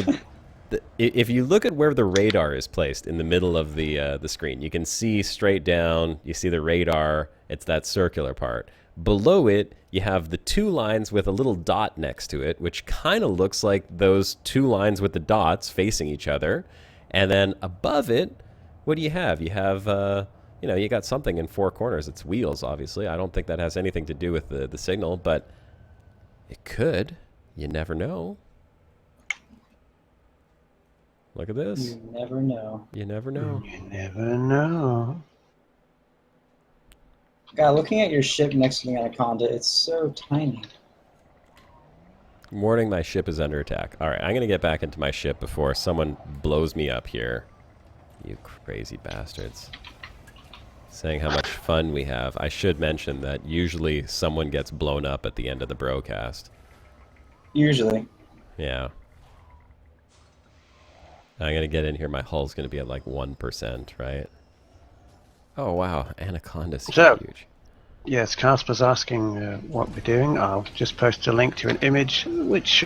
if you look at where the radar is placed in the middle of the screen, you can see straight down, you see the radar, it's that circular part. Below it, you have the 2 lines with a little dot next to it, which kind of looks like those 2 lines with the dots facing each other. And then above it, what do you have? You have, you know, you got something in four corners. It's wheels, obviously. I don't think that has anything to do with the signal, but it could. You never know. Look at this. You never know. You never know. You never know. God, looking at your ship next to the Anaconda, it's so tiny. Warning, my ship is under attack. All right, I'm going to get back into my ship before someone blows me up here. You crazy bastards. Saying how much fun we have. I should mention that usually someone gets blown up at the end of the broadcast. Usually. Yeah. I'm going to get in here. My hull's going to be at like 1%, right? Oh, wow. Anaconda's So, huge. yes, Casper's asking what we're doing. I'll just post a link to an image which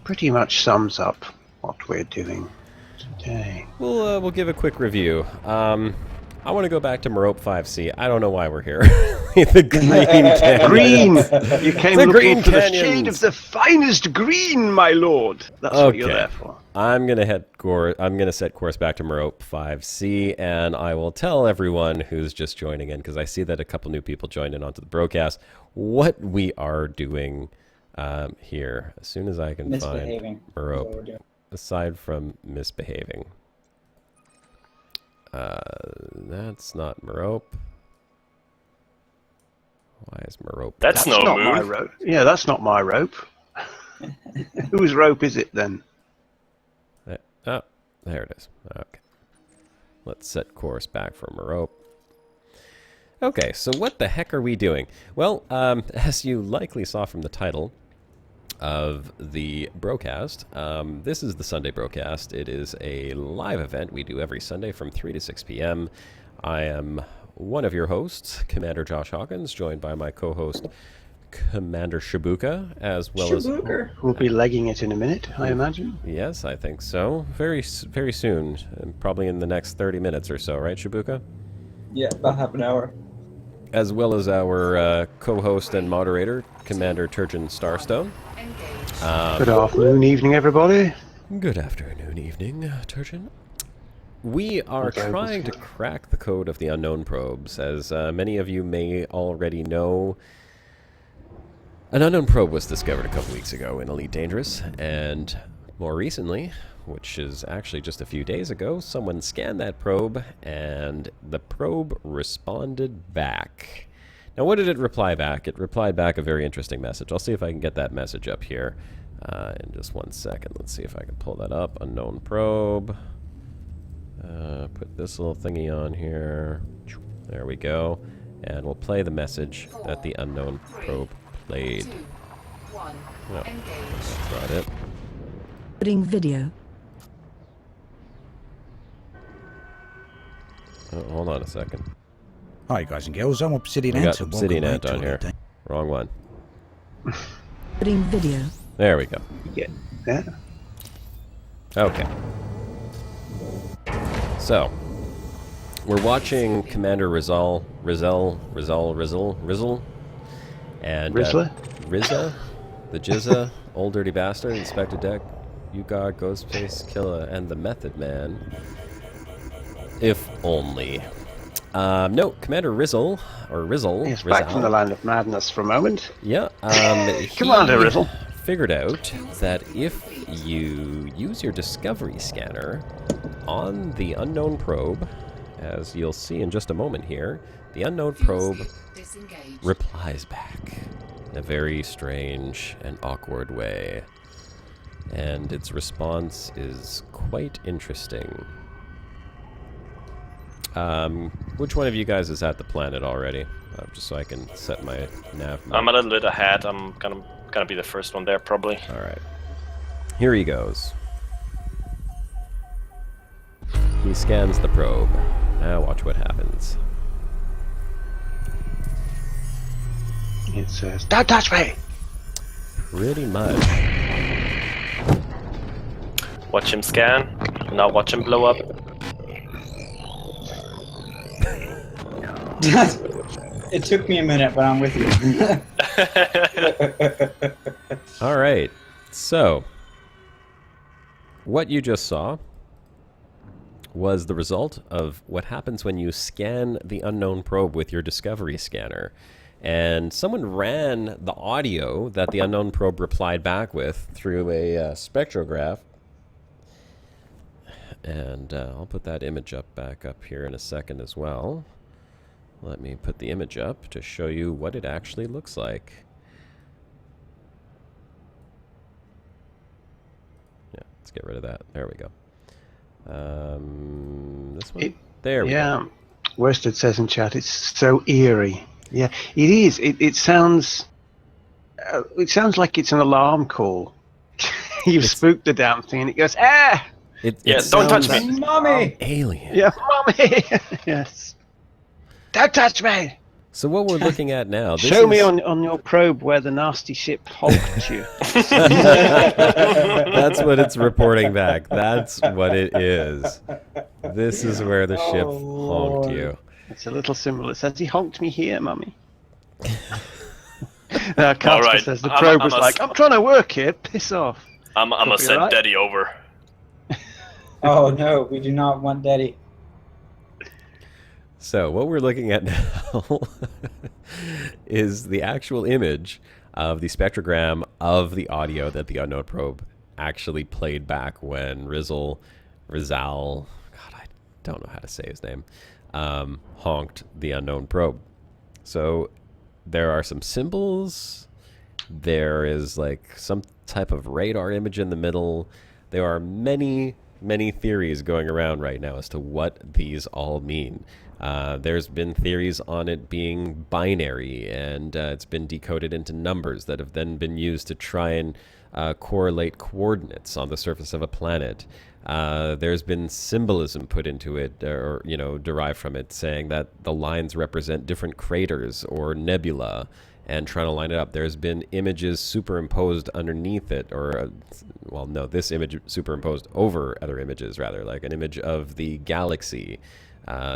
pretty much sums up what we're doing today. We'll give a quick review. I want to go back to Merope 5C. I don't know why we're here. The green canyon. Green! You came The looking green for the canyons. shade of the finest green, my lord. That's what you're there for. I'm gonna set course back to Merope 5C, and I will tell everyone who's just joining in, because I see that a couple new people joined in onto the broadcast, what we are doing here. As soon as I can find Merope, aside from misbehaving. That's not Merope. Why is Merope? That's no not moon. my rope. Yeah, that's not my rope. Whose rope is it then? Oh, there it is. Okay. Let's set course back for Merope. Okay, so what the heck are we doing? Well, as you likely saw from the title of the broadcast, this is the Sunday broadcast. It is a live event we do every Sunday from 3 to 6 p.m. I am one of your hosts, Commander Josh Hawkins, joined by my co-host, Commander Shabuka, as well as... We'll be legging it in a minute, I imagine. Yes, I think so. Very soon. Probably in the next 30 minutes or so, right, Shabuka? Yeah, about half an hour. As well as our co-host and moderator, Commander Turgeon Starstone. Good afternoon, evening, everybody. Good afternoon, evening, Turgeon. We are trying to crack the code of the unknown probes. As many of you may already know, an unknown probe was discovered a couple weeks ago in Elite Dangerous, and more recently, which is actually just a few days ago, someone scanned that probe, and the probe responded back. Now, what did it reply back? It replied back a very interesting message. I'll see if I can get that message up here in just 1 second. Let's see if I can pull that up. Unknown probe. Put this little thingy on here. There we go. And we'll play the message that the unknown probe played. No, that's not it. Putting video. Oh, hold on a second. Hi guys and girls, I'm Obsidian We Ant. got Obsidian Ant on here. Wrong one. Putting video. There we go. Yeah. Okay. So, we're watching Commander Rizzle, and Rizzler? Rizza, the Jizza, Old Dirty Bastard, Inspector Deck, Ugar, Ghostface, Killa, and the Method Man. If only. No, Commander Rizzle, or Rizzle. He's back from the land of madness for a moment. Yeah. Commander Rizzle. Figured out that if you use your Discovery scanner on the unknown probe, as you'll see in just a moment here, the unknown probe replies back in a very strange and awkward way. And its response is quite interesting. Which one of you guys is at the planet already? Just so I can set my nav. I'm a little bit ahead. I'm gonna be the first one there, probably. All right. Here he goes. He scans the probe. Now watch what happens. It says, "Don't touch me!" Pretty much. Watch him scan. Now watch him blow up. It took me a minute, but I'm with you. All right. So, what you just saw was the result of what happens when you scan the unknown probe with your Discovery scanner. And someone ran the audio that the unknown probe replied back with through a spectrograph. And I'll put that image back up here in a second as well. Let me put the image up to show you what it actually looks like. Yeah, let's get rid of that. There we go. This one? There we go. Yeah, Worsted says in chat, it's so eerie. Yeah, it is. It sounds like it's an alarm call. You've spooked the damn thing, and it goes, ah! Don't touch me. Mommy! Alien. Yeah, mommy! Yes. Don't touch me! So what we're looking at now... Show me on your probe where the nasty ship honked you. That's what it's reporting back. That's what it is. This is where the ship honked you. It's a little symbol that says, he honked me here, mummy. Carter says, the probe was like, I'm trying to work here, piss off. I'm gonna send right? Daddy over. Oh no, we do not want Daddy. So what we're looking at now is the actual image of the spectrogram of the audio that the unknown probe actually played back when Rizzle, God, I don't know how to say his name, honked the unknown probe. So there are some symbols. There is like some type of radar image in the middle. There are many theories going around right now as to what these all mean. There's been theories on it being binary, and it's been decoded into numbers that have then been used to try and correlate coordinates on the surface of a planet. There's been symbolism put into it, or derived from it, saying that the lines represent different craters or nebula, and trying to line it up. There's been images superimposed underneath it, or this image superimposed over other images, rather, like an image of the galaxy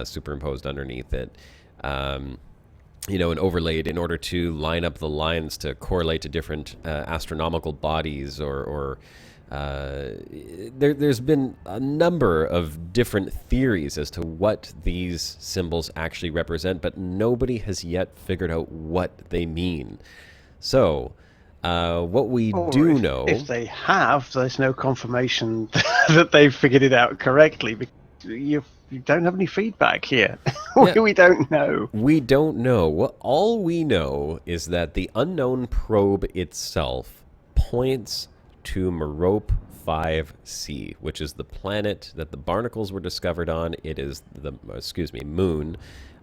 superimposed underneath it, and overlaid in order to line up the lines to correlate to different astronomical bodies, or there's been a number of different theories as to what these symbols actually represent, but nobody has yet figured out what they mean. So what we do know... If they have, there's no confirmation that they've figured it out correctly, because you don't have any feedback here. Yeah. We don't know. We don't know. Well, all we know is that the unknown probe itself points to Merope 5C, which is the planet that the Barnacles were discovered on. It is the, moon.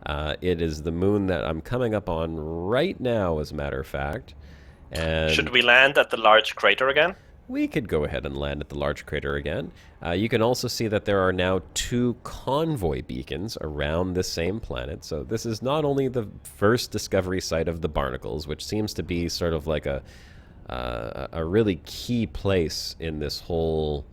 It is the moon that I'm coming up on right now, as a matter of fact. And should we land at the large crater again? we could go ahead and land at the large crater again. You can also see that there are now 2 convoy beacons around the same planet. So this is not only the first discovery site of the Barnacles, which seems to be sort of like a really key place in this whole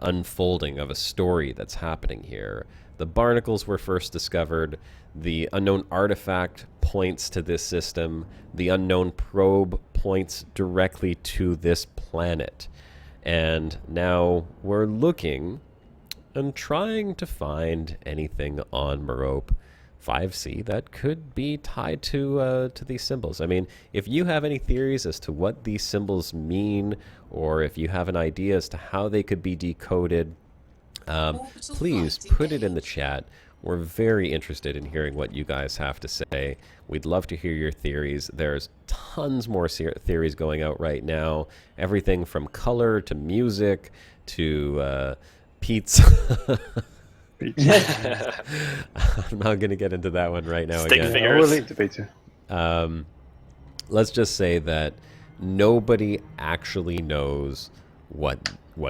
unfolding of a story that's happening here. The Barnacles were first discovered. The unknown artifact points to this system. The unknown probe points directly to this planet. And now we're looking and trying to find anything on Merope 5C that could be tied to these symbols. I mean, if you have any theories as to what these symbols mean, or if you have an idea as to how they could be decoded, please put it in the chat. We're very interested in hearing what you guys have to say. We'd love to hear your theories. There's tons more theories going out right now. Everything from color to music to pizza. I'm not going to get into that one right now. Stick again. figures. We'll leave the pizza. Let's just say that nobody actually knows what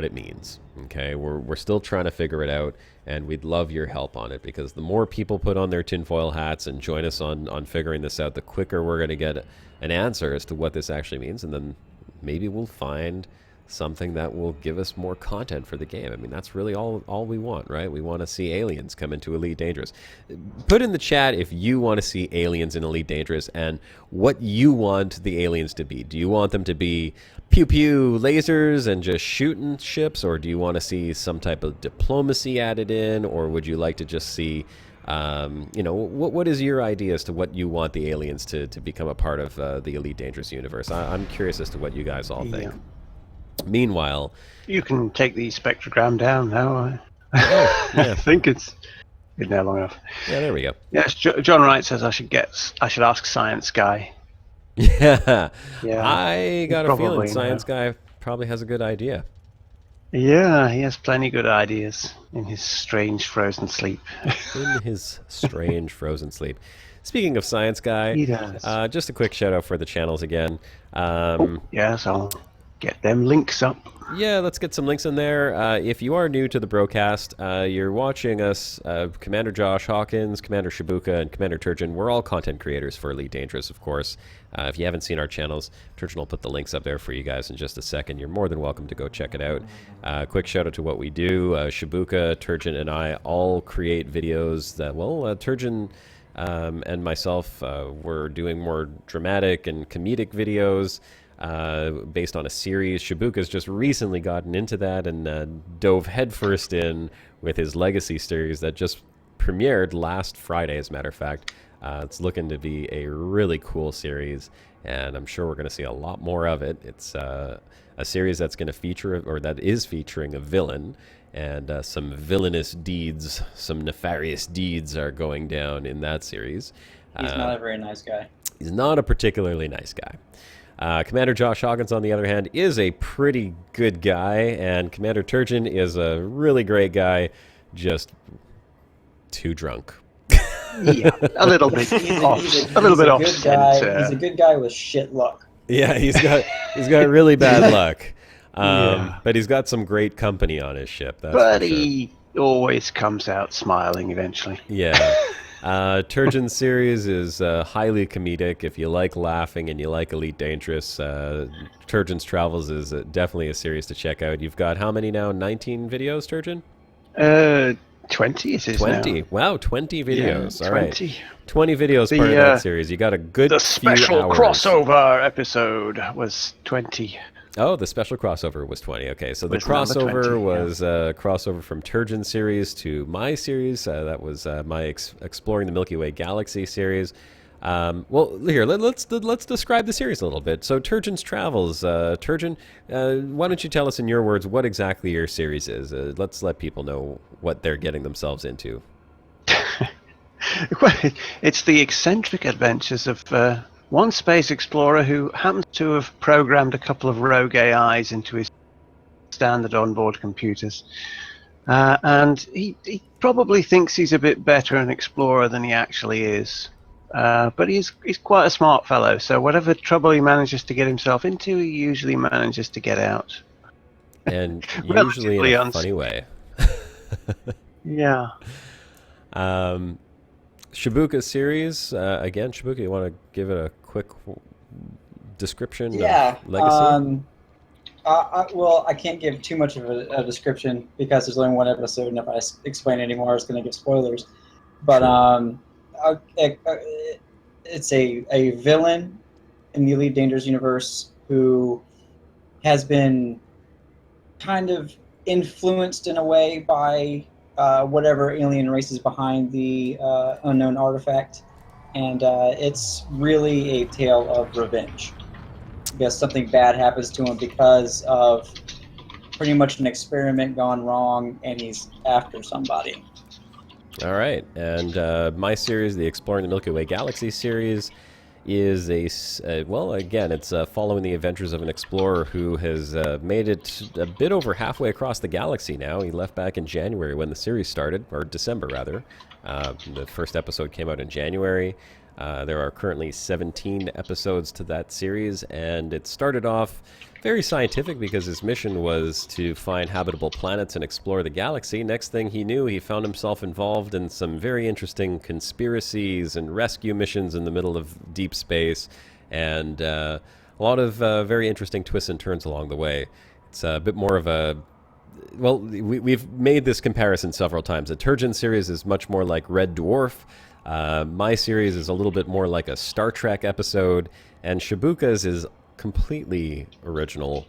it means. Okay, we're still trying to figure it out, and we'd love your help on it, because the more people put on their tinfoil hats and join us on figuring this out, the quicker we're going to get an answer as to what this actually means, and then maybe we'll find something that will give us more content for the game. I mean, that's really all we want, right? We want to see aliens come into Elite Dangerous. Put in the chat if you want to see aliens in Elite Dangerous and what you want the aliens to be. Do you want them to be pew-pew lasers and just shooting ships, or do you want to see some type of diplomacy added in, or would you like to just see... what is your idea as to what you want the aliens to become a part of the Elite Dangerous universe? I'm curious as to what you guys all think. Meanwhile... You can take the spectrogram down now. Yeah. I think it's been there long enough. Yeah, there we go. Yes, John Wright says I should ask Science Guy. Yeah. Yeah, I got a probably feeling know. Science Guy probably has a good idea. Yeah, he has plenty good ideas in his strange frozen sleep. In his strange frozen sleep. Speaking of Science Guy, He does. Just a quick shout out for the channels again. Yes, I'll get them links up. Yeah, let's get some links in there. If you are new to the Brocast, you're watching us, Commander Josh Hawkins, Commander Shabuka, and Commander Turgeon. We're all content creators for Elite Dangerous, of course. If you haven't seen our channels, Turgeon will put the links up there for you guys in just a second. You're more than welcome to go check it out. Quick shout out to what we do. Shabuka, Turgeon, and I all create videos that, Turgeon and myself, we're doing more dramatic and comedic videos. Based on a series. Shabuka's just recently gotten into that and dove headfirst in with his Legacy series that just premiered last Friday, as a matter of fact. It's looking to be a really cool series, and I'm sure we're going to see a lot more of it. It's a series that's going to feature, or that is featuring, a villain, and some villainous deeds, some nefarious deeds are going down in that series. He's not a very nice guy. He's not a particularly nice guy. Commander Josh Hawkins, on the other hand, is a pretty good guy, and Commander Turgeon is a really great guy, just too drunk. Yeah, a little bit off. A little bit off center. He's a good guy with shit luck. Yeah, he's got really bad luck. But he's got some great company on his ship. But he always comes out smiling eventually. Yeah. Turgeon's series is highly comedic. If you like laughing and you like Elite Dangerous, Turgeon's Travels is definitely a series to check out. You've got how many now? 19 videos, Turgeon? 20 it is 20. now. Wow, 20 videos. Yeah, All right. 20. 20 videos part of that series. You got a good The few special hours. crossover episode was 20. Oh, the special crossover was 20. Okay, so the Was number crossover 20, was a crossover from Turgeon's series to my series. That was my Exploring the Milky Way Galaxy series. Well, here, let's describe the series a little bit. So, Turgeon's Travels. Turgeon, why don't you tell us in your words what exactly your series is? Let's let people know what they're getting themselves into. Well, it's the eccentric adventures of one space explorer who happens to have programmed a couple of rogue AIs into his standard onboard computers. And he probably thinks he's a bit better an explorer than he actually is. But he's quite a smart fellow, so whatever trouble he manages to get himself into, he usually manages to get out. And usually in a funny way. Yeah. Shabuka series, again, Shabuka, you want to give it a quick description of Legacy? Well, I can't give too much of a description because there's only one episode, and if I explain any more, it's going to give spoilers. But it's a villain in the Elite Dangerous universe who has been kind of influenced in a way by whatever alien race is behind the unknown artifact, and it's really a tale of revenge. Because something bad happens to him because of pretty much an experiment gone wrong, and he's after somebody. All right, and my series, the Exploring the Milky Way Galaxy series, is well, again, it's following the adventures of an explorer who has made it a bit over halfway across the galaxy now. He left back in January when the series started, or December rather. The first episode came out in January. There are currently 17 episodes to that series, and it started off very scientific because his mission was to find habitable planets and explore the galaxy. Next thing he knew, he found himself involved in some very interesting conspiracies and rescue missions in the middle of deep space, and a lot of very interesting twists and turns along the way. It's a bit more of a... Well, we've made this comparison several times. The Turgeon series is much more like Red Dwarf. My series is a little bit more like a Star Trek episode. And Shabuka's is completely original,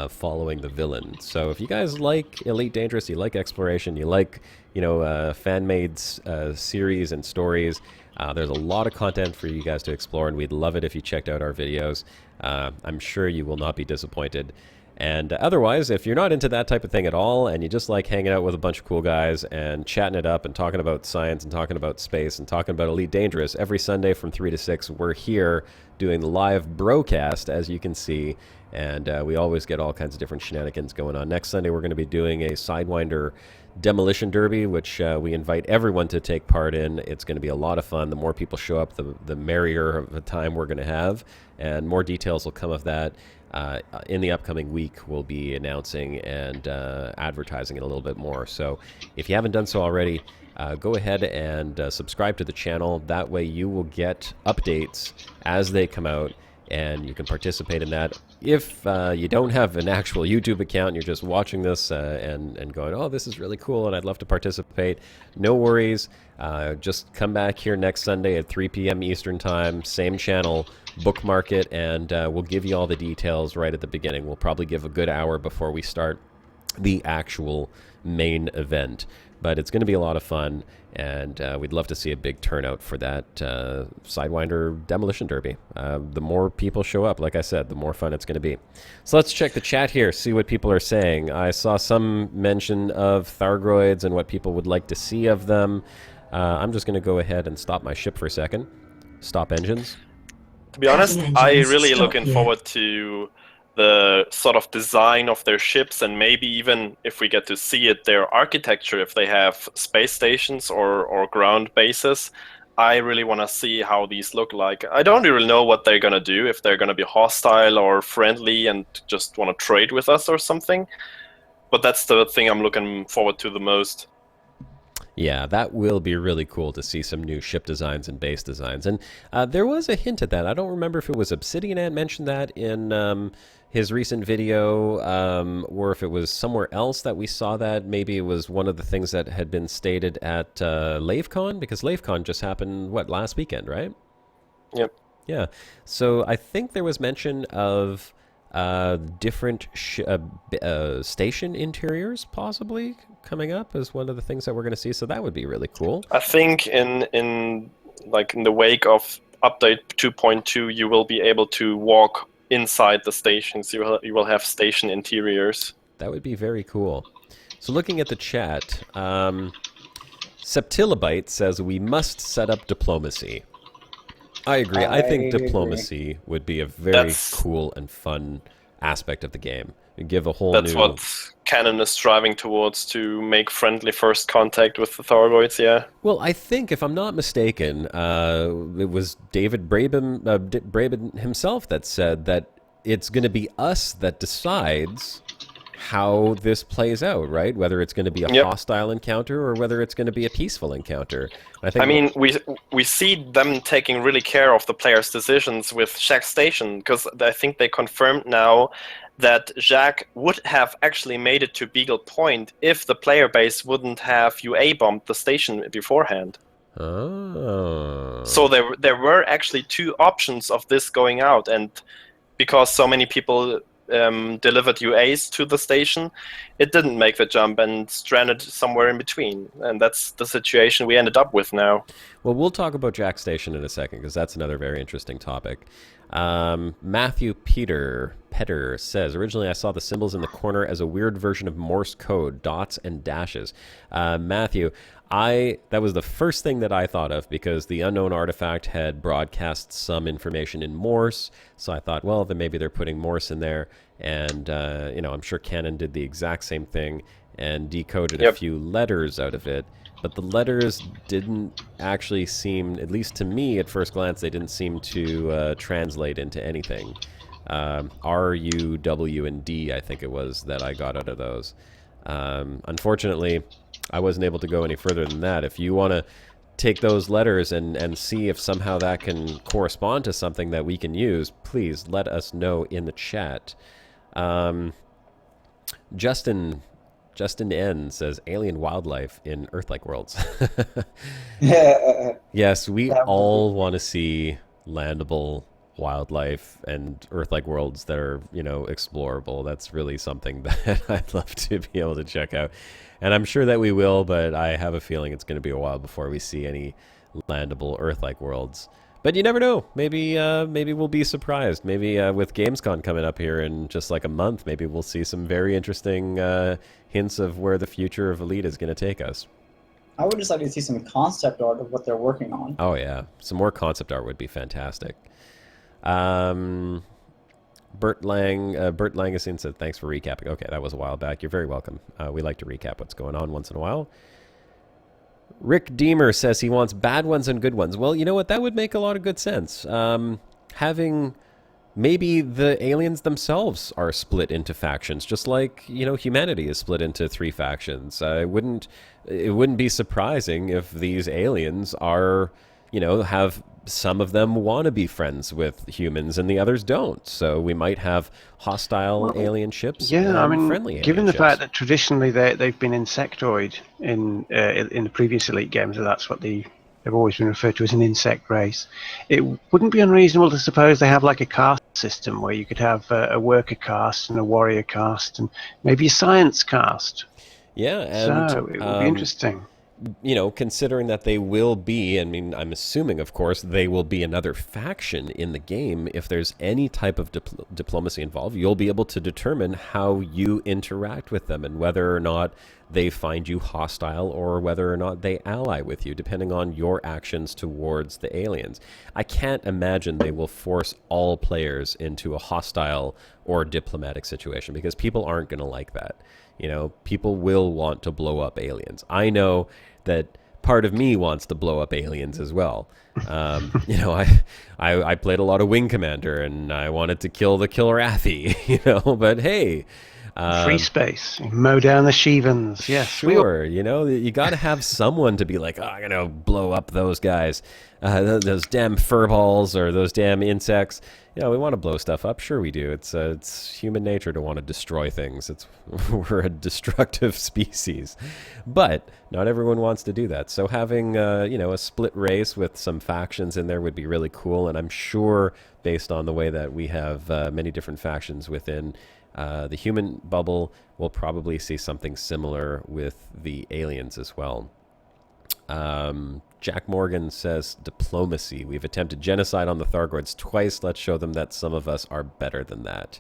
following the villain. So if you guys like Elite Dangerous, you like exploration, you like, fan-made series and stories, there's a lot of content for you guys to explore, and we'd love it if you checked out our videos. I'm sure you will not be disappointed. And otherwise, if you're not into that type of thing at all, and you just like hanging out with a bunch of cool guys and chatting it up and talking about science and talking about space and talking about Elite Dangerous, every Sunday from 3 to 6, we're here doing the live Brocast, as you can see. And we always get all kinds of different shenanigans going on. Next Sunday, we're going to be doing a Sidewinder Demolition Derby, which we invite everyone to take part in. It's going to be a lot of fun. The more people show up, the merrier of a time we're going to have. And more details will come of that. In the upcoming week, we'll be announcing and advertising it a little bit more. So if you haven't done so already, go ahead and subscribe to the channel. That way you will get updates as they come out, and you can participate in that. If you don't have an actual YouTube account and you're just watching this and going, oh, this is really cool and I'd love to participate, no worries. Just come back here next Sunday at 3 p.m. Eastern Time, same channel, bookmark it, and we'll give you all the details right at the beginning. We'll probably give a good hour before we start the actual main event. But it's going to be a lot of fun, and we'd love to see a big turnout for that Sidewinder Demolition Derby. The more people show up, like I said, the more fun it's going to be. So let's check the chat here, see what people are saying. I saw some mention of Thargoids and what people would like to see of them. I'm just going to go ahead and stop my ship for a second. Stop engines. To be honest, I really looking forward to the sort of design of their ships, and maybe even if we get to see it, their architecture, if they have space stations or ground bases. I really want to see how these look like. I don't really know what they're going to do, if they're going to be hostile or friendly and just want to trade with us or something. But that's the thing I'm looking forward to the most. Yeah, that will be really cool to see some new ship designs and base designs. And there was a hint at that. I don't remember if it was Obsidian Ant mentioned that in his recent video, or if it was somewhere else that we saw that. Maybe it was one of the things that had been stated at LaveCon, because LaveCon just happened, what, last weekend, right? Yep. Yeah. So I think there was mention of different station interiors possibly coming up as one of the things that we're going to see. So that would be really cool. I think in the wake of update 2.2, you will be able to walk inside the stations. You will have station interiors. That would be very cool. So looking at the chat, Septilobyte says we must set up diplomacy. I agree. I think diplomacy would be a very cool and fun aspect of the game. You give a whole That's new... what Canon is striving towards, to make friendly first contact with the Thargoids, yeah. Well, I think, if I'm not mistaken, it was David Braben himself that said that it's going to be us that decides how this plays out, right? Whether it's going to be a hostile encounter or whether it's going to be a peaceful encounter. I mean, we see them taking really care of the player's decisions with Jacques Station, because I think they confirmed now that Jacques would have actually made it to Beagle Point if the player base wouldn't have UA bombed the station beforehand. Oh. So there were actually two options of this going out, and because so many people delivered UAs to the station, it didn't make the jump and stranded somewhere in between. And that's the situation we ended up with now. Well, we'll talk about Jack Station in a second, because that's another very interesting topic. Matthew Peter says, originally I saw the symbols in the corner as a weird version of Morse code, dots and dashes. Matthew, that was the first thing that I thought of, because the unknown artifact had broadcast some information in Morse, so I thought, well, then maybe they're putting Morse in there, and I'm sure Canon did the exact same thing and decoded a few letters out of it, but the letters didn't actually seem, at least to me at first glance, they didn't seem to translate into anything. R, U, W, and D, I think it was, that I got out of those. Unfortunately, I wasn't able to go any further than that. If you want to take those letters and see if somehow that can correspond to something that we can use, please let us know in the chat. Justin N says alien wildlife in Earth-like worlds. Yeah. Yes, we That would all be- want to see landable wildlife and Earth-like worlds that are, explorable. That's really something that I'd love to be able to check out. And I'm sure that we will, but I have a feeling it's going to be a while before we see any landable Earth-like worlds. But you never know. Maybe we'll be surprised. Maybe with Gamescom coming up here in just like a month, maybe we'll see some very interesting hints of where the future of Elite is going to take us. I would just like to see some concept art of what they're working on. Oh yeah, some more concept art would be fantastic. Bert Langeson said, "Thanks for recapping." Okay, that was a while back. You're very welcome. We like to recap what's going on once in a while. Rick Deemer says he wants bad ones and good ones. Well, you know what? That would make a lot of good sense. Having maybe the aliens themselves are split into factions, just like humanity is split into 3 factions. It wouldn't be surprising if these aliens are, have some of them want to be friends with humans and the others don't. So we might have hostile alien ships. Yeah, I mean, friendly given alien the ships. fact that traditionally they've been insectoid in the previous Elite games, so that's what they've always been referred to as an insect race. It wouldn't be unreasonable to suppose they have like a caste system where you could have a worker caste and a warrior caste and maybe a science caste. Yeah, and So it would be interesting. Considering that they will be, I'm assuming, of course, they will be another faction in the game. If there's any type of diplomacy involved, you'll be able to determine how you interact with them and whether or not they find you hostile or whether or not they ally with you, depending on your actions towards the aliens. I can't imagine they will force all players into a hostile or diplomatic situation because people aren't going to like that. People will want to blow up aliens. I know that part of me wants to blow up aliens as well. I played a lot of Wing Commander and I wanted to kill the Kilrathi, but hey. Free space. Mow down the Shivans. Yes. Sure. You got to have someone to be like, oh, I'm going to blow up those guys. Those damn furballs or those damn insects. We want to blow stuff up. Sure we do. It's human nature to want to destroy things. We're a destructive species. But not everyone wants to do that. So having, a split race with some factions in there would be really cool. And I'm sure, based on the way that we have many different factions within the human bubble, we'll probably see something similar with the aliens as well. Jack Morgan says, diplomacy. We've attempted genocide on the Thargoids twice. Let's show them that some of us are better than that.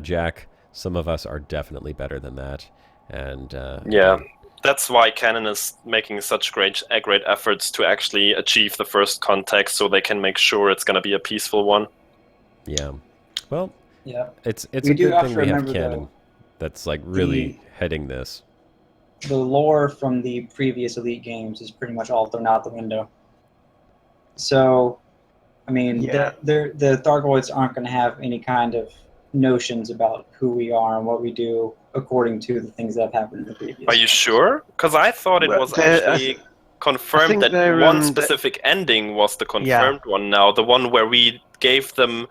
Jack, some of us are definitely better than that. And yeah, that's why Canon is making such great efforts to actually achieve the first contact so they can make sure it's going to be a peaceful one. Yeah. Well, yeah, it's We a do good have thing to we have remember, Canon though, that's like really heading this. the lore from the previous Elite games is pretty much all thrown out the window. So, Yeah. the Thargoids aren't going to have any kind of notions about who we are and what we do according to the things that have happened in the previous. Are you sure? Because I thought it Well, was they're- actually confirmed think that they're, one the- specific ending was the confirmed one now. The one where we gave them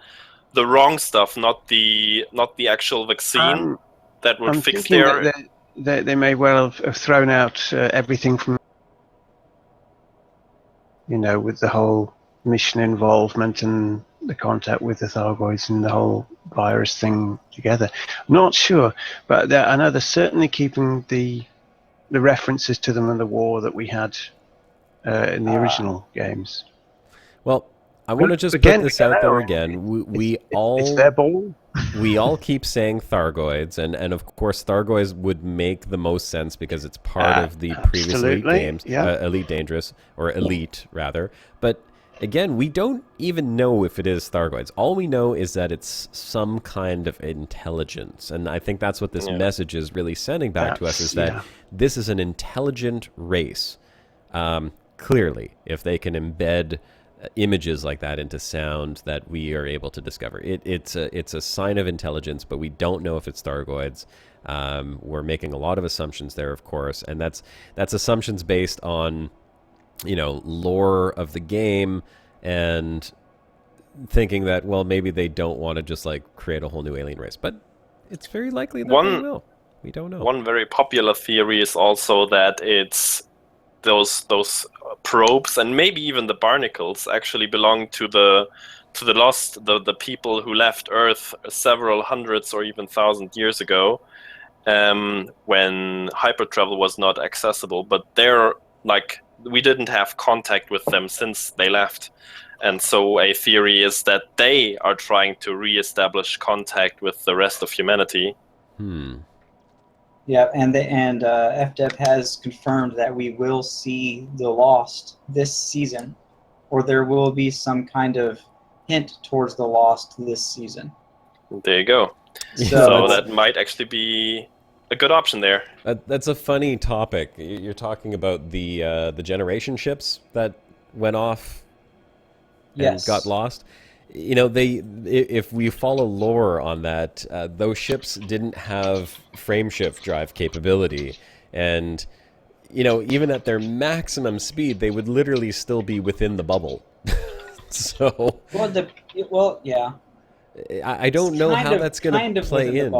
the wrong stuff, not the actual vaccine that would I'm fix thinking their... that they may well have thrown out everything from, with the whole mission involvement and the contact with the Thargoids and the whole virus thing together. Not sure, but I know they're certainly keeping the references to them in the war that we had in the original games. Well, I want to just Again, put this out there again. It's their ball. We all keep saying Thargoids, and of course Thargoids would make the most sense because it's part of the previous Elite absolutely, games, yeah. Elite Dangerous, or Elite rather. But again, we don't even know if it is Thargoids. All we know is that it's some kind of intelligence, and I think that's what this message is really sending back to us, is that this is an intelligent race. Clearly, if they can embed images like that into sound that we are able to discover, it's a sign of intelligence, but we don't know if it's Thargoids. We're making a lot of assumptions there, of course, and that's assumptions based on lore of the game and thinking that, well, maybe they don't want to just like create a whole new alien race, but it's very likely that they will. We don't know. One very popular theory is also that it's those probes and maybe even the barnacles actually belong to the the people who left Earth several hundreds or even thousand years ago, when hypertravel was not accessible. But they're like, we didn't have contact with them since they left. And so a theory is that they are trying to reestablish contact with the rest of humanity. Yeah, and FDEP has confirmed that we will see the Lost this season, or there will be some kind of hint towards the Lost this season. There you go. So that might actually be a good option there. That's a funny topic. You're talking about the generation ships that went off and got lost. You know, if we follow lore on that, those ships didn't have frameshift drive capability, and you know, even at their maximum speed, they would literally still be within the bubble. So, yeah. I don't know how that's going to play in.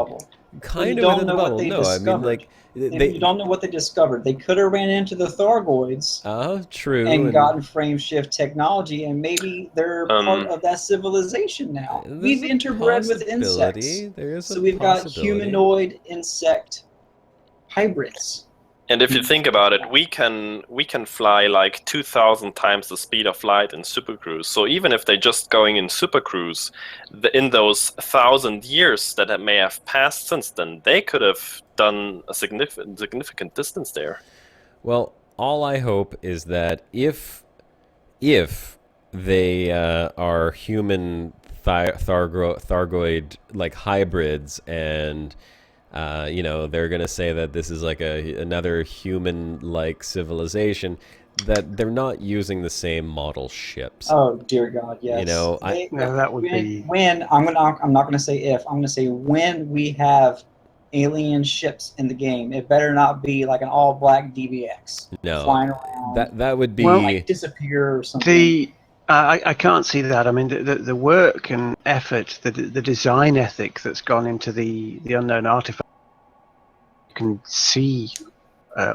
Kind of within the bubble. No, I mean, like, you don't know what they discovered. They could have ran into the Thargoids. True. And gotten frame shift technology, and maybe they're part of that civilization now. We've interbred with insects. So we've got humanoid insect hybrids. And if you think about it, we can fly like 2,000 times the speed of light in supercruise. So even if they're just going in supercruise, in those 1,000 years that may have passed since then, they could have done a significant distance there. Well, all I hope is that if they are human Thargoid like hybrids, and you know, they're going to say that this is like another human-like civilization, that they're not using the same model ships. Oh dear God, yes. You know, that would be when I'm not going to say if, I'm going to say when we have alien ships in the game. It better not be like an all-black DBX flying around. That would be like disappear or something. I can't see that. I mean, the work and effort, the design ethic that's gone into the unknown artifact. You can see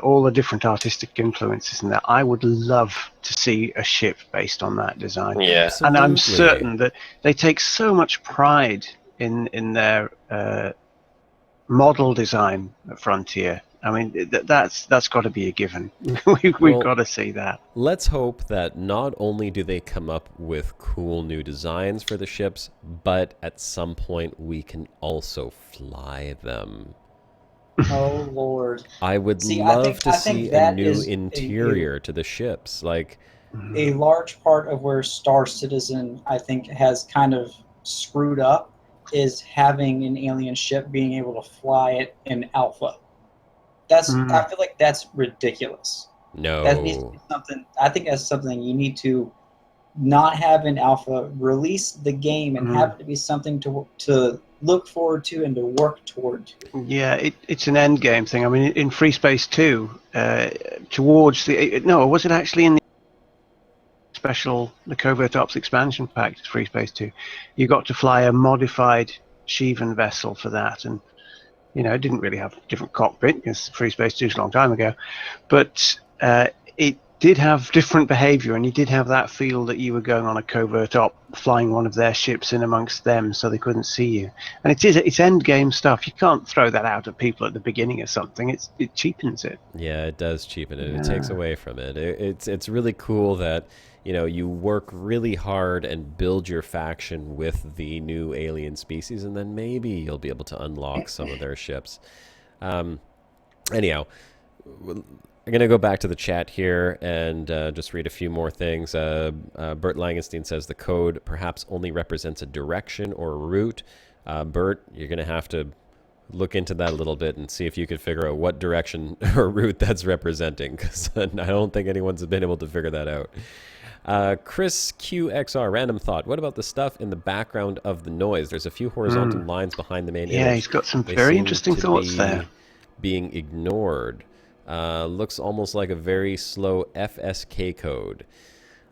all the different artistic influences in that. I would love to see a ship based on that design. Yeah, absolutely. And I'm certain that they take so much pride in their model design at Frontier. I mean, that's got to be a given. We've got to see that. Let's hope that not only do they come up with cool new designs for the ships, but at some point we can also fly them. Oh Lord! I would love to see a new interior to the ships. Like, a large part of where Star Citizen, I think, has kind of screwed up is having an alien ship being able to fly it in alpha. I feel like that's ridiculous. No. That needs to be something. I think that's something you need to not have in alpha. Release the game and have it to be something to look forward to and to work toward. Yeah, it's an end game thing. I mean, in Free Space 2, towards the was it actually in the Covert Ops expansion pack to Free Space 2, you got to fly a modified Shivan vessel for that, and you know, it didn't really have a different cockpit because Free Space 2 is a long time ago, but it did have different behavior, and you did have that feel that you were going on a covert op, flying one of their ships in amongst them so they couldn't see you. And it's end game stuff. You can't throw that out at people at the beginning of something. It cheapens it. Yeah, it does cheapen it. It takes away from it. It's really cool that, you know, you work really hard and build your faction with the new alien species, and then maybe you'll be able to unlock some of their ships. Anyhow, I'm going to go back to the chat here and just read a few more things. Bert Langenstein says the code perhaps only represents a direction or a route. Bert, you're going to have to look into that a little bit and see if you could figure out what direction or route that's representing, because I don't think anyone's been able to figure that out. Chris QXR, random thought. What about the stuff in the background of the noise? There's a few horizontal lines behind the main image. Yeah, he's got some very interesting thoughts there. Being ignored. Looks almost like a very slow FSK code.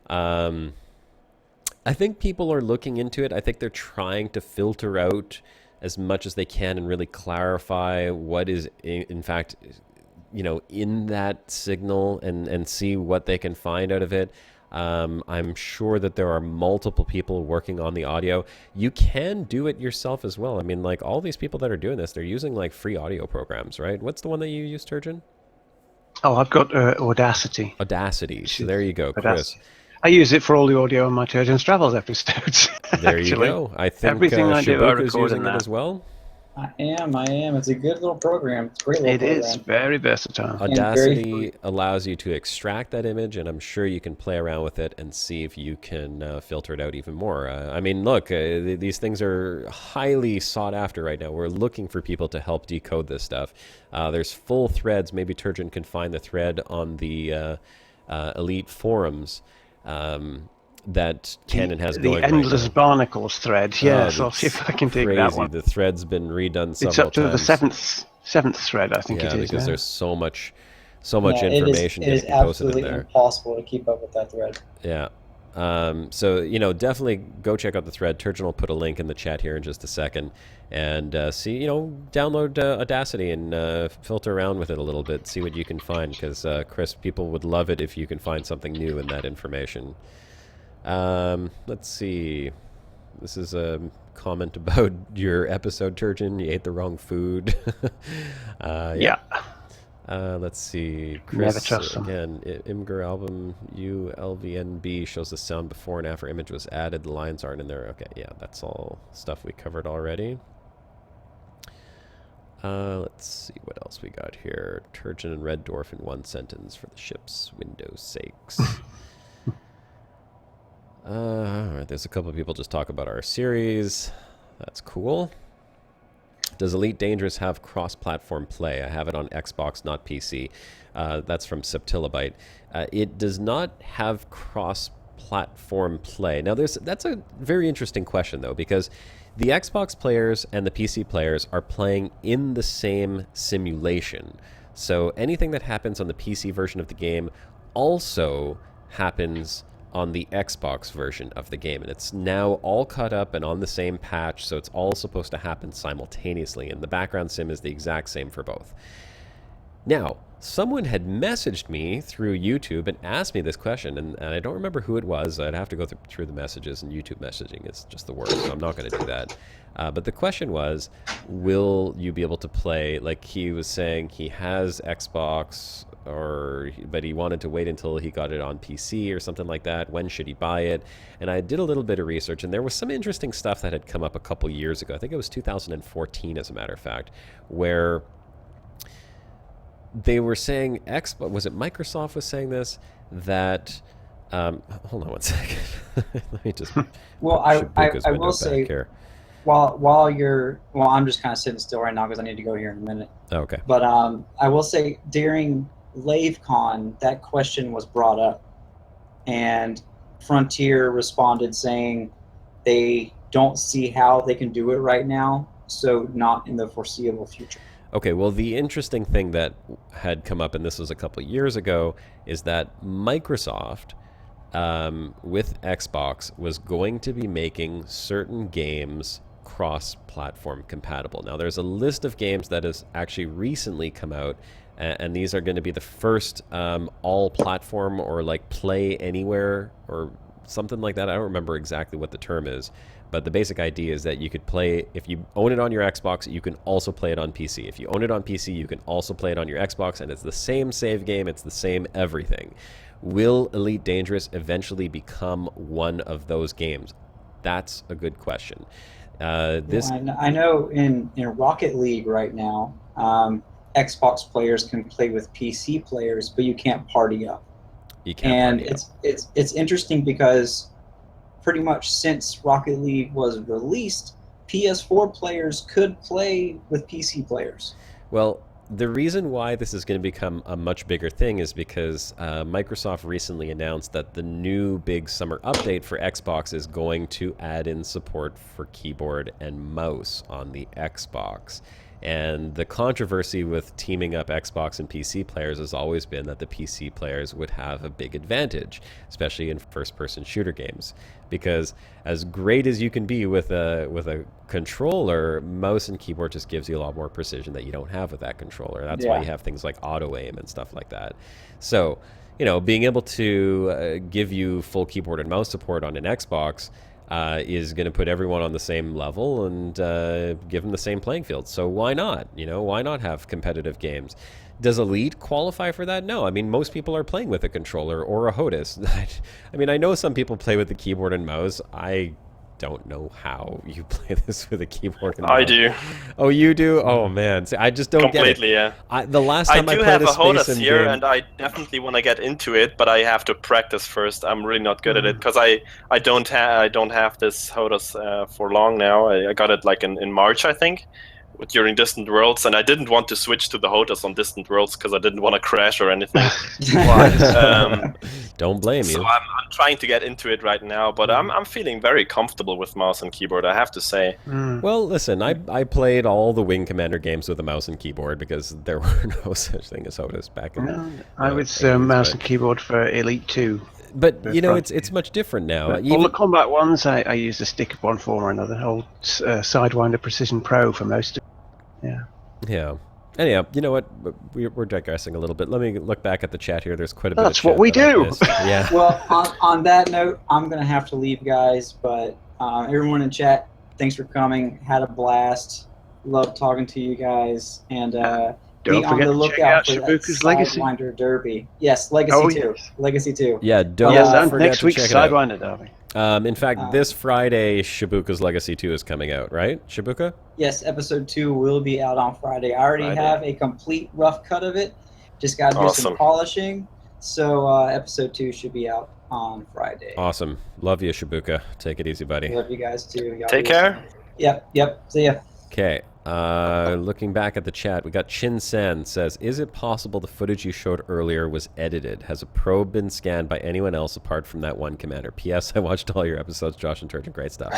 I think people are looking into it. I think they're trying to filter out as much as they can and really clarify what is in fact, in that signal and see what they can find out of it. I'm sure that there are multiple people working on the audio. You can do it yourself as well. I mean, like all these people that are doing this, they're using like free audio programs, right? What's the one that you use, Turgeon? Oh, I've got Audacity. Audacity. So there you go, Chris. I use it for all the audio on my Turgeon's Travels episodes. There you go. I think everything I do, I Shabuka is record using in it that. as well. I am. It's a good little program. It's a great little It program. is very versatile. Audacity allows you to extract that image, and I'm sure you can play around with it and see if you can filter it out even more. I mean, look, these things are highly sought after right now. We're looking for people to help decode this stuff. There's full threads. Maybe Turgeon can find the thread on the Elite forums that Canon has going right now. The endless Barnacles thread. Yes, I'll see if I can take that one. The thread's been redone several times. It's up to the seventh thread, I think it is. Because now. there's so much information it is getting posted in absolutely there. impossible to keep up with that thread. Yeah. So, definitely go check out the thread. Turgeon will put a link in the chat here in just a second. And download Audacity and filter around with it a little bit. See what you can find. Because, Chris, people would love it if you can find something new in that information. Let's see. This is a comment about your episode, Turgeon. You ate the wrong food. Yeah. Let's see. Never Chris, trust them. again, Imgur album ULVNB shows the sound before and after image was added. The lines aren't in there. Okay, yeah, that's all stuff we covered already. Let's see what else we got here. Turgeon and Red Dwarf in one sentence for the ship's Windows sakes. All right, there's a couple of people just talk about our series. That's cool. Does Elite Dangerous have cross-platform play? I have it on Xbox, not PC. That's from Septilobyte. It does not have cross-platform play. Now, that's a very interesting question, though, because the Xbox players and the PC players are playing in the same simulation. So anything that happens on the PC version of the game also happens on the Xbox version of the game, and it's now all cut up and on the same patch, so it's all supposed to happen simultaneously, and the background sim is the exact same for both. Now, someone had messaged me through YouTube and asked me this question, and I don't remember who it was. I'd have to go through the messages, and YouTube messaging is just the worst, so I'm not going to do that. But the question was, will you be able to play, like he was saying he has Xbox, but he wanted to wait until he got it on PC or something like that. When should he buy it? And I did a little bit of research, and there was some interesting stuff that had come up a couple years ago. I think it was 2014, as a matter of fact, where they were saying, was it Microsoft was saying this, that, hold on one second. Let me just, well, I will say, here. While I'm just kind of sitting still right now because I need to go here in a minute. Oh, okay. But I will say during LaveCon, that question was brought up, and Frontier responded saying they don't see how they can do it right now, so not in the foreseeable future. Okay, well, the interesting thing that had come up, and this was a couple of years ago, is that Microsoft, with Xbox, was going to be making certain games cross-platform compatible. Now, there's a list of games that has actually recently come out, and these are going to be the first all-platform or like play anywhere or something like that. I don't remember exactly what the term is, but the basic idea is that you could play, if you own it on your Xbox, you can also play it on PC. If you own it on PC, you can also play it on your Xbox, and it's the same save game, it's the same everything. Will Elite Dangerous eventually become one of those games? That's a good question. I know in Rocket League right now, Xbox players can play with PC players, but you can't party up. You can't party up. It's interesting because pretty much since Rocket League was released, PS4 players could play with PC players. Well, the reason why this is going to become a much bigger thing is because Microsoft recently announced that the new big summer update for Xbox is going to add in support for keyboard and mouse on the Xbox. And the controversy with teaming up Xbox and PC players has always been that the PC players would have a big advantage, especially in first-person shooter games. Because as great as you can be with a controller, mouse and keyboard just gives you a lot more precision that you don't have with that controller. That's why you have things like auto-aim and stuff like that. So, you know, being able to give you full keyboard and mouse support on an Xbox is going to put everyone on the same level and give them the same playing field. So why not? You know, why not have competitive games? Does Elite qualify for that? No. I mean, most people are playing with a controller or a HOTAS. I mean, I know some people play with the keyboard and mouse. I don't know how you play this with a keyboard and mouse. I do. Oh, you do? Oh man, see, I just don't Completely, get it. yeah. The last time I do played have a a HOTAS Space here, game, and I definitely want to get into it, but I have to practice first. I'm really not good at it because I don't have this HOTAS for long now. I got it like in March, I think, during Distant Worlds, and I didn't want to switch to the HOTAS on Distant Worlds because I didn't want to crash or anything. don't blame you. So I'm trying to get into it right now, but I'm feeling very comfortable with mouse and keyboard, I have to say. Well, listen, I played all the Wing Commander games with a mouse and keyboard because there were no such thing as HOTAS back in I would say mouse and keyboard for Elite 2. But, you know, it's much different now. All the combat ones, I used a stick of one form or another. Old Sidewinder Precision Pro for most of it. Yeah. Anyhow, you know what? We're digressing a little bit. Let me look back at the chat here. There's quite a bit That's of what we do. Yeah. Well, on that note, I'm going to have to leave, guys. But everyone in chat, thanks for coming. Had a blast. Love talking to you guys. And don't be on forget the to check lookout out for Shabuka's that Legacy. Sidewinder Derby. Yes, Legacy 2. Yes. Legacy 2. Yeah, don't Yes, and forget next to week's check it out. Sidewinder Derby. In fact, this Friday, Shabuka's Legacy 2 is coming out, right? Shabuka? Yes, episode 2 will be out on Friday. I already have a complete rough cut of it. Just got to do some polishing. So episode 2 should be out on Friday. Awesome. Love you, Shabuka. Take it easy, buddy. Love you guys too. Y'all Take care. Yep. See ya. Okay. Looking back at the chat, we got Chin Sen says, is it possible the footage you showed earlier was edited? Has a probe been scanned by anyone else apart from that one commander? P.S. I watched all your episodes, Josh and Turchin. Great stuff.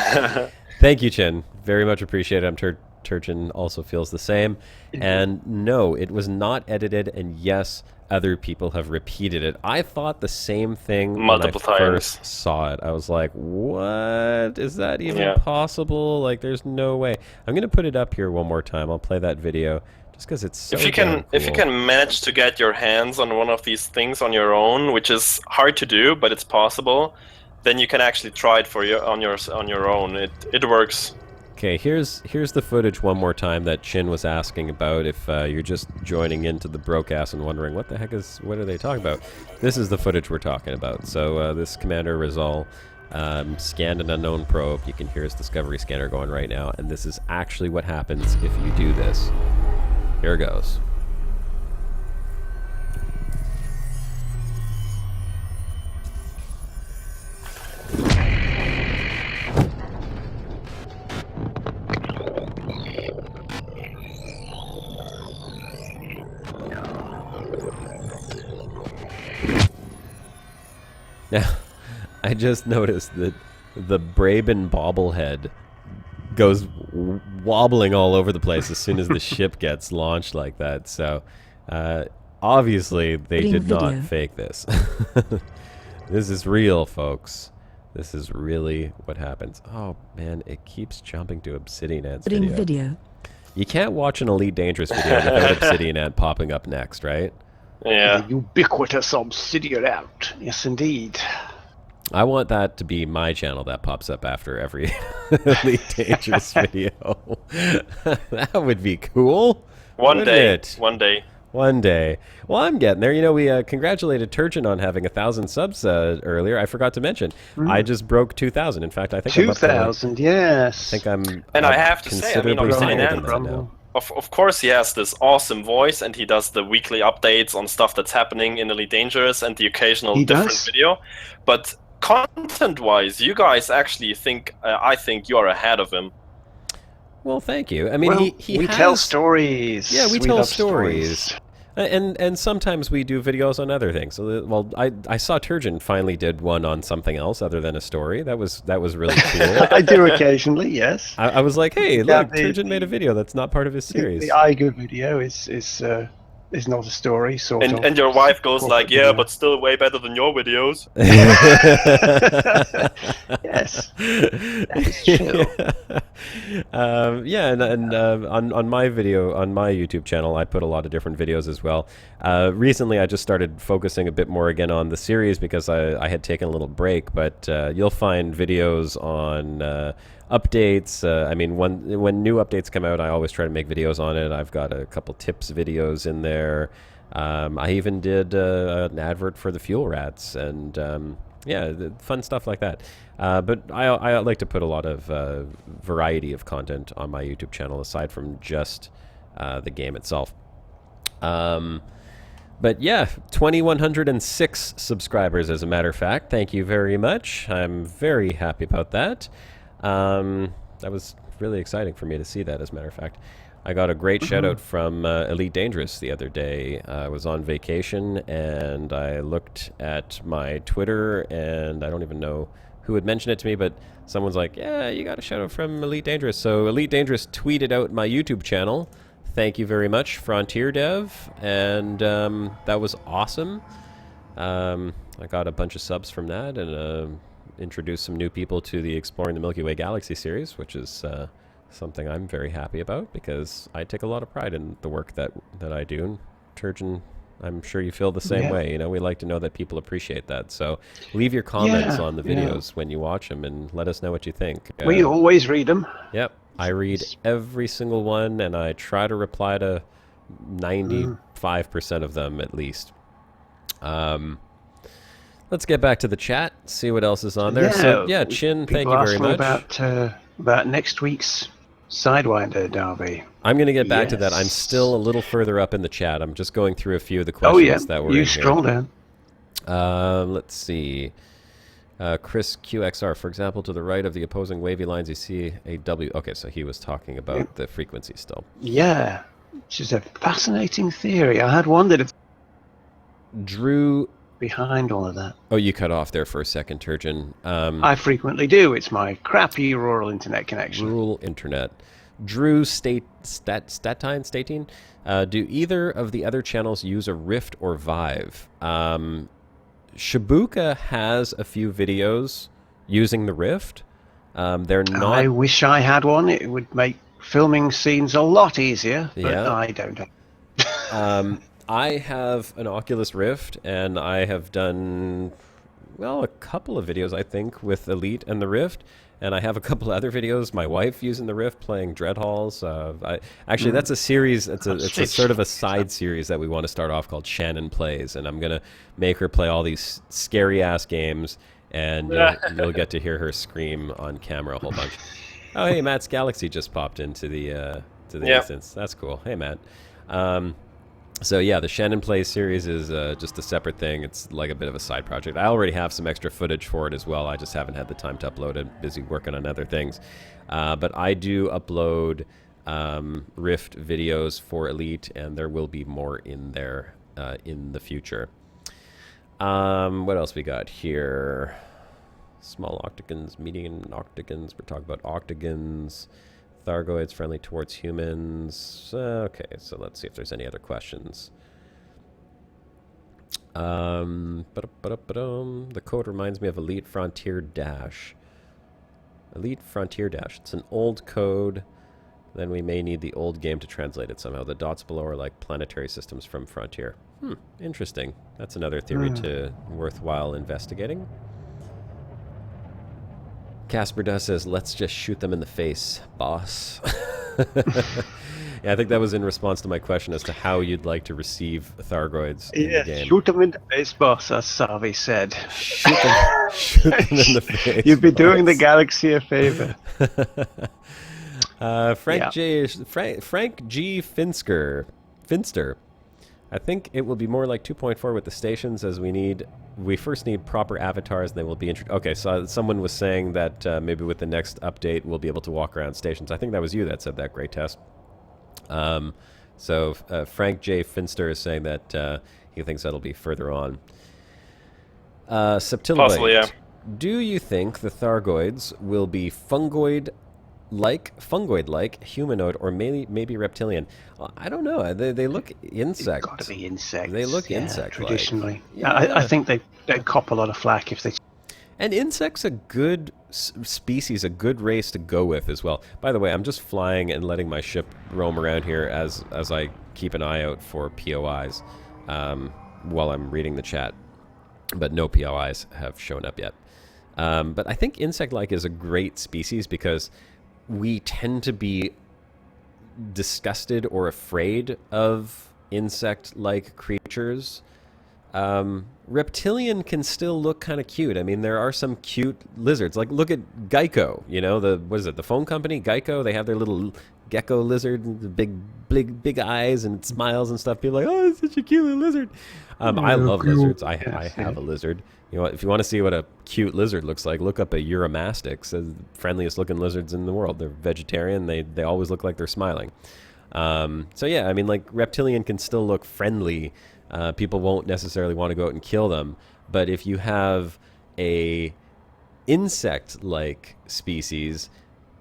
Thank you, Chin. Very much appreciated. I'm Turchin also feels the same. And no, it was not edited, and yes, other people have repeated it. I thought the same thing multiple when I times. first saw it. I was like, what? Is that even possible? Like, there's no way. I'm going to put it up here one more time. I'll play that video just because it's so if you can manage to get your hands on one of these things on your own, which is hard to do, but it's possible, then you can actually try it on your own. It works. Okay, here's the footage one more time that Chin was asking about. If you're just joining into the Brocast and wondering what are they talking about, this is the footage we're talking about. So this Commander Rizzle scanned an unknown probe. You can hear his Discovery scanner going right now, and this is actually what happens if you do this. Here goes. Now, I just noticed that the Braben bobblehead goes wobbling all over the place as soon as the ship gets launched like that. So, obviously, they did not fake this. This is real, folks. This is really what happens. Oh, man, it keeps jumping to Obsidian Ant's video. You can't watch an Elite Dangerous video without Obsidian Ant popping up next, right? Yeah. The ubiquitous Obsidian Ant. Yes, indeed. I want that to be my channel that pops up after every Elite Dangerous video. That would be cool. One day. Well, I'm getting there. You know, we congratulated Turchin on having 1,000 subs earlier. I forgot to mention. I just broke 2,000. In fact, I think 2,000, yes. I think I'm. And I have to say, I mean, considerably higher Obsidian than that now. Of course, he has this awesome voice, and he does the weekly updates on stuff that's happening in Elite Dangerous and the occasional different video. But content-wise, you guys actually think, I think you are ahead of him. Well, thank you. I mean, we tell stories. Yeah, we tell stories. And sometimes we do videos on other things. So, well, I saw Turgeon finally did one on something else other than a story. That was really cool. I do occasionally, yes. I was like, hey, Yeah, look, Turgeon made a video that's not part of his series. The Iger video is not a story, sort of. And your wife goes Corporate like, yeah, video. but still way better than your videos. Yes, that is true. Yeah, and on my video, on my YouTube channel, I put a lot of different videos as well. Recently, I just started focusing a bit more again on the series because I had taken a little break, but you'll find videos on updates. I mean, when new updates come out, I always try to make videos on it. I've got a couple tips videos in there. I even did an advert for the fuel rats, and yeah, fun stuff like that. But I like to put a lot of variety of content on my YouTube channel aside from just the game itself. But yeah, 2,106 subscribers, as a matter of fact. Thank you very much. I'm very happy about that. That was really exciting for me to see that, as a matter of fact. I got a great shout out from Elite Dangerous the other day. I was on vacation and I looked at my Twitter, and I don't even know who had mentioned it to me, but someone's like, yeah, you got a shout out from Elite Dangerous. So Elite Dangerous tweeted out my YouTube channel. Thank you very much, Frontier Dev, and that was awesome. I got a bunch of subs from that, and introduced some new people to the Exploring the Milky Way Galaxy series, which is something I'm very happy about because I take a lot of pride in the work that I do. And Turgeon, I'm sure you feel the same way. You know, we like to know that people appreciate that. So leave your comments on the videos when you watch them and let us know what you think. We always read them. Yep. I read every single one, and I try to reply to 95% of them at least. Let's get back to the chat, see what else is on there. So, yeah, Chin, thank you very much. About next week's Sidewinder derby. I'm going to get back to that. I'm still a little further up in the chat. I'm just going through a few of the questions that were in here. You scroll down. Let's see. Chris QXR, for example, to the right of the opposing wavy lines, you see a W. Okay, so he was talking about the frequency still. Yeah, which is a fascinating theory. I had wondered if Drew behind all of that. Oh, you cut off there for a second, Turgeon. I frequently do. It's my crappy rural internet connection. Rural internet. Drew Statine. Do either of the other channels use a Rift or Vive? Shabuka has a few videos using the Rift. They're not. I wish I had one. It would make filming scenes a lot easier. But I don't know. I have an Oculus Rift, and I have done, well, a couple of videos, I think, with Elite and the Rift. And I have a couple other videos, my wife using the Rift, playing Dread Halls. Actually, that's a series, it's a sort of a side series that we want to start off called Shannon Plays. And I'm going to make her play all these scary-ass games, and you'll get to hear her scream on camera a whole bunch. Oh, hey, Matt's Galaxy just popped into the instance. That's cool. Hey, Matt. So yeah, the Shannon Plays series is just a separate thing. It's like a bit of a side project. I already have some extra footage for it as well. I just haven't had the time to upload it. Busy working on other things. But I do upload Rift videos for Elite, and there will be more in there in the future. What else we got here? Small octagons, medium octagons. We're talking about octagons. Thargoids friendly towards humans. Okay, so let's see if there's any other questions. The code reminds me of Elite Frontier Dash. Elite Frontier Dash. It's an old code. Then we may need the old game to translate it somehow. The dots below are like planetary systems from Frontier. Interesting. That's another theory to worthwhile investigating. Casper Duss says, let's just shoot them in the face, boss. Yeah, I think that was in response to my question as to how you'd like to receive Thargoids in the game. Shoot them in the face, boss, as Savi said. Shoot them in the face. You'd be doing the galaxy a favor. Frank G. Finster. I think it will be more like 2.4 with the stations, as we first need proper avatars, and they will be introduced. Okay, so someone was saying that maybe with the next update we'll be able to walk around stations. I think that was you that said that, Great Test. So Frank J. Finster is saying that he thinks that'll be further on. Septilibite. Possibly, yeah. Do you think the Thargoids will be fungoid-like, humanoid, or maybe reptilian? I don't know. They look insect. Got to be insects. They look yeah, insect-like. traditionally. Yeah. I think they cop a lot of flack if they. And insects a good species, a good race to go with as well. By the way, I'm just flying and letting my ship roam around here as I keep an eye out for POIs while I'm reading the chat. But no POIs have shown up yet. But I think insect-like is a great species because we tend to be disgusted or afraid of insect-like creatures. Reptilian can still look kind of cute. I mean, there are some cute lizards. Like, look at Geico. You know, the phone company? Geico, they have their little gecko lizard, the big eyes and it smiles and stuff. People are like, oh, it's such a cute little lizard. I love lizards. I have a lizard. You know, if you want to see what a cute lizard looks like, look up a Eurymastix, the friendliest looking lizards in the world. They're vegetarian. They always look like they're smiling. So yeah, I mean, like, reptilian can still look friendly. People won't necessarily want to go out and kill them. But if you have a insect-like species,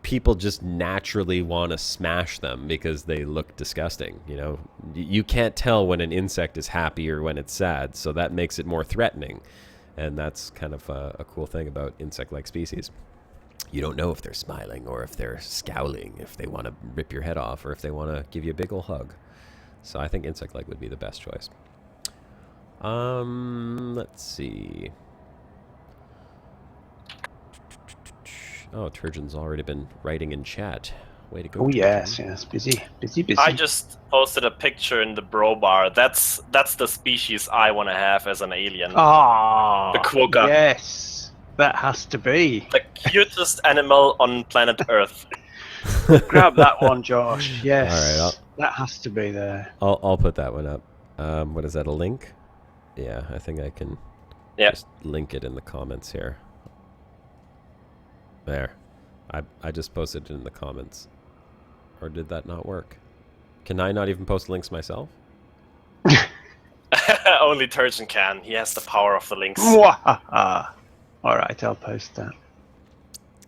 people just naturally want to smash them because they look disgusting. You know, you can't tell when an insect is happy or when it's sad, so that makes it more threatening. And that's kind of a cool thing about insect-like species. You don't know if they're smiling or if they're scowling, if they want to rip your head off or if they want to give you a big ol' hug. So I think insect-like would be the best choice. Let's see. Oh, Turgeon's already been writing in chat. Way to go. Oh Turgeon. yes, busy. I just posted a picture in the bro bar. That's the species I want to have as an alien. Ah, The quokka. Yes, that has to be. The cutest animal on planet Earth. Grab that one, Josh. Yes. All right, that has to be there. I'll put that one up. What is that, a link? Yeah, I think I can just link it in the comments here. There. I just posted it in the comments. Or did that not work? Can I not even post links myself? Only Turgeon can. He has the power of the links. All right, I'll post that.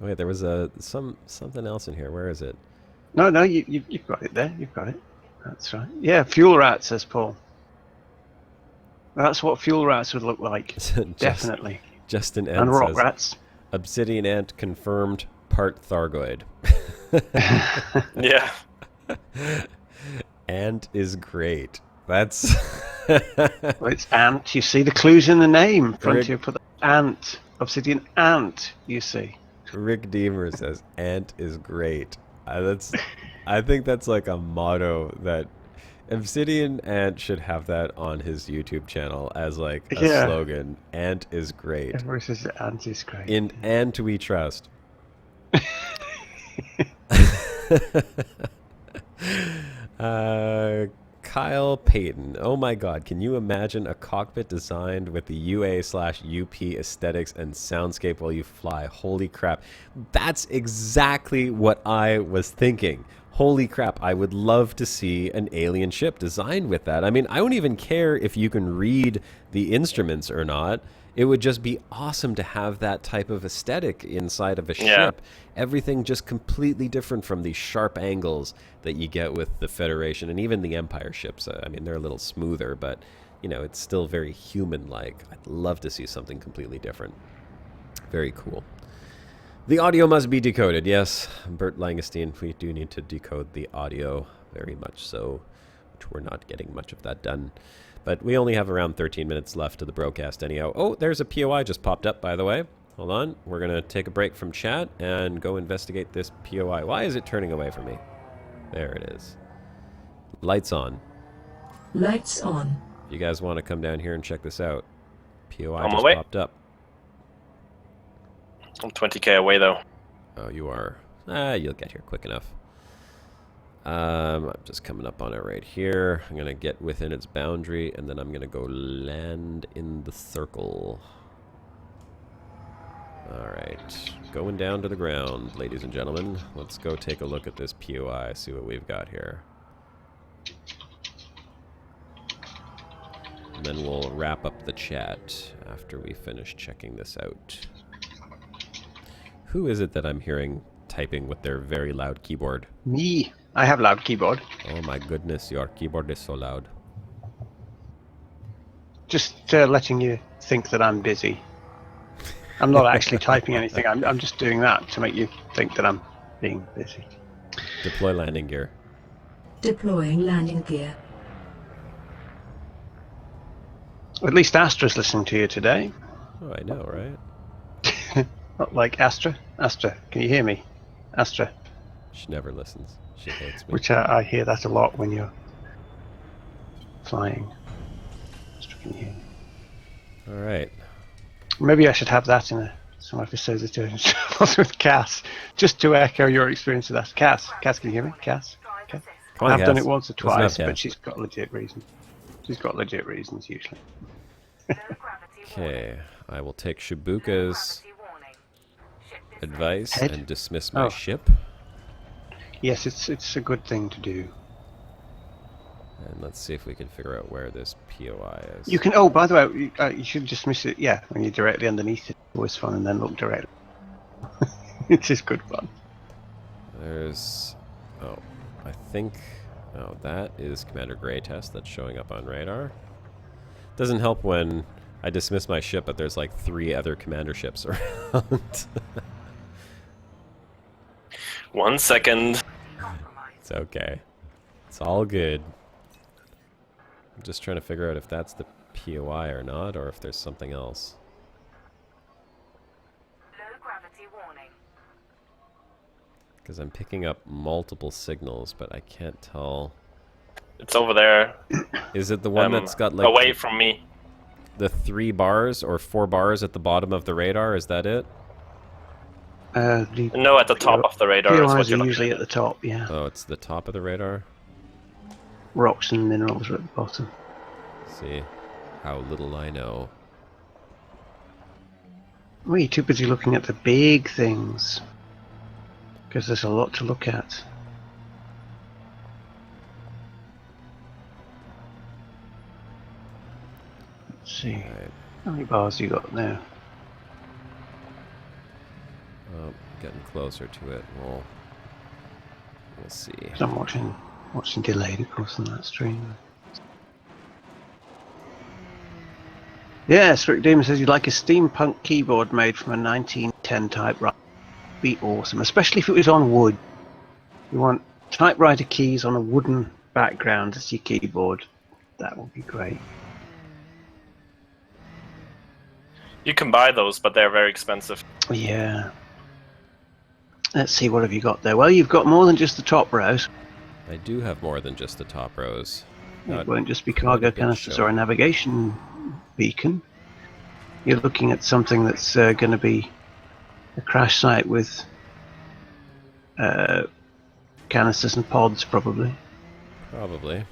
Wait, there was something else in here. Where is it? No, you've got it there. You've got it. That's right. Yeah, fuel rat, says Paul. That's what fuel rats would look like. Definitely. Justin Ant and rock says, rats. Obsidian ant confirmed, part Thargoid. Yeah. Ant is great. That's... Well, it's ant. You see the clues in the name. Frontier put the ant. Obsidian ant, you see. Rick Deemer says, ant is great. I think that's like a motto that Obsidian Ant should have that on his YouTube channel as like a slogan. Ant is great. Everyone says ant is great. In Ant we trust. Kyle Payton. Oh my god, can you imagine a cockpit designed with the UA/UP aesthetics and soundscape while you fly? Holy crap. That's exactly what I was thinking. Holy crap, I would love to see an alien ship designed with that. I mean, I don't even care if you can read the instruments or not. It would just be awesome to have that type of aesthetic inside of a ship. Everything just completely different from the sharp angles that you get with the Federation and even the Empire ships. I mean, they're a little smoother, but, you know, it's still very human-like. I'd love to see something completely different. Very cool. The audio must be decoded. Yes, Bert Langestein, we do need to decode the audio, very much so, which we're not getting much of that done. But we only have around 13 minutes left of the broadcast anyhow. Oh, there's a POI just popped up, by the way. Hold on. We're going to take a break from chat and go investigate this POI. Why is it turning away from me? There it is. Lights on. Lights on. If you guys want to come down here and check this out. POI On my just way. popped up. I'm 20k away, though. Oh, you are. You'll get here quick enough. I'm just coming up on it right here. I'm going to get within its boundary, and then I'm going to go land in the circle. Alright. Going down to the ground, ladies and gentlemen. Let's go take a look at this POI, see what we've got here. And then we'll wrap up the chat after we finish checking this out. Who is it that I'm hearing typing with their very loud keyboard? Me. I have loud keyboard. Oh my goodness, your keyboard is so loud. Just letting you think that I'm busy. I'm not actually typing anything. I'm just doing that to make you think that I'm being busy. Deploy landing gear. Deploying landing gear. At least Astra's listening to you today. Oh, I know, right? Not like Astra. Astra, can you hear me? Astra. She never listens. She hates me. Which I hear that a lot when you're flying. Astra, can you hear me? All right. Maybe I should have that in some episodes of Decoding with Cass, just to echo your experience of that. Cass, can you hear me? Cass? Okay. Come on, I've done Cass. it once or Listen up, twice, Cass. but she's got legit reasons. She's got legit reasons usually. Okay, I will take Shabuka's advice Head? and dismiss my Oh. ship. Yes, it's a good thing to do. And let's see if we can figure out where this POI is. You can. Oh, by the way, you should dismiss it. Yeah, when you're directly underneath it, it's always fun, and then look directly. It's just good fun. There's... Oh, I think... Oh, that is Commander Grey Test that's showing up on radar. Doesn't help when I dismiss my ship, but there's like 3 other commander ships around. 1 second. It's okay. It's all good. I'm just trying to figure out if that's the POI or not, or if there's something else. Low gravity warning. Because I'm picking up multiple signals, but I can't tell. It's over there. Is it the one that's got like away from me. the 3 bars or 4 bars at the bottom of the radar? Is that it? No, at the top of the radar is what POIs you're are looking usually at. at the top. Yeah, Oh, it's the top of the radar. rocks and minerals are at the bottom. See how little I know. Well, you're too busy looking at the big things, because there's a lot to look at. Let's see. Right. How many bars you got there? Oh, getting closer to it. We'll see. 'Cause I'm watching delayed, of course, on that stream. Yes, Rick Demon says you'd like a steampunk keyboard made from a 1910 typewriter. Be awesome, especially if it was on wood. You want typewriter keys on a wooden background as your keyboard. That would be great. You can buy those, but they're very expensive. Yeah. Let's see, what have you got there? Well, you've got more than just the top rows. I do have more than just the top rows. It won't just be cargo canisters or a navigation beacon. You're looking at something that's going to be a crash site with canisters and pods, probably. Probably.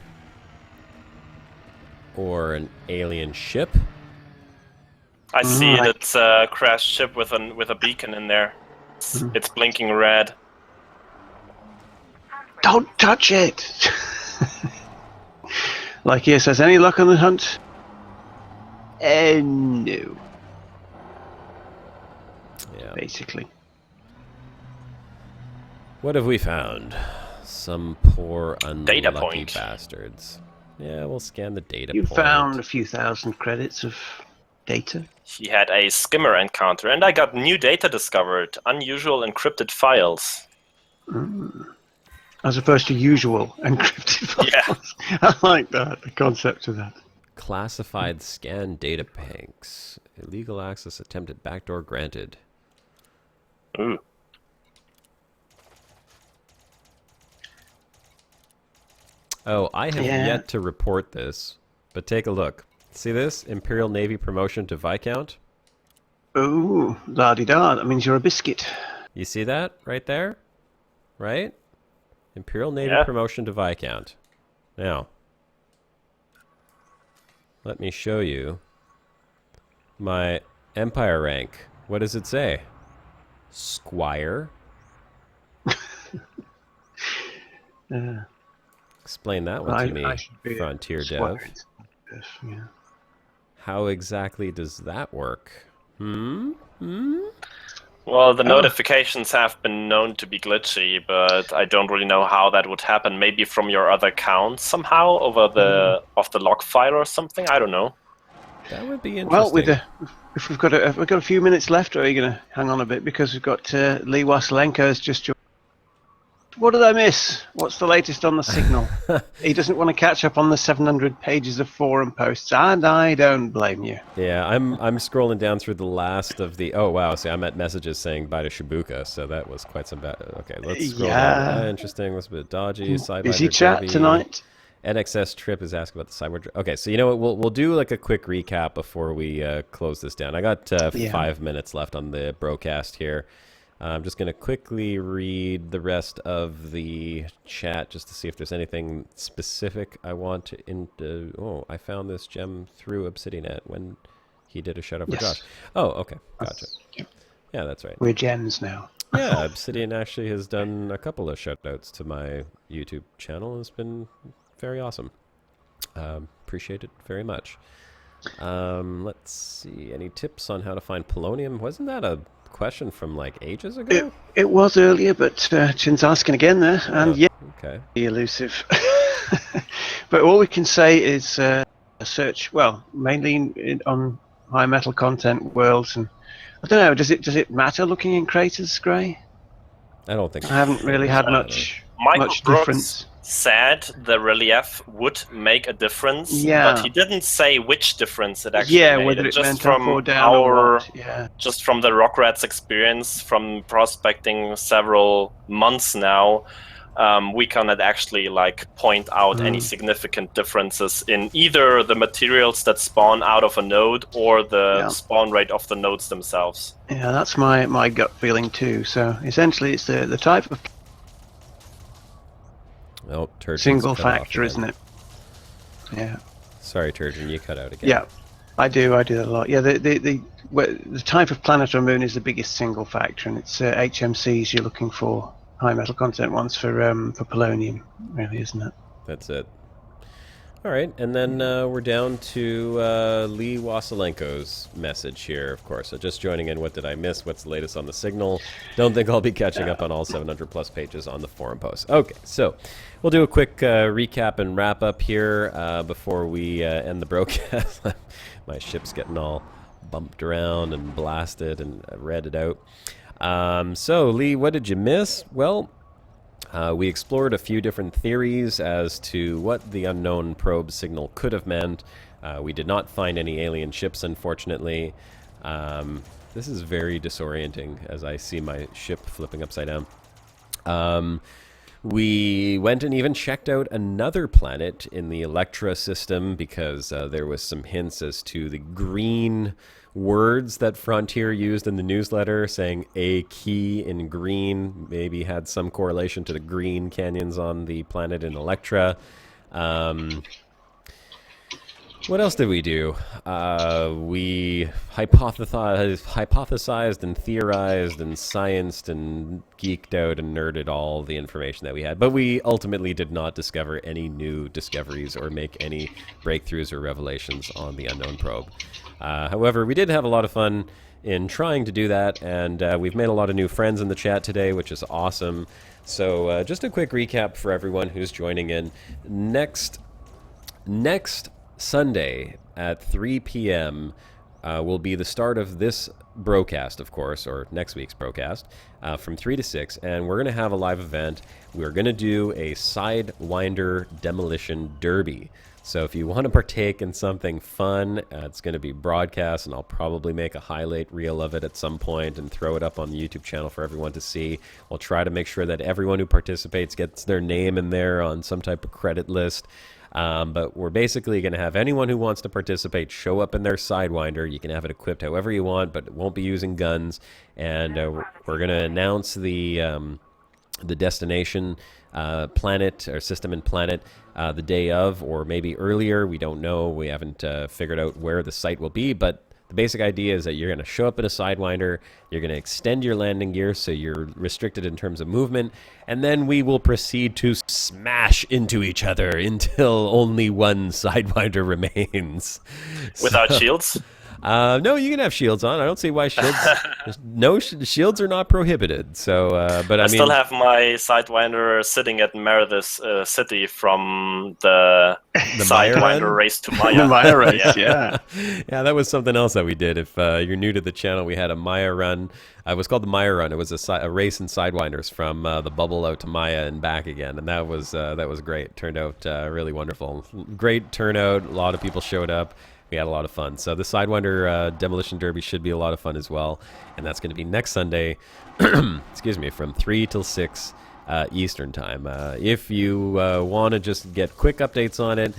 Or an alien ship. I see it. Right. It's a crashed ship with a beacon in there. It's blinking red. Don't touch it! Like he says, any luck on the hunt? No. Yeah. Basically. What have we found? Some poor unlucky Data point. bastards. Yeah, we'll scan the data You point. found a few thousand credits of data. He had a skimmer encounter, and I got new data discovered. Unusual encrypted files. As opposed to usual encrypted files. Yeah. I like that, the concept of that. Classified scan data banks. Illegal access attempted. Backdoor granted. Ooh. Oh, I have Yeah. yet to report this, but take a look. See this? Imperial Navy promotion to Viscount? Ooh, la-di-da, that means you're a biscuit. You see that right there? Right? Imperial Navy Yeah. promotion to Viscount. Now, let me show you my Empire rank. What does it say? Squire. Explain that one to me, should be a Frontier squire Dev. instead of this, yeah. how exactly does that work? Well, the notifications have been known to be glitchy, but I don't really know how that would happen. Maybe from your other account somehow over the log file or something. I don't know. That would be Well, interesting. if we've got a few minutes left, or are you going to hang on a bit because we've got Lee Wasilenko's just joined. What did I miss? What's the latest on the signal? He doesn't want to catch up on the 700 pages of forum posts, and I don't blame you. Yeah, I'm scrolling down through the last of the. Oh wow! See, I'm at messages saying bye to Shabuka, so that was quite some bad. Okay, let's scroll down. Interesting. Was a bit dodgy. Busy chat tonight. NXS Trip is asking about the sideward. Okay, so you know what? We'll do like a quick recap before we close this down. I got 5 minutes left on the Brocast here. I'm just going to quickly read the rest of the chat just to see if there's anything specific I want to. Oh, I found this gem through ObsidianNet when he did a shout out for Josh. Oh, okay, gotcha. Yeah, that's right. We're gems now. Yeah, Obsidian actually has done a couple of shout outs to my YouTube channel. It's been very awesome. Appreciate it very much. Let's see. Any tips on how to find polonium? Wasn't that a question from like ages ago? It was earlier, but Chin's asking again there, and okay, elusive. But all we can say is a search. Well, mainly on high metal content worlds, and I don't know. Does it matter looking in craters, Gray? I don't think. I haven't really had much Brooks difference. Said the relief would make a difference, yeah, but he didn't say which difference it actually made. Whether it just meant from up or down or what. Just from the rock rats experience from prospecting several months now, we cannot actually like point out any significant differences in either the materials that spawn out of a node or the spawn rate of the nodes themselves. Yeah, that's my gut feeling too. So essentially, it's the type of single factor, isn't it? Yeah. Sorry, Turgeon, you cut out again. Yeah, I do that a lot. Yeah, the type of planet or moon is the biggest single factor, and it's HMCs you're looking for, high metal content ones for polonium, really, isn't it? That's it. All right, and then we're down to Lee Wasilenko's message here, of course. So just joining in, what did I miss? What's the latest on the signal? Don't think I'll be catching up on all 700 plus pages on the forum post. Okay, so we'll do a quick recap and wrap up here before we end the broadcast. My ship's getting all bumped around and blasted and redded out. So, Lee, what did you miss? Well, we explored a few different theories as to what the unknown probe signal could have meant. We did not find any alien ships, unfortunately. This is very disorienting as I see my ship flipping upside down. We went and even checked out another planet in the Electra system because there was some hints as to the green words that Frontier used in the newsletter, saying a key in green maybe had some correlation to the green canyons on the planet in Electra. What else did we do? We hypothesized and theorized and scienced and geeked out and nerded all the information that we had. But we ultimately did not discover any new discoveries or make any breakthroughs or revelations on the unknown probe. However, we did have a lot of fun in trying to do that, and we've made a lot of new friends in the chat today, which is awesome. So just a quick recap for everyone who's joining in. Next Sunday at 3 p.m. Will be the start of this Brocast, of course, or next week's Brocast, from 3 to 6, and we're going to have a live event. We're going to do a Sidewinder Demolition Derby. So if you want to partake in something fun, it's going to be broadcast, and I'll probably make a highlight reel of it at some point and throw it up on the YouTube channel for everyone to see. We'll try to make sure that everyone who participates gets their name in there on some type of credit list. But we're basically going to have anyone who wants to participate show up in their Sidewinder. You can have it equipped however you want, but it won't be using guns. And we're going to announce the destination planet or system and planet the day of, or maybe earlier. We don't know. We haven't figured out where the site will be, but The basic idea is that you're going to show up in a Sidewinder, you're going to extend your landing gear so you're restricted in terms of movement, and then we will proceed to smash into each other until only one Sidewinder remains. Without shields? No, you can have shields on. I don't see why shields. Shields are not prohibited. So, but I mean, still have my Sidewinder sitting at Meredith City from the Sidewinder race to Maya. The Maya race, yeah. Yeah, that was something else that we did. If you're new to the channel, we had a Maya run. It was called the Maya run. It was a race in Sidewinders from the bubble out to Maya and back again, and that was great. It turned out really wonderful. Great turnout. A lot of people showed up. We had a lot of fun. So the Sidewinder Demolition Derby should be a lot of fun as well. And that's going to be next Sunday, excuse me, from 3 till 6 Eastern Time. If you want to just get quick updates on it,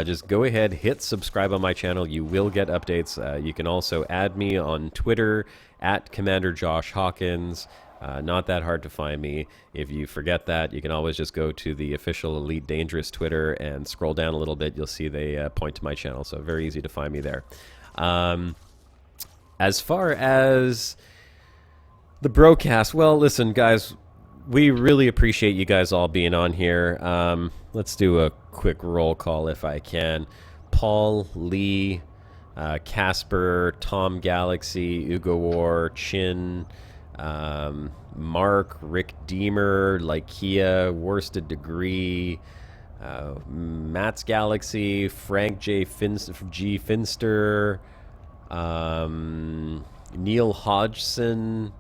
just go ahead, hit subscribe on my channel. You will get updates. You can also add me on Twitter at Commander Josh Hawkins. Not that hard to find me. If you forget that, you can always just go to the official Elite Dangerous Twitter and scroll down a little bit. You'll see they point to my channel, so very easy to find me there. As far as the Brocast, well, listen, guys, we really appreciate you guys all being on here. Let's do a quick roll call if I can. Paul, Lee, Casper, Tom Galaxy, Ugo War, Chin, Mark, Rick Deemer, Lykia, Worsted Degree, Matt's Galaxy, Frank G. Finster, Neil Hodgson,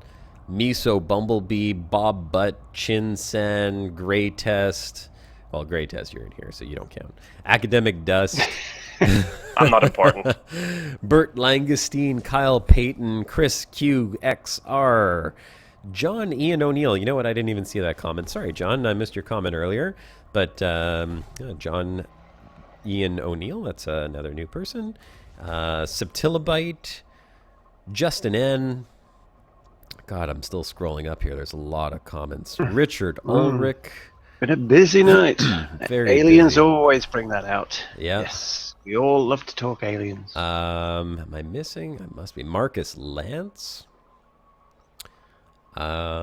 Miso Bumblebee, Bob Butt, Chin Sen, Gray Test. Well, Gray Test, you're in here, so you don't count. Academic Dust. I'm not important. Bert Langestein, Kyle Payton, Chris QXR, John Ian O'Neill. You know what? I didn't even see that comment. Sorry, John. I missed your comment earlier. But John Ian O'Neill, that's another new person. Septilobite, Justin N. God, I'm still scrolling up here. There's a lot of comments. Richard Ulrich. Been a busy night. Aliens busy. Always bring that out. Yeah. Yes. We all love to talk aliens. Am I missing? I must be. Marcus Lance. And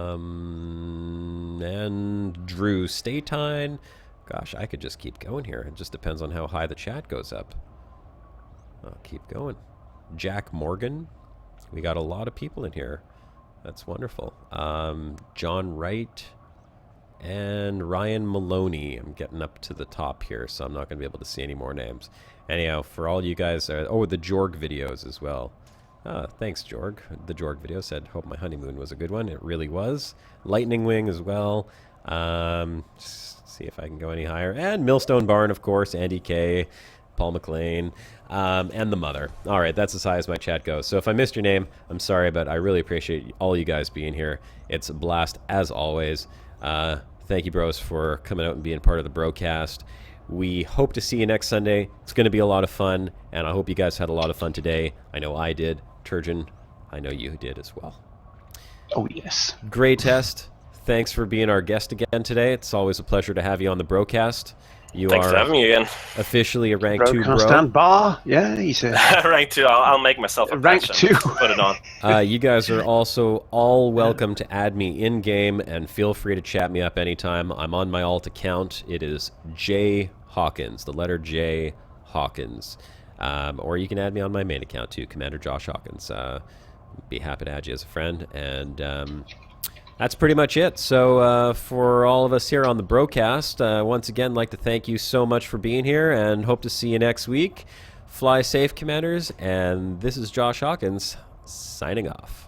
Drew Statine. Gosh, I could just keep going here. It just depends on how high the chat goes up. I'll keep going. Jack Morgan. We got a lot of people in here. That's wonderful. John Wright. And Ryan Maloney. I'm getting up to the top here, so I'm not going to be able to see any more names. Anyhow, for all you guys, the Jorg videos as well. Thanks, Jorg. The Jorg video said, hope my honeymoon was a good one. It really was. Lightning Wing as well. Just see if I can go any higher. And Millstone Barn, of course. Andy K. Paul McLean. And the mother. All right, that's as high as my chat goes. So if I missed your name, I'm sorry, but I really appreciate all you guys being here. It's a blast, as always. Thank you, bros, for coming out and being part of the Brocast. We hope to see you next Sunday. It's going to be a lot of fun, and I hope you guys had a lot of fun today. I know I did. Turgeon, I know you did as well. Oh, yes. Gray Test, thanks for being our guest again today. It's always a pleasure to have you on the Brocast. Thanks for having me again. Officially a rank 2 bro. Stand bar. Yeah, he said. Rank 2. I'll make myself a rank patch 2. and put it on. You guys are also all welcome to add me in game, and feel free to chat me up anytime. I'm on my alt account. It is J Hawkins, the letter J Hawkins. Or you can add me on my main account too, Commander Josh Hawkins. Be happy to add you as a friend. And that's pretty much it. So for all of us here on the Brocast, once again, like to thank you so much for being here, and hope to see you next week. Fly safe, Commanders, and this is Josh Hawkins signing off.